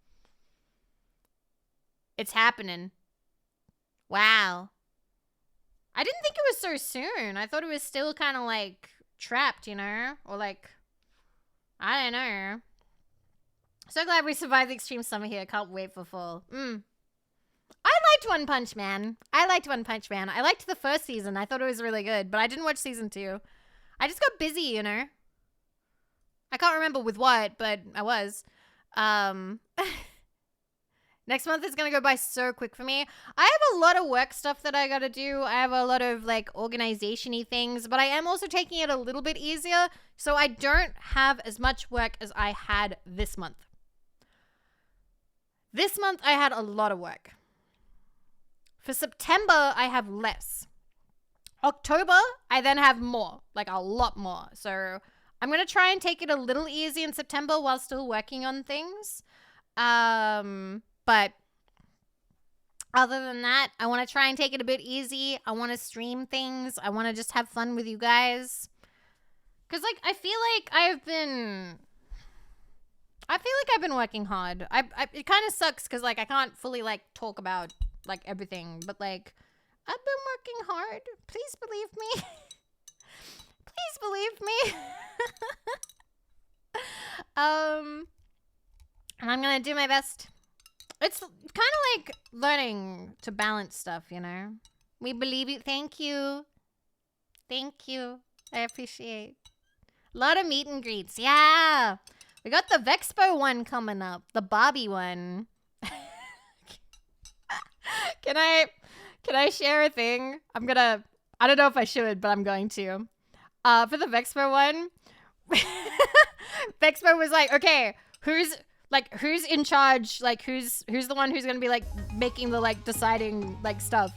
It's happening. Wow. I didn't think it was so soon. I thought it was still kind of like trapped, you know? Or like, I don't know. So glad we survived the extreme summer here. Can't wait for fall. I liked One Punch Man. I liked the first season. I thought it was really good, but I didn't watch season 2. I just got busy, you know? I can't remember with what, but I was. Next month is going to go by so quick for me. I have a lot of work stuff that I got to do. I have a lot of like organization-y things, but I am also taking it a little bit easier, so I don't have as much work as I had this month. This month, I had a lot of work. For September, I have less. October, I then have more, like a lot more. So I'm going to try and take it a little easy in September while still working on things. But other than that, I want to try and take it a bit easy. I want to stream things. I want to just have fun with you guys. Because, like, I feel like I've been working hard. It kind of sucks because, like, I can't fully, like, talk about like everything, but like I've been working hard. Please believe me. Please believe me. And I'm gonna do my best. It's kind of like learning to balance stuff, you know? We believe you. Thank you. Thank you. I appreciate. A lot of meet and greets. Yeah. We got the Vexpo one coming up. The Bobby one. Can I share a thing? I don't know if I should, but I'm going to. For the Vexpo one, Vexpo was like, okay, who's in charge? Like, who's the one who's gonna be like making the like deciding like stuff?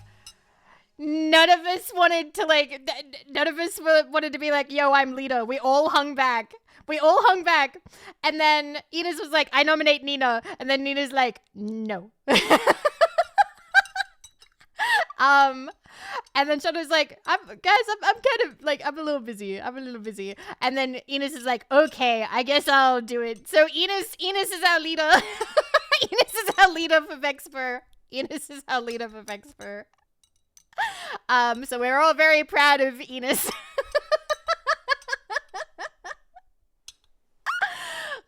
None of us wanted to like. None of us wanted to be like, yo, I'm leader. We all hung back. And then Enos was like, I nominate Nina. And then Nina's like, no. And then Shonda's like, I'm kind of like, I'm a little busy. And then Enos is like, okay, I guess I'll do it. So Enos is our leader. Enos is our leader for Vexper. So we're all very proud of Enos.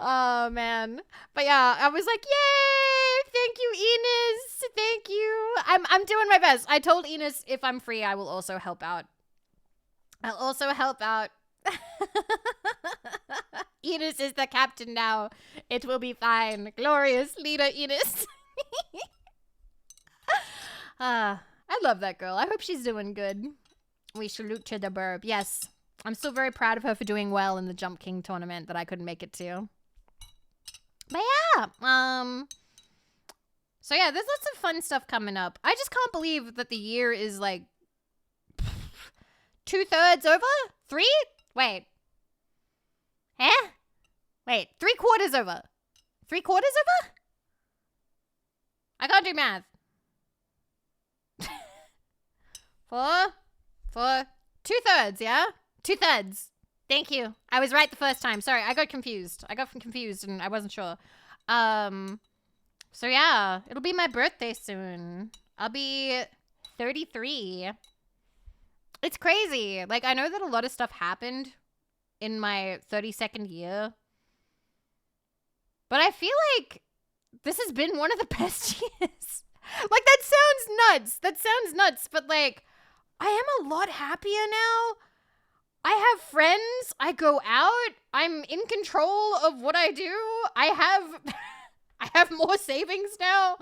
Oh man. But yeah, I was like, yay! Thank you, Enos. Thank you. I'm doing my best. I told Enos if I'm free, I will also help out. Enos is the captain now. It will be fine. Glorious leader, Enos. I love that girl. I hope she's doing good. We salute to the burb. Yes. I'm still very proud of her for doing well in the Jump King tournament that I couldn't make it to. But yeah, so yeah, there's lots of fun stuff coming up. I just can't believe that the year is like 2/3 over? 3? Wait. Eh? Wait, 3/4 over. 3/4 over? I can't do math. 4? 2/3, yeah? 2/3. Thank you. I was right the first time. Sorry, I got confused. And I wasn't sure. So yeah, it'll be my birthday soon. I'll be 33. It's crazy. Like, I know that a lot of stuff happened in my 32nd year. But I feel like this has been one of the best years. Like, that sounds nuts. But like, I am a lot happier now. I have friends. I go out. I'm in control of what I do. I have more savings now.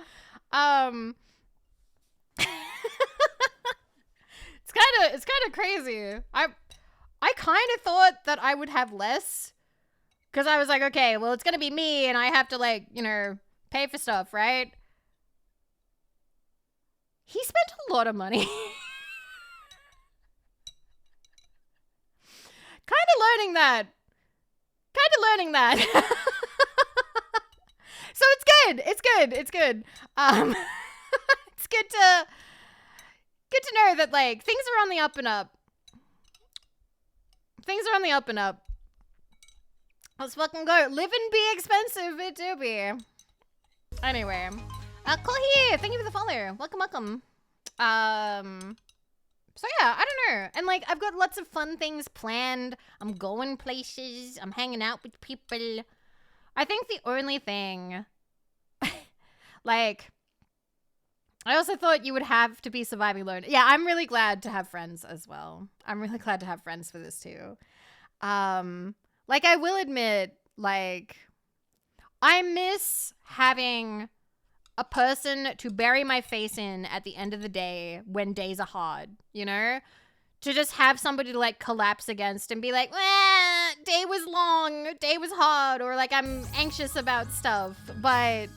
It's kind of crazy. I kind of thought that I would have less, because I was like, okay, well, it's gonna be me, and I have to like, you know, pay for stuff, right? He spent a lot of money. Kind of learning that. So it's good. It's good. It's good to know that like things are on the up and up. Let's fucking go. Living be expensive. It do be. Anyway, cool here. Thank you for the follow. Welcome. So yeah, I don't know. And like, I've got lots of fun things planned. I'm going places. I'm hanging out with people. I think the only thing, like, I also thought you would have to be surviving alone. Yeah, I'm really glad to have friends as well. I'm really glad to have friends for this too. Like, I will admit, like, I miss having a person to bury my face in at the end of the day when days are hard, you know? To just have somebody to like collapse against and be like, day was long, day was hard, or like I'm anxious about stuff, but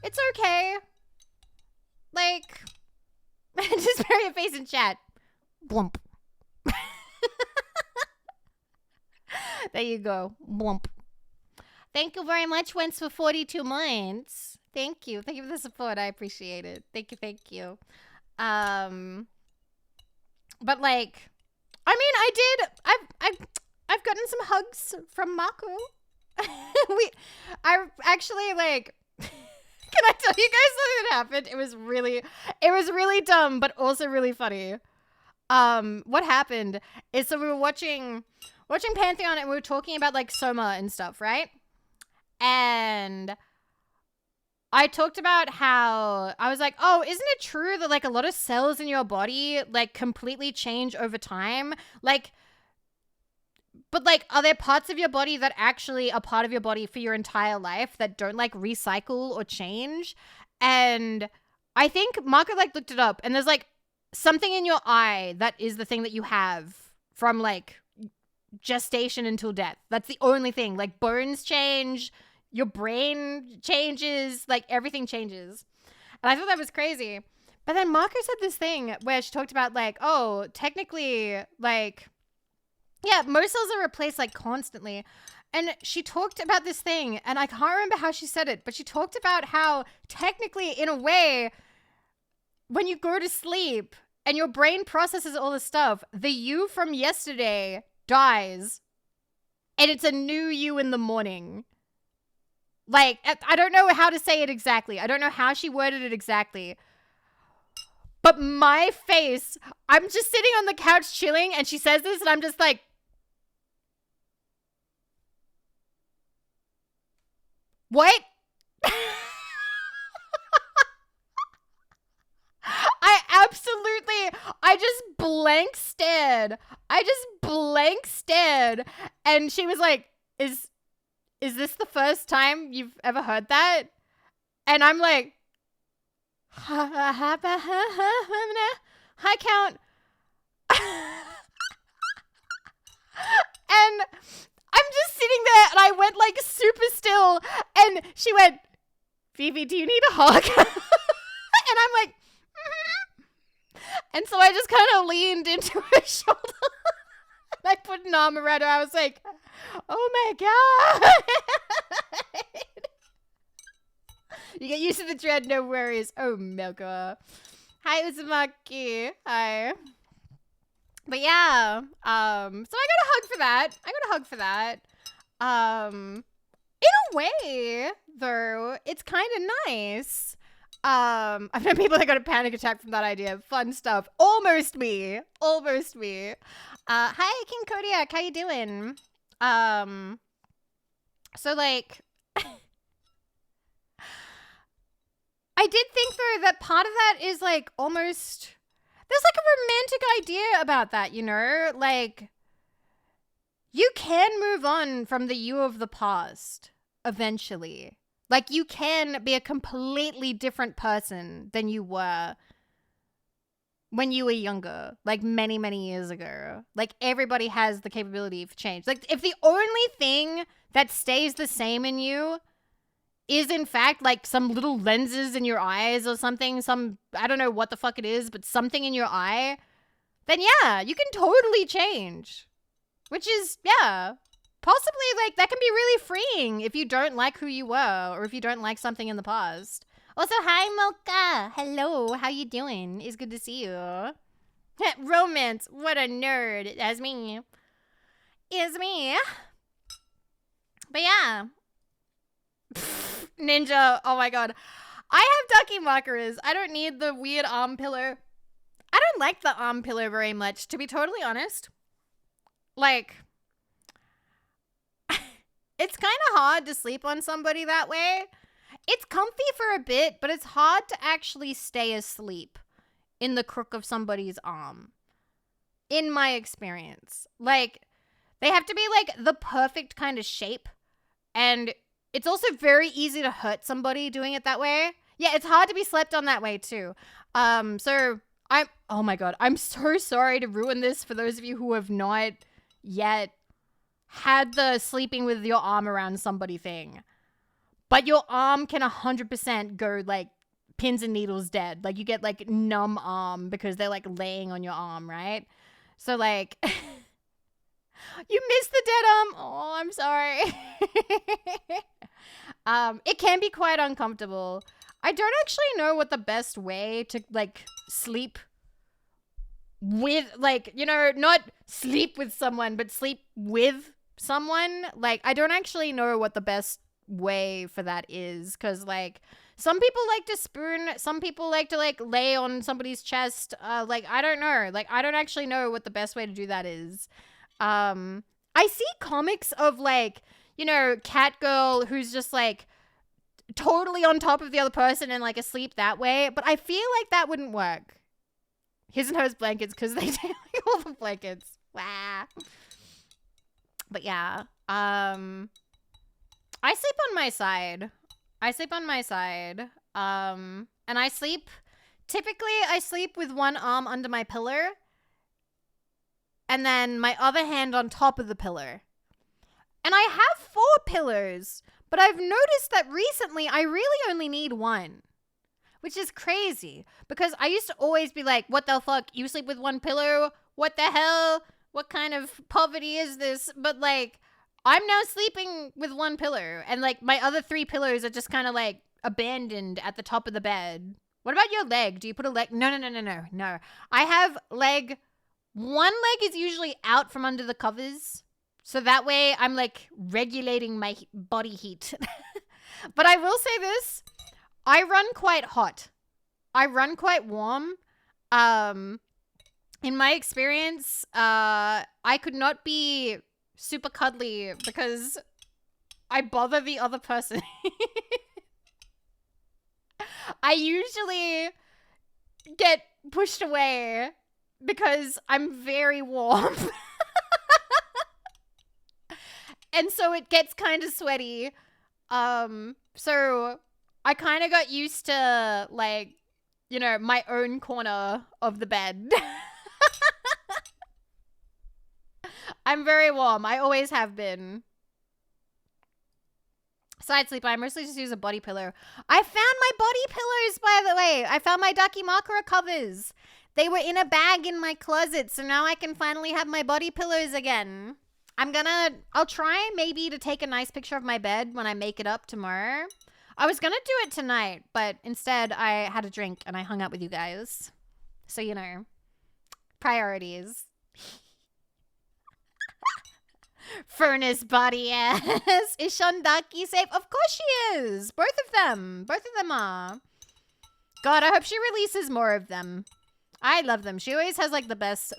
it's okay. Like, just bury your face in chat. Blump. There you go. Blump. Thank you very much, Wentz, for 42 months. Thank you. Thank you for the support. I appreciate it. Thank you. But like, I mean, I've gotten some hugs from Mako. I actually like, Can I tell you guys something that happened? It was really dumb, but also really funny. What happened is, so we were watching Pantheon, and we were talking about like Soma and stuff, right? And I talked about how I was like, oh, isn't it true that like a lot of cells in your body like completely change over time? Like, but like, are there parts of your body that actually are part of your body for your entire life that don't like recycle or change? And I think Marco like looked it up, and there's like something in your eye that is the thing that you have from like gestation until death. That's the only thing. Like bones change, your brain changes, like everything changes. And I thought that was crazy. But then Marco said this thing where she talked about like, oh, technically, like, yeah, most cells are replaced like constantly. And she talked about this thing, and I can't remember how she said it, but she talked about how technically, in a way, when you go to sleep and your brain processes all this stuff, the you from yesterday dies, and it's a new you in the morning. Like, I don't know how to say it exactly. I don't know how she worded it exactly. But my face, I'm just sitting on the couch chilling, and she says this, and I'm just like, what? I just blank stared. And she was like, is this the first time you've ever heard that? And I'm like, I count. And I'm just sitting there, and I went like super still, and she went, Vivi, do you need a hug? And I'm like, and so I just kind of leaned into her shoulder, and I put an arm around her. I was like, oh my God. You get used to the dread, no worries. Oh, Milka. Hi, Uzumaki. Hi. But yeah, so I got a hug for that. In a way, though, it's kind of nice. I've known people that got a panic attack from that idea. Fun stuff. Almost me. Hi, King Kodiak. How you doing? So like, I did think though that part of that is like almost, there's like a romantic idea about that, you know? Like, you can move on from the you of the past eventually. Like, you can be a completely different person than you were when you were younger, like many, many years ago. Like, everybody has the capability for change. Like, if the only thing that stays the same in you is in fact like some little lenses in your eyes or something, I don't know what the fuck it is, but something in your eye, then yeah, you can totally change. Which is, yeah, possibly like that can be really freeing if you don't like who you were, or if you don't like something in the past. Also, hi Mocha. Hello, how you doing? It's good to see you. Romance, what a nerd. That's me. Is me. But yeah. Ninja, oh my God. I have ducky markers. I don't need the weird arm pillow. I don't like the arm pillow very much, to be totally honest. Like, it's kind of hard to sleep on somebody that way. It's comfy for a bit, but it's hard to actually stay asleep in the crook of somebody's arm. In my experience. Like, they have to be like the perfect kind of shape, and it's also very easy to hurt somebody doing it that way. Yeah, it's hard to be slept on that way too. So oh my God, I'm so sorry to ruin this for those of you who have not yet had the sleeping with your arm around somebody thing. But your arm can 100% go like pins and needles dead. Like, you get like numb arm because they're like laying on your arm, right? So like, you missed the dead arm. Oh, I'm sorry. It can be quite uncomfortable. I don't actually know what the best way to like sleep with, like, you know, not sleep with someone, but sleep with someone. Like, I don't actually know what the best way for that is, because like Some people like to spoon. Some people like to like lay on somebody's chest. Like, I don't know. Like, I don't actually know what the best way to do that is. I see comics of like, you know, Catgirl who's just like totally on top of the other person and like asleep that way. But I feel like that wouldn't work. His and hers blankets, because they take like all the blankets. Wow. But yeah. I sleep on my side. And typically I sleep with one arm under my pillow and then my other hand on top of the pillow. And I have 4 pillows, but I've noticed that recently I really only need one, which is crazy because I used to always be like, what the fuck? You sleep with one pillow? What the hell? What kind of poverty is this? But like, I'm now sleeping with one pillow and like my other 3 pillows are just kind of like abandoned at the top of the bed. What about your leg? Do you put a leg? No. I have one leg is usually out from under the covers. So that way I'm like regulating my body heat. But I will say this. I run quite hot. I run quite warm. In my experience, I could not be super cuddly because I bother the other person. I usually get pushed away because I'm very warm. And so it gets kind of sweaty. So I kind of got used to like, you know, my own corner of the bed. I'm very warm. I always have been. Side sleep, I mostly just use a body pillow. I found my body pillows, by the way. I found my Dakimakura covers. They were in a bag in my closet, so now I can finally have my body pillows again. I'll try maybe to take a nice picture of my bed when I make it up tomorrow. I was gonna do it tonight, but instead I had a drink and I hung out with you guys. So, you know, priorities. Furnace body ass. Is Shondaki safe? Of course she is. Both of them are. God, I hope she releases more of them. I love them. She always has like the best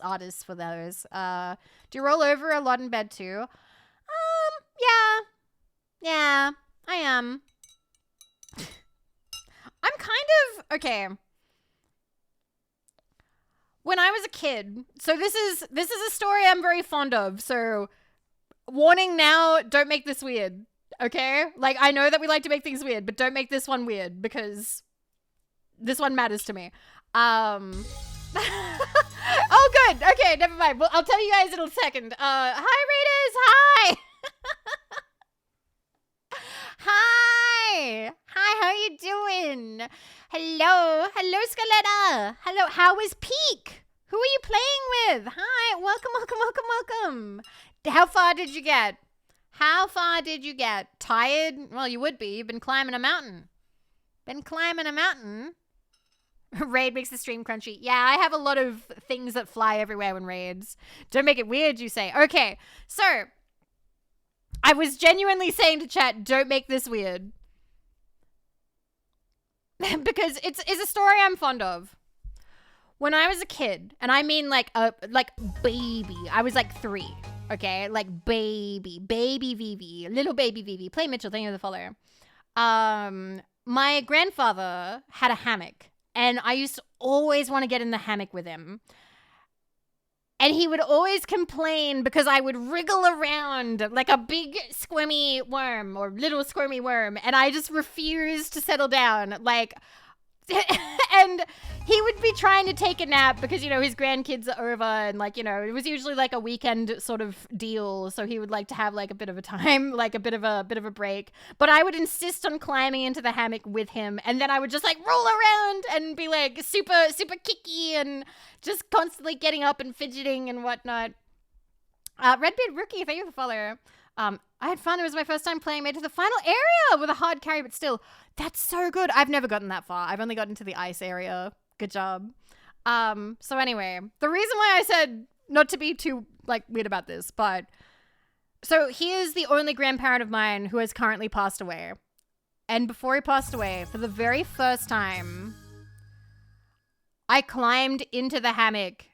artists for those. Do you roll over a lot in bed too? Yeah, I am. I'm kind of okay. When I was a kid, so this is a story I'm very fond of. So, warning now, don't make this weird. Okay? Like, I know that we like to make things weird, but don't make this one weird because this one matters to me. Oh, good. Okay, never mind. Well, I'll tell you guys in a second. Hi, Raiders. Hi. Hi, how are you doing? Hello, Scaletta. Hello, how was Peak? Who are you playing with? Hi, welcome. How far did you get? Tired? Well, you would be. You've been climbing a mountain. Raid makes the stream crunchy. Yeah, I have a lot of things that fly everywhere when raids. Don't make it weird, you say. Okay, so I was genuinely saying to chat, don't make this weird. Because it's a story I'm fond of. When I was a kid, and I mean like baby, I was like 3, okay? Like baby Vivi, little baby Vivi. Play Mitchell, thank you for the follow. My grandfather had a hammock, and I used to always want to get in the hammock with him. And he would always complain because I would wriggle around like a big squirmy worm or little squirmy worm. And I just refused to settle down. Like, and he would be trying to take a nap because, you know, his grandkids are over and like, you know, it was usually like a weekend sort of deal. So he would like to have like a bit of a time, like a bit of a break. But I would insist on climbing into the hammock with him. And then I would just like roll around and be like super kicky and just constantly getting up and fidgeting and whatnot. Redbeard Rookie, thank you for the follow. I had fun. It was my first time playing. Made it to the final area with a hard carry, but still, that's so good. I've never gotten that far. I've only gotten to the ice area. Good job. So anyway, the reason why I said not to be too like weird about this, but so he is the only grandparent of mine who has currently passed away. And before he passed away, for the very first time, I climbed into the hammock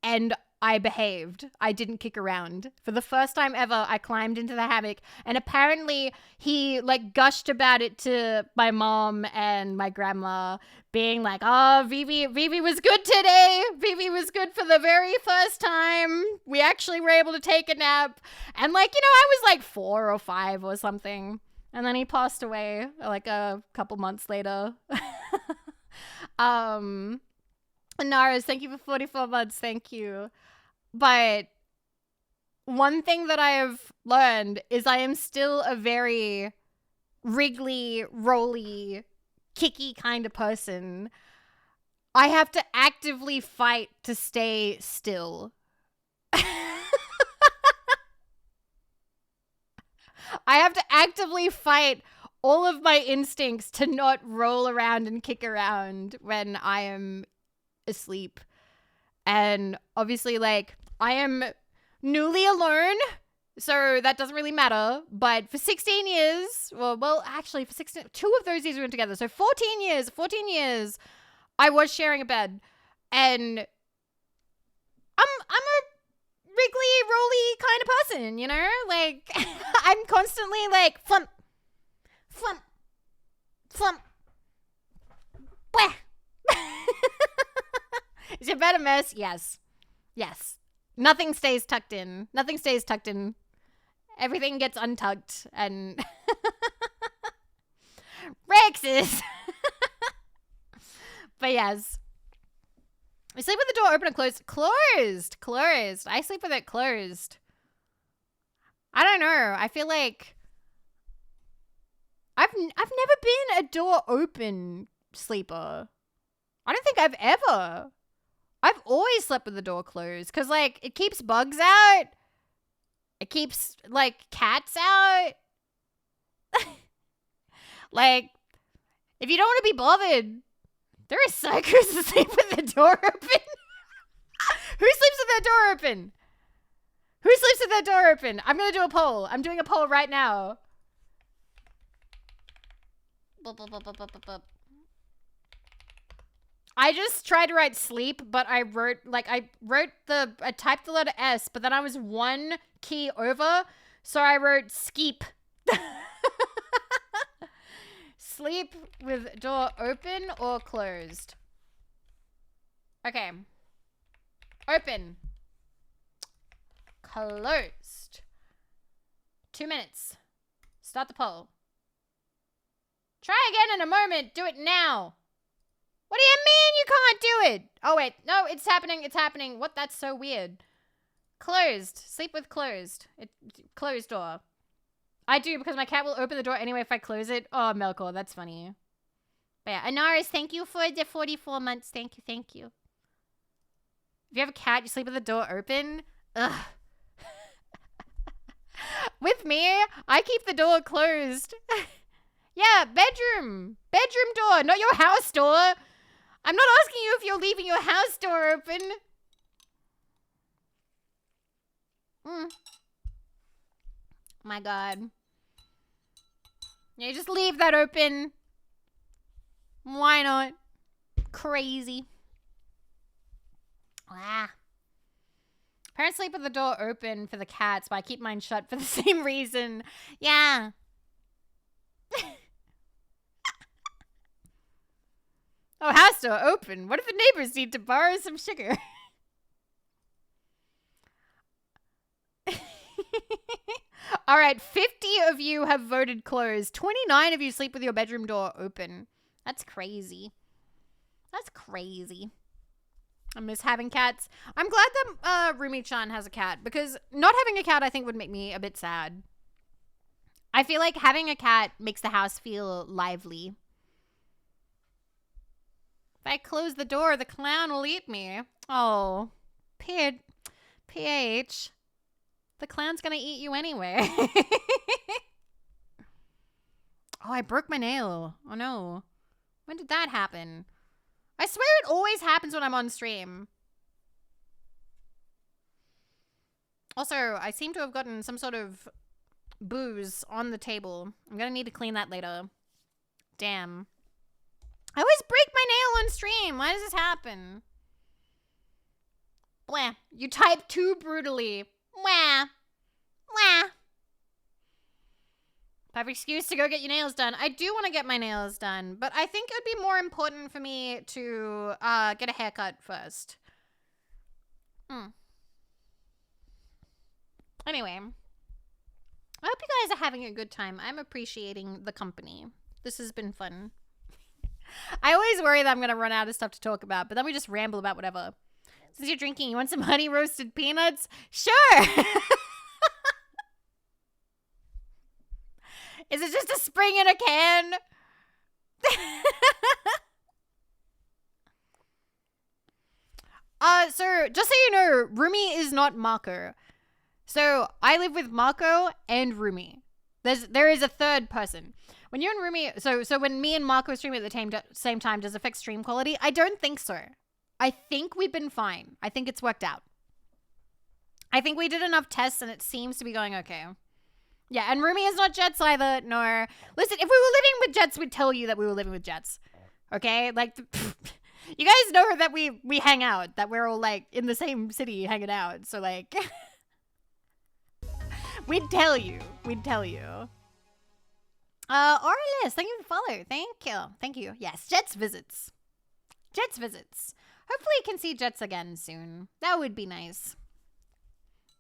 and I behaved. I didn't kick around. For the first time ever, I climbed into the hammock, and apparently he like gushed about it to my mom and my grandma, being like, "Oh, Vivi was good today. Vivi was good for the very first time. We actually were able to take a nap." And like, you know, I was like 4 or 5 or something. And then he passed away like a couple months later. Naras, thank you for 44 months. Thank you. But one thing that I have learned is I am still a very wriggly, rolly, kicky kind of person. I have to actively fight to stay still. I have to actively fight all of my instincts to not roll around and kick around when I am asleep. And obviously, like, I am newly alone, so that doesn't really matter. But for 16 years, well, actually, for 16, 2 of those years we went together. So 14 years, I was sharing a bed. And I'm a wriggly, rolly kind of person, you know? Like, I'm constantly like, flump, flump, flump, bleh. Is your bed a mess? Yes. Nothing stays tucked in. Everything gets untucked and Rexes. But yes. I sleep with the door open and closed. Closed. I sleep with it closed. I don't know. I feel like I've never been a door open sleeper. I don't think I've ever. I've always slept with the door closed because, like, it keeps bugs out. It keeps, like, cats out. Like, if you don't want to be bothered, there are psychos who sleep with the door open. Who sleeps with their door open? I'm going to do a poll. I'm doing a poll right now. I just tried to write sleep, but I typed the letter S, but then I was one key over, so I wrote skeep. Sleep with door open or closed? Okay. Open. Closed. 2 minutes. Start the poll. Try again in a moment. Do it now. What do you mean you can't do it? Oh, wait. No, it's happening. What? That's so weird. Closed. Sleep with closed. Closed door. I do, because my cat will open the door anyway if I close it. Oh, Melkor, that's funny. But yeah, Anaris, thank you for the 44 months. Thank you. If you have a cat, you sleep with the door open? Ugh. With me, I keep the door closed. Yeah, bedroom. Bedroom door, not your house door. I'm not asking you if you're leaving your house door open. My God. Yeah, just leave that open. Why not? Crazy. Ah. Parents sleep with the door open for the cats, but I keep mine shut for the same reason. Yeah. Oh, house door open. What if the neighbors need to borrow some sugar? All right, 50 of you have voted closed. 29 of you sleep with your bedroom door open. That's crazy. I miss having cats. I'm glad that Rumi-chan has a cat, because not having a cat I think would make me a bit sad. I feel like having a cat makes the house feel lively. If I close the door, the clown will eat me. Oh, PH. The clown's gonna eat you anyway. Oh, I broke my nail. Oh no. When did that happen? I swear it always happens when I'm on stream. Also, I seem to have gotten some sort of booze on the table. I'm gonna need to clean that later. Damn. I always break my nail on stream. Why does this happen? Blah. You type too brutally. Wah. Wah. Perfect excuse to go get your nails done. I do want to get my nails done, but I think it would be more important for me to get a haircut first. Anyway, I hope you guys are having a good time. I'm appreciating the company. This has been fun. I always worry that I'm going to run out of stuff to talk about, but then we just ramble about whatever. Since you're drinking, you want some honey roasted peanuts? Sure! Is it just a spring in a can? So just so you know, Rumi is not Marco. So I live with Marco and Rumi. There is a third person. When you and Rumi, so when me and Marco stream at the same time, does it affect stream quality? I don't think so. I think we've been fine. I think it's worked out. I think we did enough tests and it seems to be going okay. Yeah, and Rumi is not Jets either. No. Listen, if we were living with Jets, we'd tell you that we were living with Jets. Okay? Like, you guys know that we hang out, that we're all, like, in the same city hanging out. So, like, we'd tell you. We'd tell you. Aurelis, thank you for the follow. Thank you. Thank you. Yes, Jets visits. Jets visits. Hopefully you can see Jets again soon. That would be nice.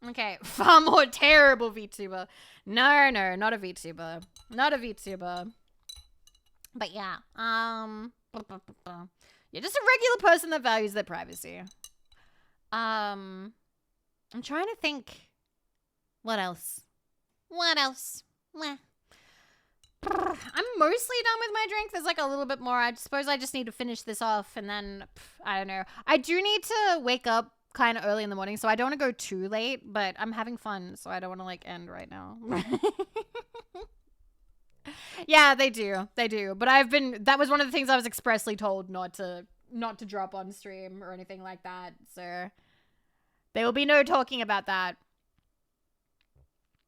Okay, far more terrible VTuber. No, not a VTuber. Not a VTuber. But yeah, you're just a regular person that values their privacy. I'm trying to think. What else? Meh. I'm mostly done with my drink. There's like a little bit more. I suppose I just need to finish this off and then, I don't know. I do need to wake up kind of early in the morning, so I don't want to go too late, but I'm having fun, so I don't want to like end right now. Yeah, they do. But that was one of the things I was expressly told not to drop on stream or anything like that, so there will be no talking about that.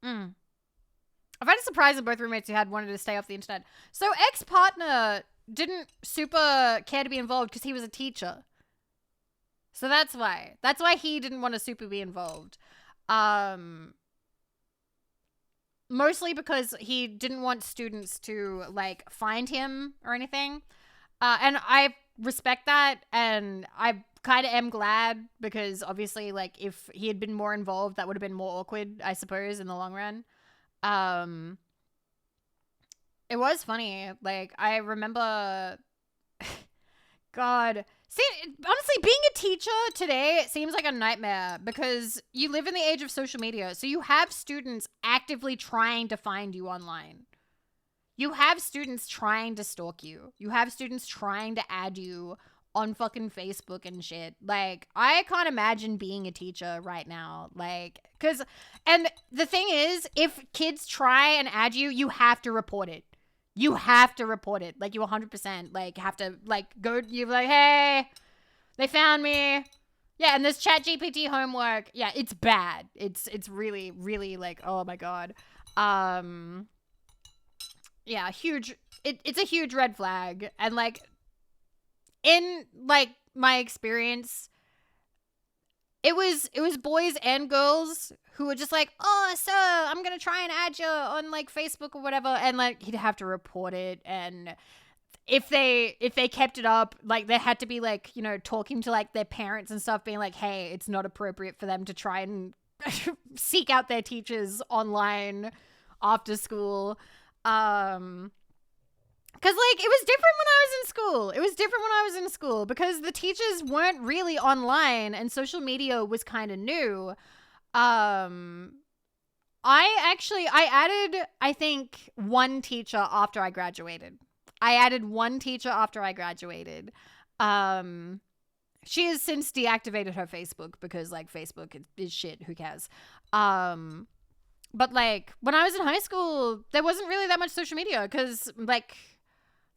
I find it surprising that both roommates who had wanted to stay off the internet. So ex-partner didn't super care to be involved because he was a teacher. So that's why. That's why he didn't want to super be involved. Mostly because he didn't want students to, like, find him or anything. And I respect that, and I kind of am glad because, obviously, like, if he had been more involved, that would have been more awkward, I suppose, in the long run. It was funny. Like, I remember... God... See, honestly, being a teacher today, it seems like a nightmare because you live in the age of social media. So you have students actively trying to find you online. You have students trying to stalk you. You have students trying to add you on fucking Facebook and shit. Like, I can't imagine being a teacher right now. Like, and the thing is, if kids try and add you, you have to report it. You have to report it. Like, you 100%, like, have to, like, go, you're like, hey, they found me. Yeah, and this ChatGPT homework, yeah, it's bad. It's really, really, like, oh my God. Yeah, huge, it's a huge red flag. And, like, in, like, my experience, it was boys and girls who were just like, oh, sir, I'm going to try and add you on, like, Facebook or whatever. And, like, he'd have to report it. And if they kept it up, like, they had to be, like, you know, talking to, like, their parents and stuff, being like, hey, it's not appropriate for them to try and seek out their teachers online after school. Because, like, it was different when I was in school. It was different when I was in school because the teachers weren't really online and social media was kind of new. I added, I think, one teacher after I graduated. She has since deactivated her Facebook because, like, Facebook is shit. Who cares? But, like, when I was in high school, there wasn't really that much social media because, like,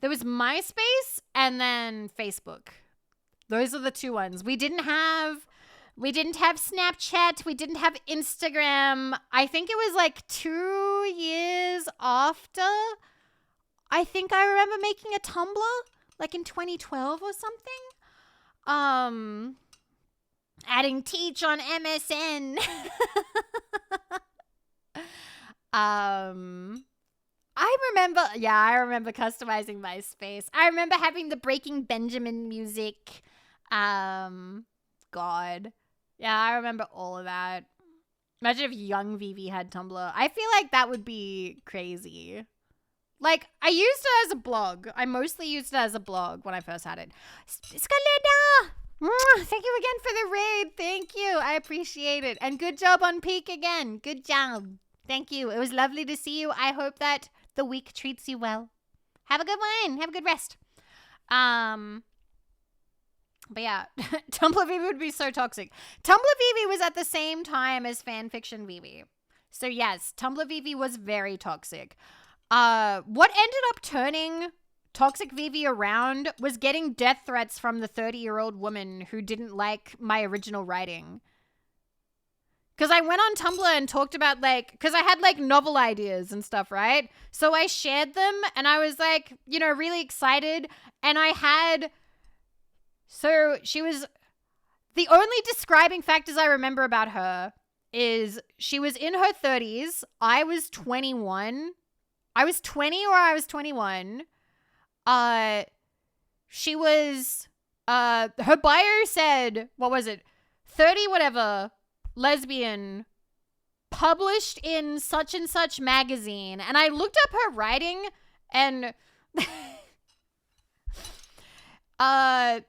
there was MySpace and then Facebook. Those are the two ones. We didn't have We didn't have Snapchat. We didn't have Instagram. I think it was like 2 years after. I think I remember making a Tumblr, like in 2012 or something. Adding Teach on MSN. I remember customizing my space. I remember having the Breaking Benjamin music. God. Yeah, I remember all of that. Imagine if young Vivi had Tumblr. I feel like that would be crazy. Like, I used it as a blog. I mostly used it as a blog when I first had it. Skalenda! Thank you again for the raid. Thank you. I appreciate it. And good job on Peak again. Good job. Thank you. It was lovely to see you. I hope that the week treats you well. Have a good one. Have a good rest. But yeah, Tumblr Vivi would be so toxic. Tumblr Vivi was at the same time as fanfiction Vivi. So yes, Tumblr Vivi was very toxic. What ended up turning toxic Vivi around was getting death threats from the 30-year-old woman who didn't like my original writing. Because I went on Tumblr and talked about, like, because I had, like, novel ideas and stuff, right? So I shared them, and I was, like, you know, really excited. And I had... So she was... The only describing factors I remember about her is she was in her 30s. I was 21. I was 20 or I was 21. She was... her bio said, what was it? 30 whatever... lesbian, published in such and such magazine. And I looked up her writing, and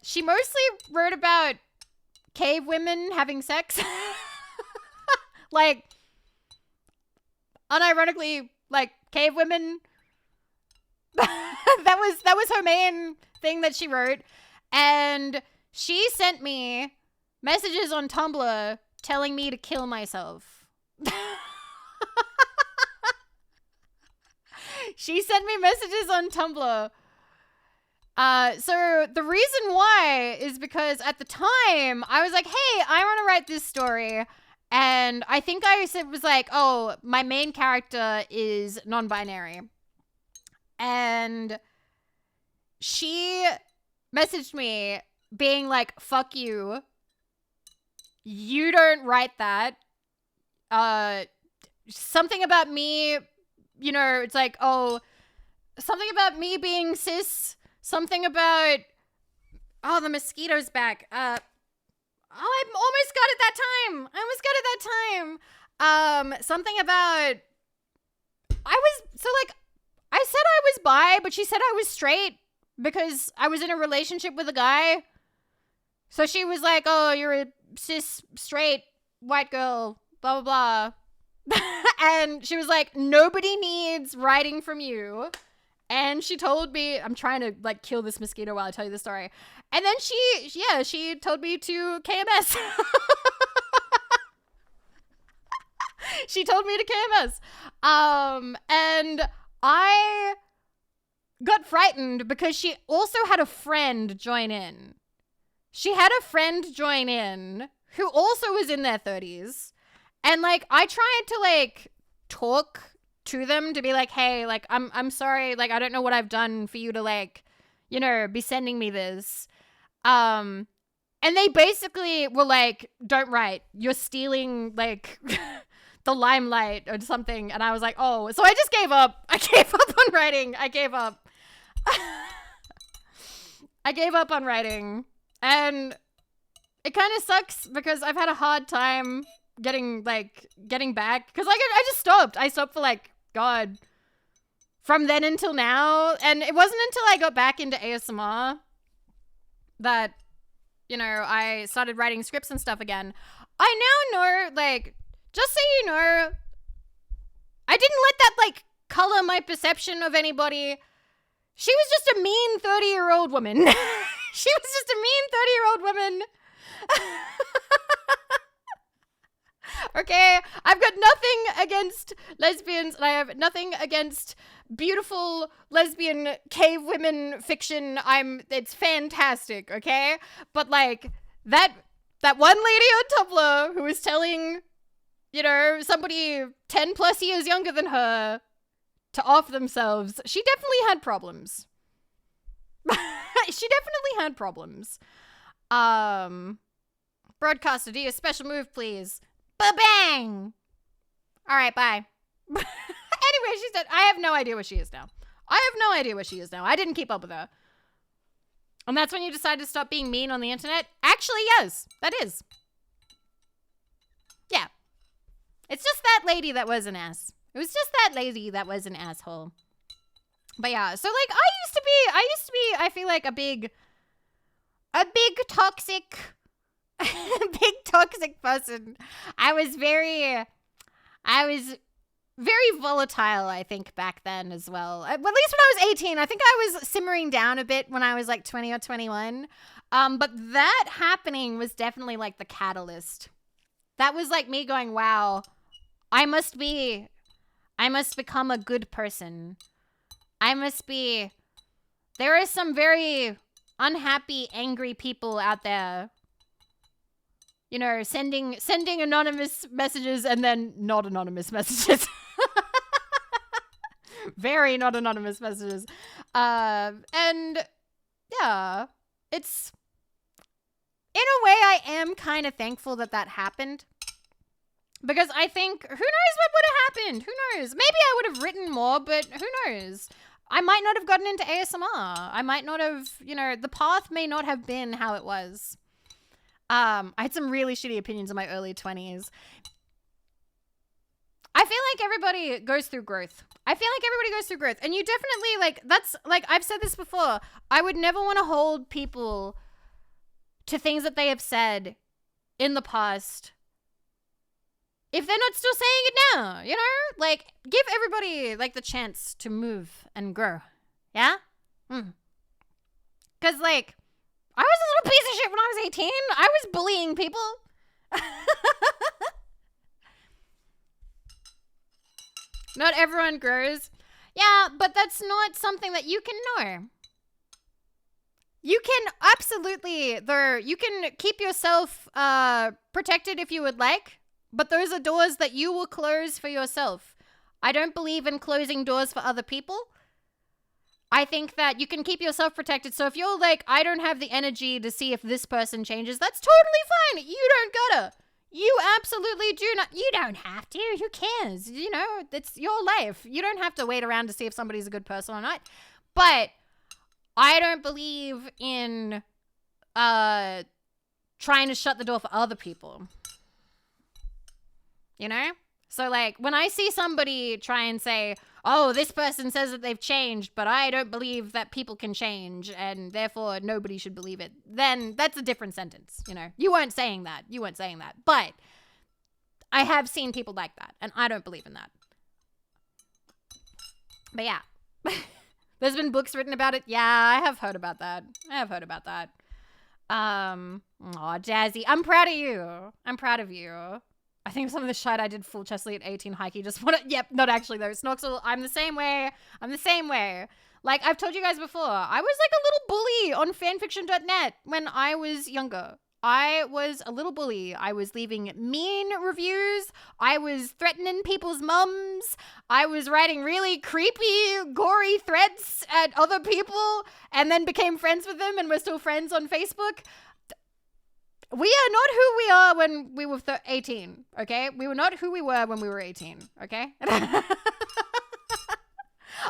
she mostly wrote about cave women having sex. Like, unironically, like, cave women. that was her main thing that she wrote. And she sent me messages on Tumblr telling me to kill myself. She sent me messages on Tumblr. So the reason why is because at the time I was like, hey, I want to write this story. And I think I said was like, oh, my main character is non-binary. And she messaged me being like, fuck you. You don't write that. Something about me, you know, it's like, oh, something about me being cis. Something about, oh, the mosquito's back. I almost got it that time. Something about, I said I was bi, but she said I was straight because I was in a relationship with a guy. So she was like, oh, you're a cis, straight, white girl, blah, blah, blah. And she was like, nobody needs writing from you. And she told me, I'm trying to, like, kill this mosquito while I tell you the story. And then she told me to KMS. She told me to KMS. And I got frightened because she also had a friend join in. She had a friend join in who also was in their 30s. And, like, I tried to, like, talk to them to be like, hey, like, I'm sorry. Like, I don't know what I've done for you to, like, you know, be sending me this. And they basically were like, don't write. You're stealing, like, the limelight or something. And I was like, oh. So I just gave up. I gave up on writing. I gave up. I gave up on writing. And it kind of sucks because I've had a hard time getting back. Because, like, I just stopped. I stopped for, like, God, from then until now. And it wasn't until I got back into ASMR that, you know, I started writing scripts and stuff again. I now know, like, just so you know, I didn't let that, like, color my perception of anybody. She was just a mean 30-year-old woman. She was just a mean 30-year-old woman. Okay, I've got nothing against lesbians, and I have nothing against beautiful lesbian cave women fiction. It's fantastic, okay? But, like, that That one lady on Tumblr who was telling, you know, somebody 10 plus years younger than her to off themselves, she definitely had problems. She definitely had problems. Broadcaster, do your special move, please. Ba-bang! All right, bye. Anyway, she said, I have no idea where she is now. I didn't keep up with her. And that's when you decide to stop being mean on the internet? Actually, yes, that is. Yeah. It's just that lady that was an ass. It was just that lady that was an asshole. But yeah, so like I used to be, I feel like a big toxic person. I was very volatile, I think, back then as well. Well, at least when I was 18. I think I was simmering down a bit when I was like 20 or 21. But that happening was definitely like the catalyst. That was like me going, wow, I must become a good person. There are some very unhappy, angry people out there, you know, sending anonymous messages and then not anonymous messages. Very not anonymous messages. And yeah, it's, in a way, I am kind of thankful that happened. Because I think, who knows what would have happened? Who knows? Maybe I would have written more, but who knows? I might not have gotten into ASMR. I might not have, you know, the path may not have been how it was. I had some really shitty opinions in my early 20s. I feel like everybody goes through growth. And you definitely, like, that's, like, I've said this before. I would never want to hold people to things that they have said in the past if they're not still saying it now, you know? Like, give everybody, like, the chance to move and grow. Yeah? Because, like, I was a little piece of shit when I was 18. I was bullying people. Not everyone grows. Yeah, but that's not something that you can know. You can absolutely, you can keep yourself protected if you would like, but those are doors that you will close for yourself. I don't believe in closing doors for other people. I think that you can keep yourself protected. So if you're like, I don't have the energy to see if this person changes, that's totally fine. You don't gotta. You absolutely do not. You don't have to. Who cares? You know, it's your life. You don't have to wait around to see if somebody's a good person or not. But I don't believe in trying to shut the door for other people. You know? So, like, when I see somebody try and say, oh, this person says that they've changed, but I don't believe that people can change, and therefore nobody should believe it, then that's a different sentence, you know? You weren't saying that. But I have seen people like that, and I don't believe in that. But yeah. There's been books written about it. Yeah, I have heard about that. Aw, Jazzy, I'm proud of you. I think some of the shit I did full Chesley at 18 hikey just want to, yep, not actually though. Snoxel, I'm the same way. Like, I've told you guys before, I was like a little bully on fanfiction.net when I was younger. I was a little bully. I was leaving mean reviews. I was threatening people's mums. I was writing really creepy, gory threats at other people and then became friends with them and we're still friends on Facebook. We are not who we are when we were 18, okay? We were not who we were when we were 18, okay? I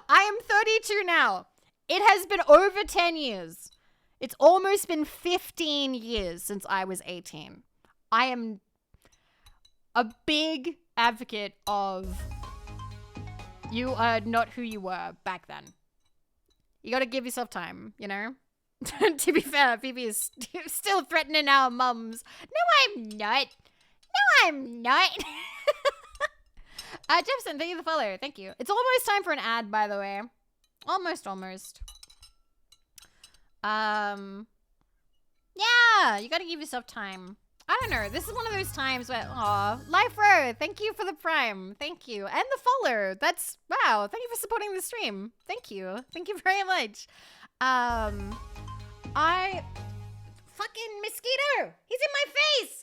am 32 now. It has been over 10 years. It's almost been 15 years since I was 18. I am a big advocate of you are not who you were back then. You gotta give yourself time, you know? To be fair, Vivi is still threatening our mums. No, I'm not. Jefferson, thank you for the follow. Thank you. It's almost time for an ad, by the way. Almost. Yeah, you gotta give yourself time. I don't know. This is one of those times where, aw, Life Row, thank you for the prime. Thank you. And the follow. That's, wow. Thank you for supporting the stream. Thank you. Thank you very much. Fucking mosquito. He's in my face.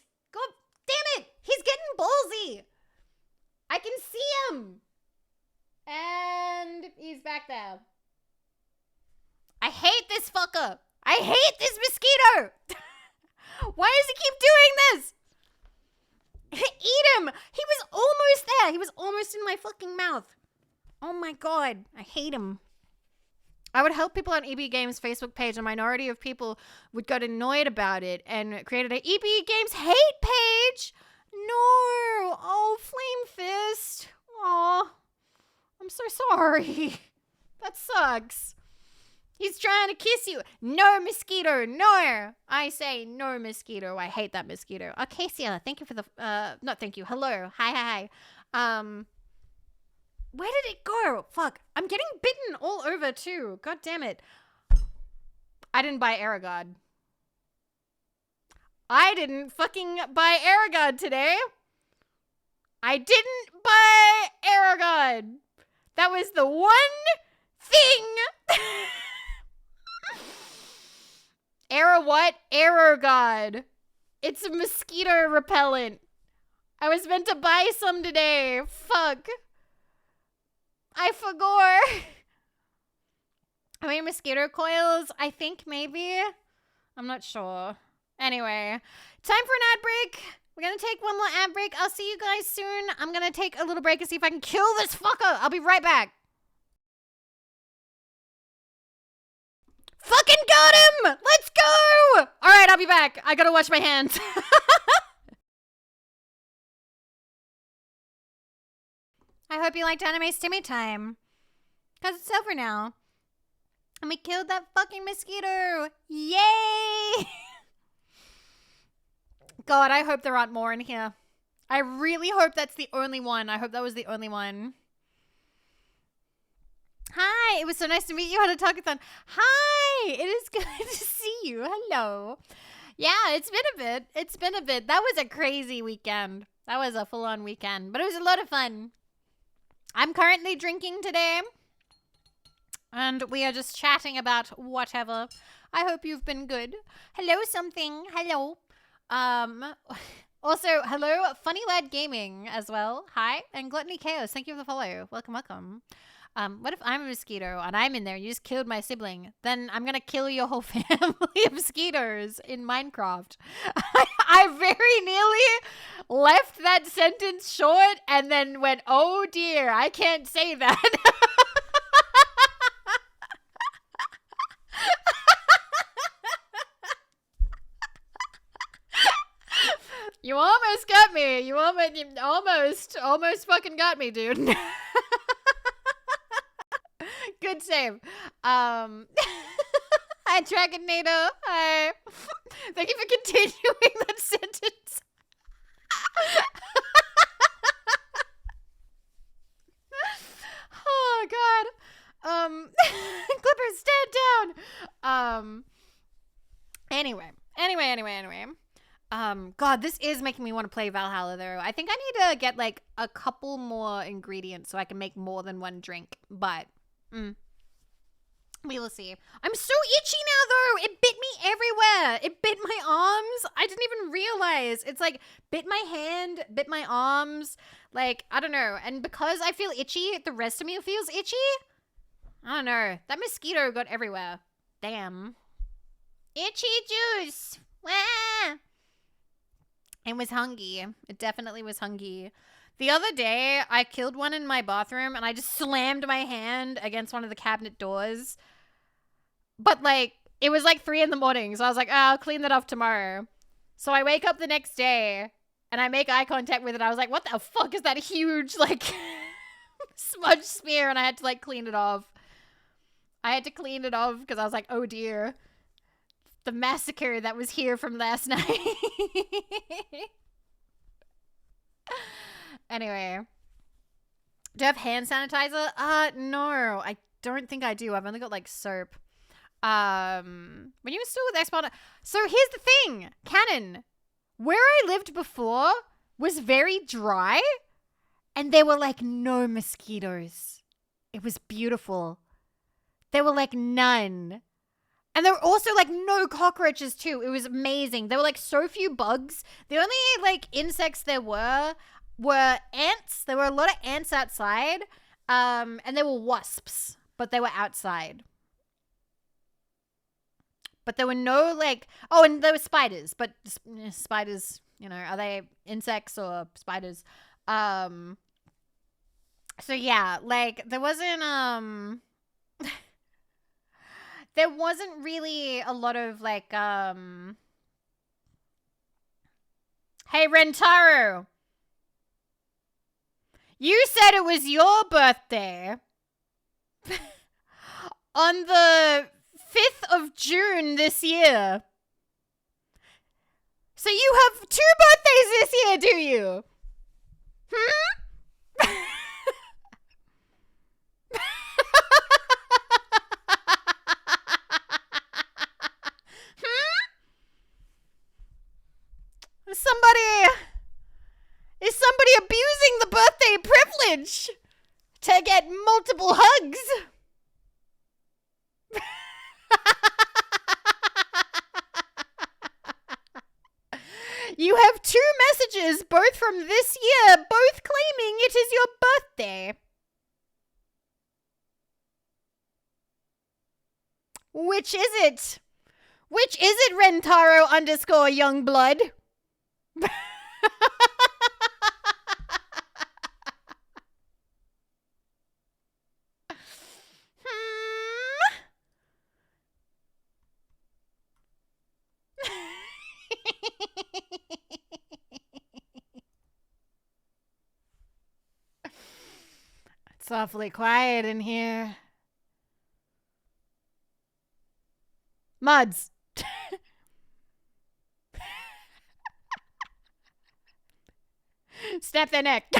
back there. I hate this fucker. I hate this mosquito. Why does he keep doing this? Eat him. He was almost there. He was almost in my fucking mouth. Oh my God. I hate him. I would help people on EB Games Facebook page. A minority of people would get annoyed about it and created a EB Games hate page. No. Oh, Flame Fist. Aw. I'm so sorry. That sucks. He's trying to kiss you. No, mosquito. No. I say no, mosquito. I hate that mosquito. Acacia, thank you for the, not thank you. Hello. Hi. Where did it go? Fuck. I'm getting bitten all over too. God damn it. I didn't buy Aragod. I didn't fucking buy Aragod today. I didn't buy Aragod. That was the one thing. What? Aragod. It's a mosquito repellent. I was meant to buy some today. Fuck. I forgot. I mean, mosquito coils, I think maybe. I'm not sure. Anyway, time for an ad break. We're going to take one more ad break. I'll see you guys soon. I'm going to take a little break and see if I can kill this fucker. I'll be right back. Fucking got him! Let's go! All right, I'll be back. I gotta wash my hands. I hope you liked Anime Stimmy Time. Because it's over now. And we killed that fucking mosquito. Yay! God, I hope there aren't more in here. I really hope that's the only one. I hope that was the only one. Hi, it was so nice to meet you on a talkathon. Hi, it is good to see you. Hello. Yeah, it's been a bit. It's been a bit. That was a crazy weekend. That was a full-on weekend, but it was a lot of fun. I'm currently drinking today, and we are just chatting about whatever. I hope you've been good. Hello, something. Hello. Also, hello, Funny Lad Gaming as well. Hi, and Gluttony Chaos. Thank you for the follow. Welcome, welcome. What if I'm a mosquito and I'm in there? You just killed my sibling. Then I'm gonna kill your whole family of mosquitoes in Minecraft. I very nearly left that sentence short and then went, oh dear, I can't say that. You almost got me. You almost fucking got me, dude. Good save. Hi, Dragonator. Hi. Thank you for continuing that sentence. Oh, God. Clippers, stand down. Anyway. God, this is making me want to play Valhalla, though. I think I need to get, like, a couple more ingredients so I can make more than one drink. But, we will see. I'm so itchy now, though. It bit me everywhere. It bit my arms. I didn't even realize. It's, like, bit my hand, bit my arms. Like, I don't know. And because I feel itchy, the rest of me feels itchy. I don't know. That mosquito got everywhere. Damn. Itchy juice. Wah. It was hungry. It definitely was hungry. The other day, I killed one in my bathroom and I just slammed my hand against one of the cabinet doors. But, like, it was like 3 a.m, so I was like, oh, I'll clean that off tomorrow. So I wake up the next day and I make eye contact with it. I was like, what the fuck is that huge, like, smudge smear? And I had to, like, clean it off. I had to clean it off because I was like, oh dear. The massacre that was here from last night. Anyway. Do I have hand sanitizer? No. I don't think I do. I've only got, like, soap. When you were still with Xbox. So here's the thing. Canon. Where I lived before was very dry. And there were, like, no mosquitoes. It was beautiful. There were, like, none. And there were also, like, no cockroaches, too. It was amazing. There were, like, so few bugs. The only, like, insects there were ants. There were a lot of ants outside. And there were wasps. but they were outside. But there were no like, oh, and there were spiders, but spiders, you know, are they insects or spiders? So yeah, like there wasn't there wasn't really a lot of like hey Rentaro, you said it was your birthday on the 5th of June this year. So you have 2 birthdays this year, do you? Is somebody abusing the birthday privilege to get multiple hugs? You have 2 messages, both from this year, both claiming it is your birthday. Which is it? Which is it, Rentaro _Youngblood? It's awfully quiet in here. Muds. Snap their neck.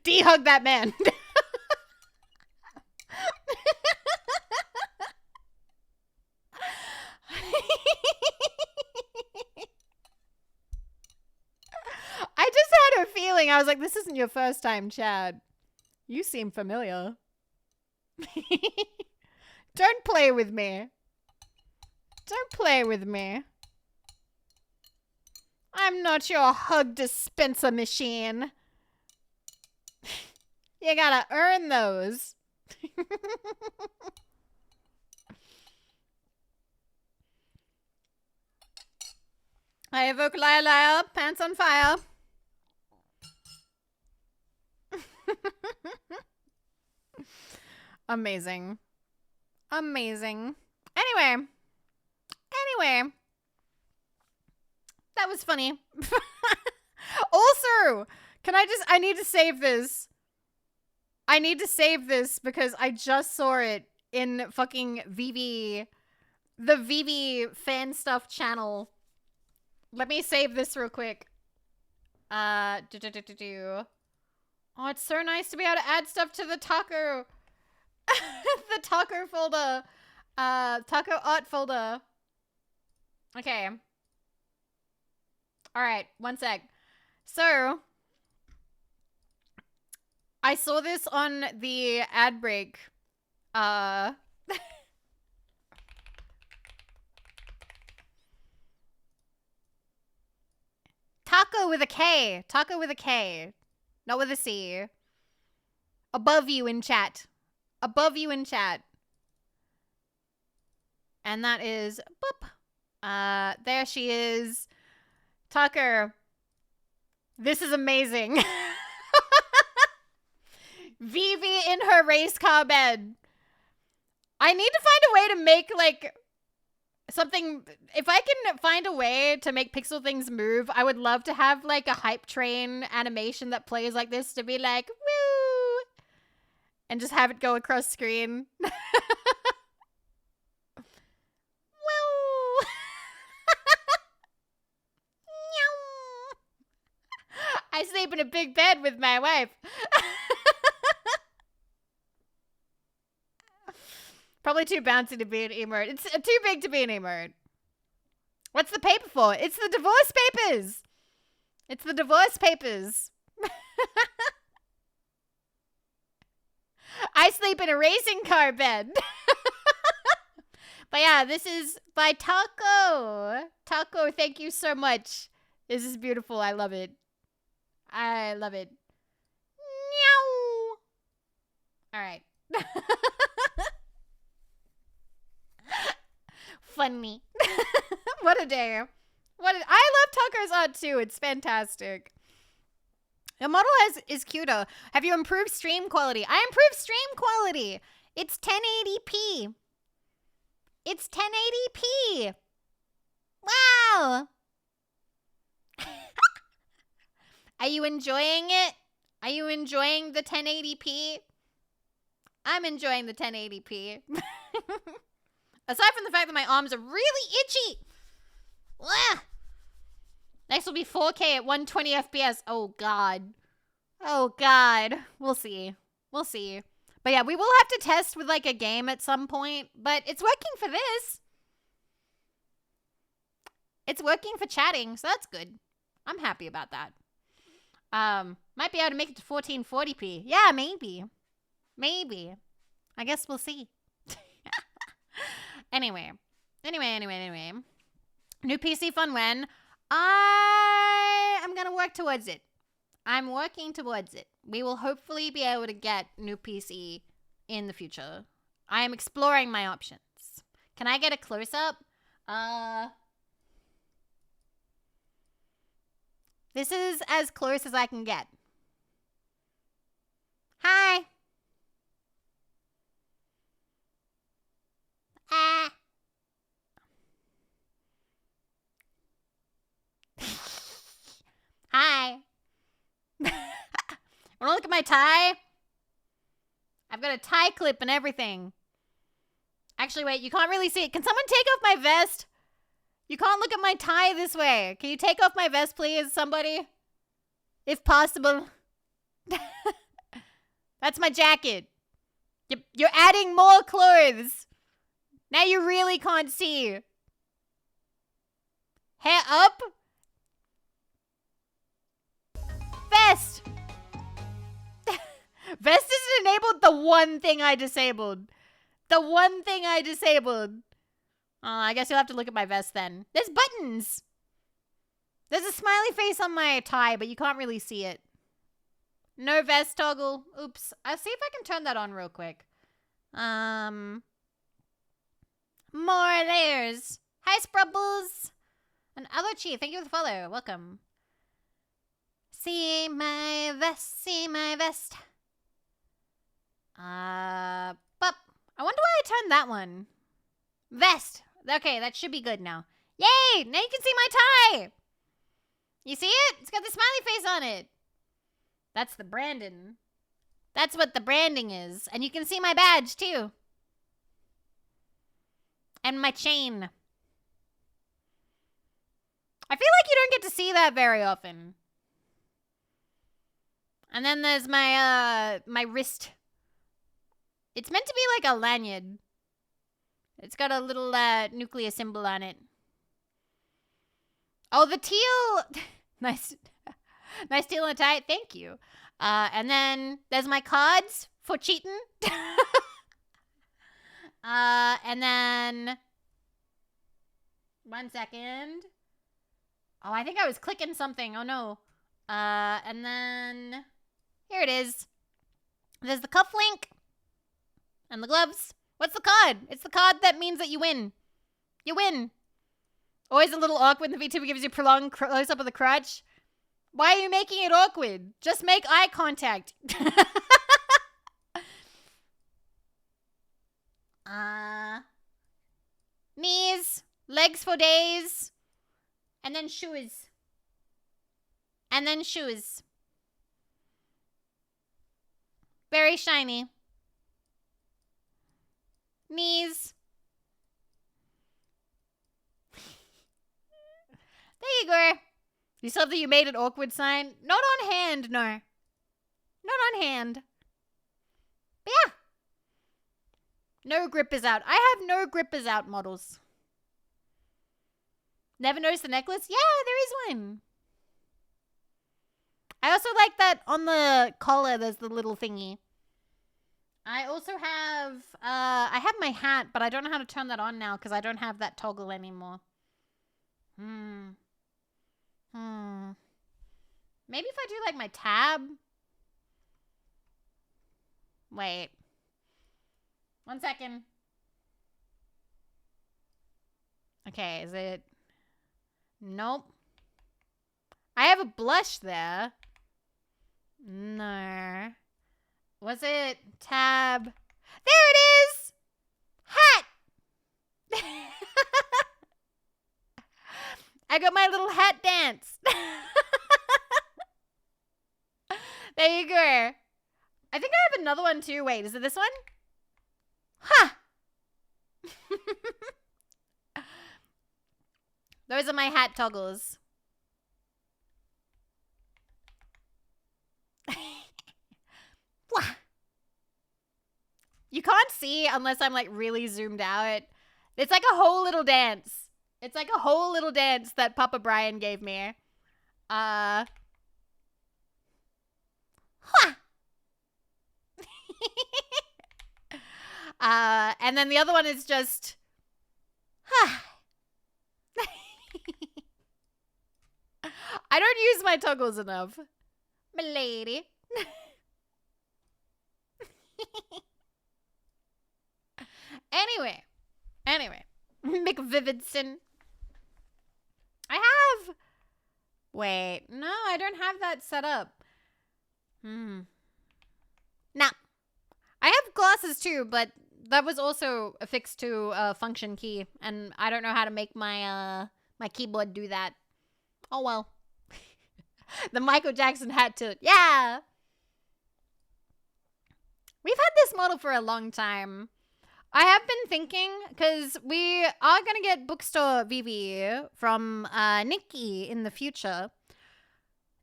De-hug that man. I just had a feeling. I was like, this isn't your first time, Chad. You seem familiar. Don't play with me. Don't play with me. I'm not your hug dispenser machine. You gotta earn those. I evoke liar liar, pants on fire. Amazing. Amazing. Anyway. That was funny. Also, I need to save this. I need to save this because I just saw it in fucking Vivi, the Vivi fan stuff channel. Let me save this real quick. Oh, it's so nice to be able to add stuff to the taco. The taco folder. Taco art folder. Okay. Alright, one sec. So, I saw this on the ad break. Taco with a K. Taco with a K. Not with a C. Above you in chat. Above you in chat. And that is boop. There she is. Tucker. This is amazing. Vivi in her race car bed. I need to find a way to make, like, something. If I can find a way to make pixel things move, I would love to have, like, a hype train animation that plays like this to be like, woo! And just have it go across screen. Woo! I sleep in a big bed with my wife. Probably too bouncy to be an emote. It's too big to be an emote. What's the paper for? It's the divorce papers. It's the divorce papers. I sleep in a racing car bed. But yeah, this is by Taco. Taco, thank you so much. This is beautiful. I love it. I love it. Meow. All right. Funny. What a day. I love Tucker's art too. It's fantastic. The model is cuter. Have you improved stream quality? I improved stream quality. It's 1080p. It's 1080p. Wow. Are you enjoying it? Are you enjoying the 1080p? I'm enjoying the 1080p. Aside from the fact that my arms are really itchy. Ugh. Next will be 4K at 120 FPS. Oh, God. Oh, God. We'll see. We'll see. But yeah, we will have to test with like a game at some point. But it's working for this. It's working for chatting, so that's good. I'm happy about that. Might be able to make it to 1440p. Yeah, maybe. Maybe. I guess we'll see. Anyway. New PC fun when? I am going to work towards it. I'm working towards it. We will hopefully be able to get new PC in the future. I am exploring my options. Can I get a close-up? This is as close as I can get. Hi. Hi. Wanna look at my tie? I've got a tie clip and everything. Actually, wait, you can't really see it. Can someone take off my vest? You can't look at my tie this way. Can you take off my vest, please, somebody? If possible. That's my jacket. You're adding more clothes. Now you really can't see. Hair up. Vest. Vest isn't enabled. The one thing I disabled. The one thing I disabled. I guess you'll have to look at my vest then. There's buttons. There's a smiley face on my tie, but you can't really see it. No vest toggle. Oops. I'll see if I can turn that on real quick. More layers. Hi, Sprubbles. And Alochi, thank you for the follow. Welcome. See my vest, see my vest. But I wonder why I turned that one. Vest. Okay, that should be good now. Yay! Now you can see my tie. You see it? It's got the smiley face on it. That's the Brandon. That's what the branding is. And you can see my badge, too. And my chain. I feel like you don't get to see that very often. And then there's my, my wrist. It's meant to be like a lanyard. It's got a little, nuclear symbol on it. Oh, the teal. Nice. Nice teal on the tie. Thank you. And then there's my cards for cheating. And then... One second. Oh, I think I was clicking something. Oh, no. And then... Here it is. There's the cufflink. And the gloves. What's the card? It's the card that means that you win. You win. Always a little awkward when the VTuber gives you prolonged close-up of the crotch. Why are you making it awkward? Just make eye contact. Knees. Legs for days. And then shoes. And then shoes. Very shiny. Knees. There you go. You saw that you made an awkward sign? Not on hand, no. Not on hand. But yeah. No grip is out. I have no grip is out models. Never noticed the necklace? Yeah, there is one. I also like that on the collar there's the little thingy. I also have I have my hat, but I don't know how to turn that on now because I don't have that toggle anymore. Hmm. Hmm. Maybe if I do like my tab. Wait. 1 second. Okay, is it? Nope. I have a blush there. No. Was it tab? There it is! Hat! I got my little hat dance. There you go. I think I have another one too. Wait, is it this one? Huh. Those are my hat toggles. You can't see unless I'm like really zoomed out. It's like a whole little dance. It's like a whole little dance that Papa Brian gave me. Huh. And then the other one is just I don't use my toggles enough. Milady. Anyway. McVividson. I have. Wait, no, I don't have that set up. Nah. I have glasses too, but that was also affixed to a function key, and I don't know how to make my my keyboard do that. Oh well. The Michael Jackson hat tilt. Yeah. We've had this model for a long time. I have been thinking, because we are going to get bookstore Vivi from Nikki in the future.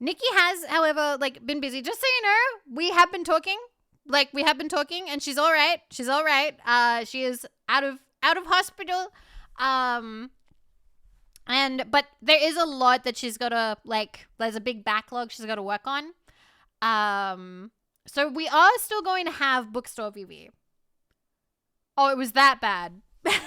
Nikki has, however, like been busy. Just so you know, we have been talking. And she's all right. She's all right. She is out of hospital. But there is a lot that she's got to, like, there's a big backlog she's got to work on. So we are still going to have bookstore Vivi. Oh, it was that bad. Let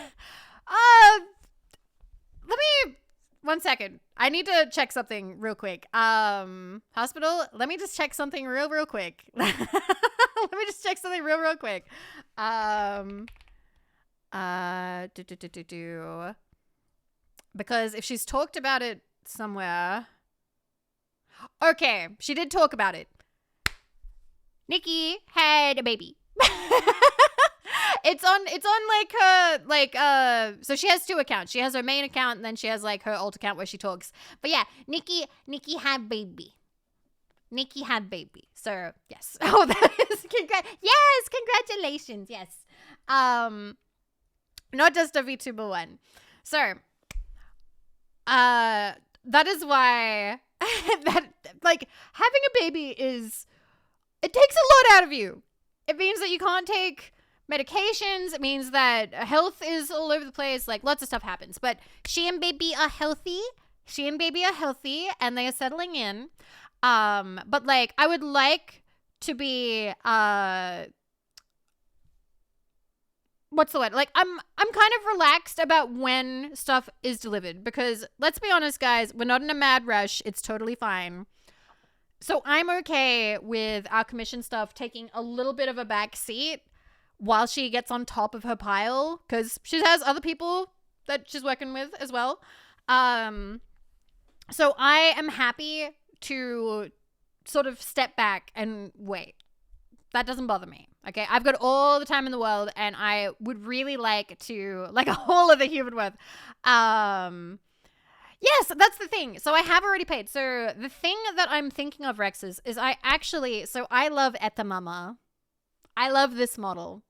me 1 second. I need to check something real quick. Hospital, let me just check something real quick. Let me just check something real quick. Because if she's talked about it somewhere. Okay, she did talk about it. Nikki had a baby. It's on like her so she has two accounts. She has her main account and then she has like her alt account where she talks. But yeah, Nikki had baby. Nikki had baby. So yes. Oh, that is yes, congratulations. Yes. Not just a VTuber one. So that is why that like having a baby is it takes a lot out of you. It means that you can't take medications. It means that health is all over the place. Like lots of stuff happens. But she and baby are healthy. And they are settling in. But like I would like to be what's the word? Like I'm kind of relaxed about when stuff is delivered because let's be honest, guys, we're not in a mad rush. It's totally fine. So I'm okay with our commission stuff taking a little bit of a back seat while she gets on top of her pile because she has other people that she's working with as well. So I am happy to sort of step back and wait. That doesn't bother me. Okay, I've got all the time in the world and I would really like to, like a whole other human worth. Yes, that's the thing. So I have already paid. So the thing that I'm thinking of, Rex, is I love Etamama. I love this model.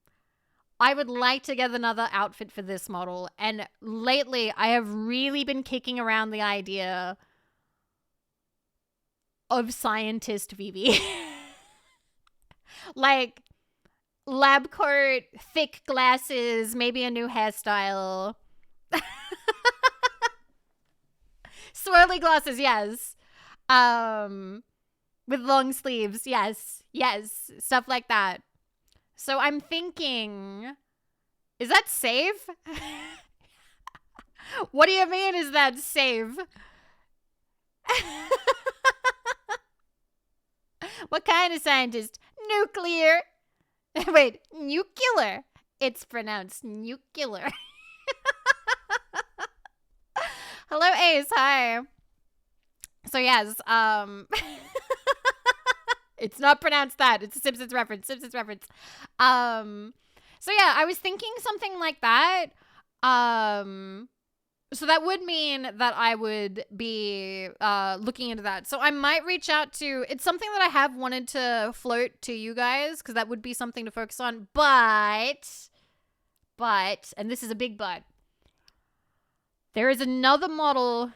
I would like to get another outfit for this model. And lately, I have really been kicking around the idea of scientist Vivi. Like, lab coat, thick glasses, maybe a new hairstyle. Swirly glasses, yes. With long sleeves, yes. Stuff like that. So I'm thinking, is that safe? What do you mean, is that safe? What kind of scientist? Nuclear. Wait, nuclear. It's pronounced nuclear. Hello, Ace. Hi. So yes, it's not pronounced that. It's a Simpsons reference. So yeah, I was thinking something like that. So that would mean that I would be looking into that. So I might reach out to, it's something that I have wanted to float to you guys, because that would be something to focus on. But, and this is a big but, there is another model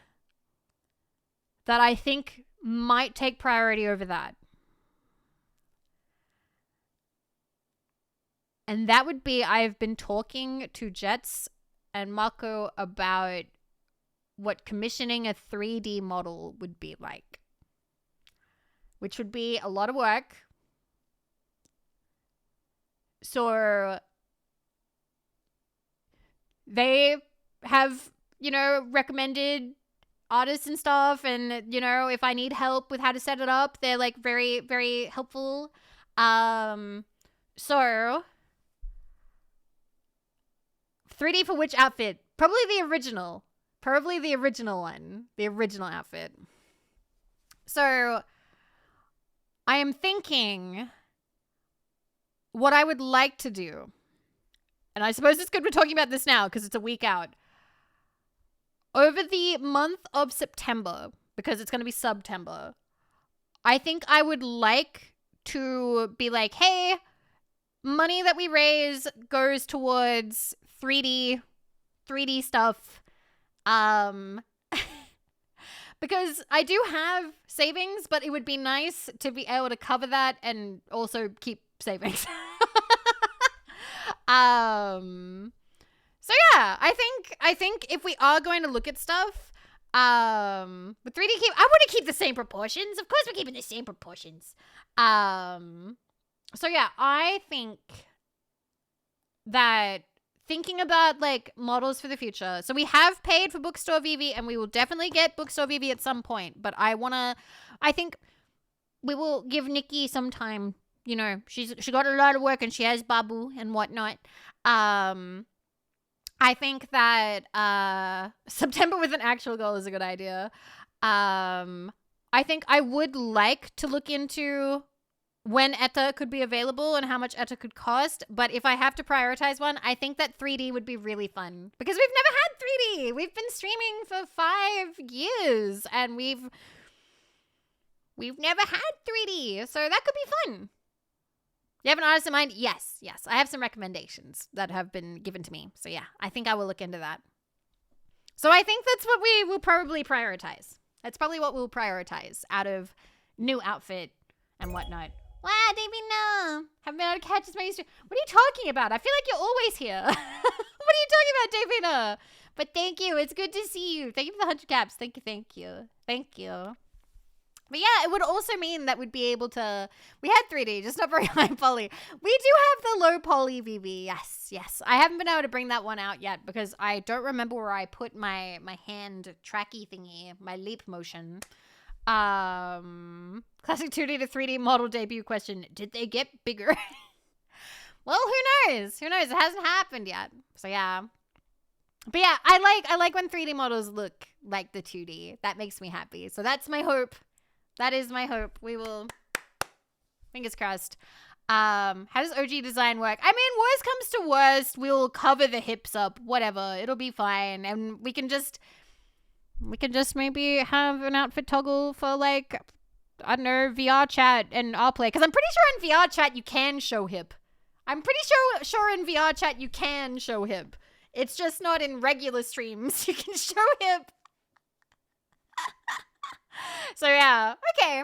that I think might take priority over that. And that would be, I've been talking to Jets and Mako about what commissioning a 3D model would be like, which would be a lot of work. So they have, recommended artists and stuff, and if I need help with how to set it up, they're like very, very helpful. So 3D for which outfit? Probably the original one, the original outfit. So I am thinking what I would like to do, and I suppose it's good we're talking about this now because it's a week out. Over the month of September, because it's going to be September, I think I would like to be like, hey, money that we raise goes towards 3D stuff. Because I do have savings, but it would be nice to be able to cover that and also keep savings. So yeah, I think if we are going to look at stuff, with 3D I want to keep the same proportions. Of course we're keeping the same proportions. So yeah, I think that thinking about like models for the future. So we have paid for Bookstore Vivi, and we will definitely get Bookstore Vivi at some point. But I think we will give Nikki some time. She got a lot of work and she has Babu and whatnot. I think that September with an actual goal is a good idea. I think I would like to look into when ETA could be available and how much ETA could cost. But if I have to prioritize one, I think that 3D would be really fun. Because we've never had 3D. We've been streaming for 5 years. And we've never had 3D. So that could be fun. You have an artist in mind? Yes. I have some recommendations that have been given to me. So yeah, I think I will look into that. So I think that's what we will probably prioritize. That's probably what we'll prioritize out of new outfit and whatnot. Wow, Davina. Haven't been able to catch as many. What are you talking about? I feel like you're always here. What are you talking about, Davina? But thank you. It's good to see you. Thank you for the 100 caps. Thank you. But yeah, it would also mean that we'd be able to... We had 3D, just not very high poly. We do have the low poly VV. Yes. I haven't been able to bring that one out yet because I don't remember where I put my hand tracky thingy, my leap motion. Classic 2D to 3D model debut question. Did they get bigger? Well, who knows? It hasn't happened yet. So yeah. But yeah, I like when 3D models look like the 2D. That makes me happy. So that's my hope. That is my hope. We will, fingers crossed. How does OG design work? I mean, worst comes to worst, we'll cover the hips up, whatever. It'll be fine. And we can just maybe have an outfit toggle for like, I don't know, VR chat and I'll play. Because I'm pretty sure in VR chat you can show hip. I'm pretty sure in VR chat you can show hip. It's just not in regular streams. You can show hip. So yeah, okay.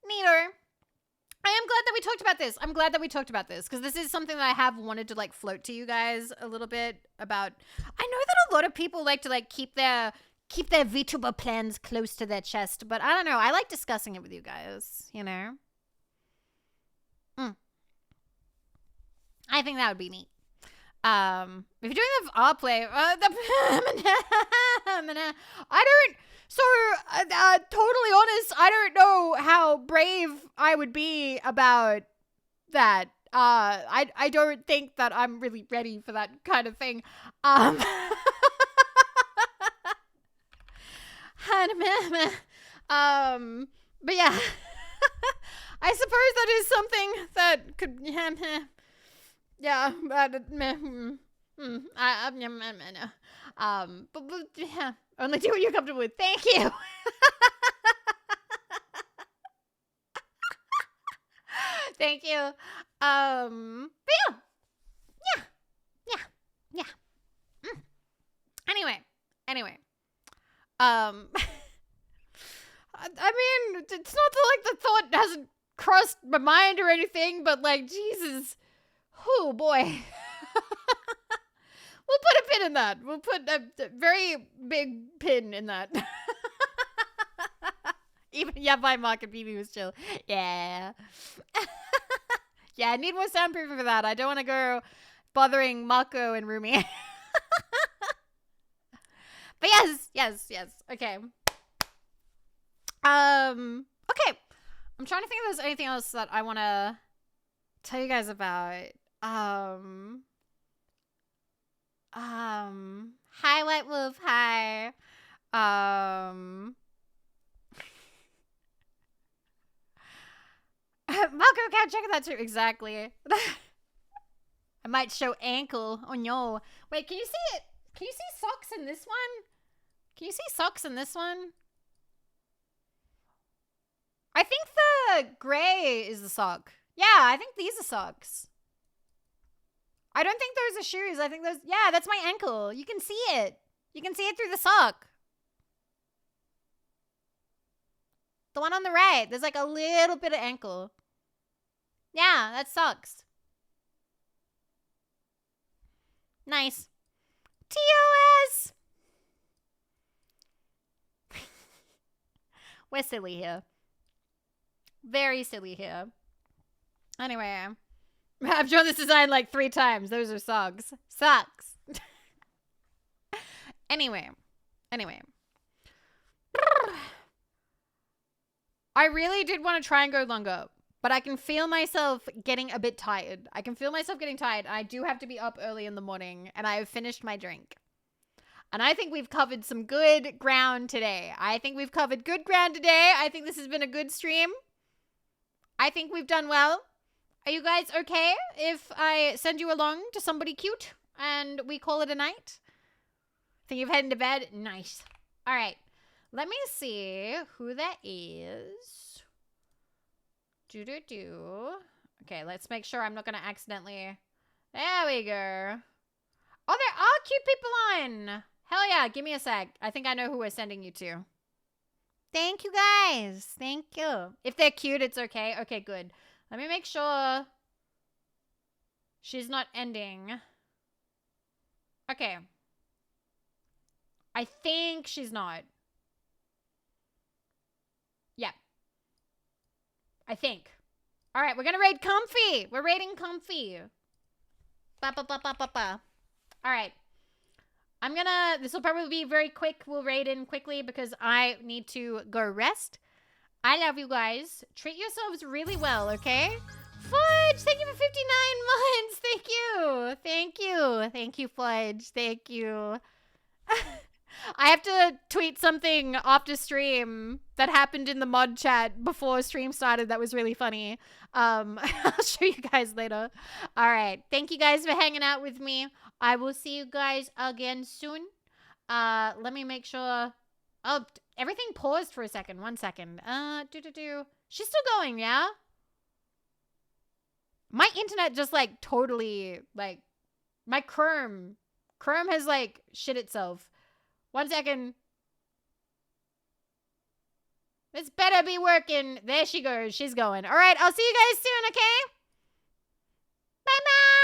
Neater. I am glad that we talked about this. Because this is something that I have wanted to like float to you guys a little bit about. I know that a lot of people like to like keep their VTuber plans close to their chest, but I don't know. I like discussing it with you guys, I think that would be neat. If you're doing the R play, I don't. So, totally honest, I don't know how brave I would be about that. I don't think that I'm really ready for that kind of thing. But yeah, I suppose that is something that could, yeah, but yeah, only do what you're comfortable with. Thank you. Thank you. But yeah. Anyway. I mean, it's not like the thought hasn't crossed my mind or anything, but like, Jesus. Oh boy. We'll put a pin in that. We'll put a very big pin in that. Even by Mark and Vivi was chill. Yeah. Yeah, I need more soundproofing for that. I don't want to go bothering Mako and Rumi. But yes. Okay. Okay. I'm trying to think if there's anything else that I want to tell you guys about. Hi, White Wolf. Hi. Malcolm can't check that too. Exactly. I might show ankle. Oh no. Wait, can you see it? Can you see socks in this one? Can you see socks in this one? I think the gray is the sock. Yeah, I think these are socks. I don't think those are shoes. I think those... Yeah, that's my ankle. You can see it. You can see it through the sock. The one on the right. There's like a little bit of ankle. Yeah, that socks. Nice. TOS! We're silly here. Very silly here. Anyway, I've drawn this design like 3 times. Those are socks. Socks. Anyway. I really did want to try and go longer, but I can feel myself getting a bit tired. I do have to be up early in the morning, and I have finished my drink. And I think we've covered some good ground today. I think this has been a good stream. I think we've done well. Are you guys okay if I send you along to somebody cute and we call it a night? Think you've heading to bed? Nice. All right. Let me see who that is. Okay, let's make sure I'm not going to accidentally... There we go. Oh, there are cute people on. Hell yeah, give me a sec. I think I know who we're sending you to. Thank you, guys. Thank you. If they're cute, it's okay. Okay, good. Let me make sure she's not ending. Okay. I think she's not. Yeah. I think. All right, we're going to raid Comfy. We're raiding Comfy. All right. This will probably be very quick. We'll raid in quickly because I need to go rest. I love you guys. Treat yourselves really well, okay? Fudge, thank you for 59 months. Thank you, Fudge. Thank you. I have to tweet something after stream that happened in the mod chat before stream started that was really funny. I'll show you guys later. All right. Thank you guys for hanging out with me. I will see you guys again soon. Let me make sure. Oh, everything paused for a second. 1 second. She's still going, yeah? My internet just like totally like my Chrome has like shit itself. 1 second. This better be working. There she goes. She's going. All right. I'll see you guys soon, okay? Bye-bye.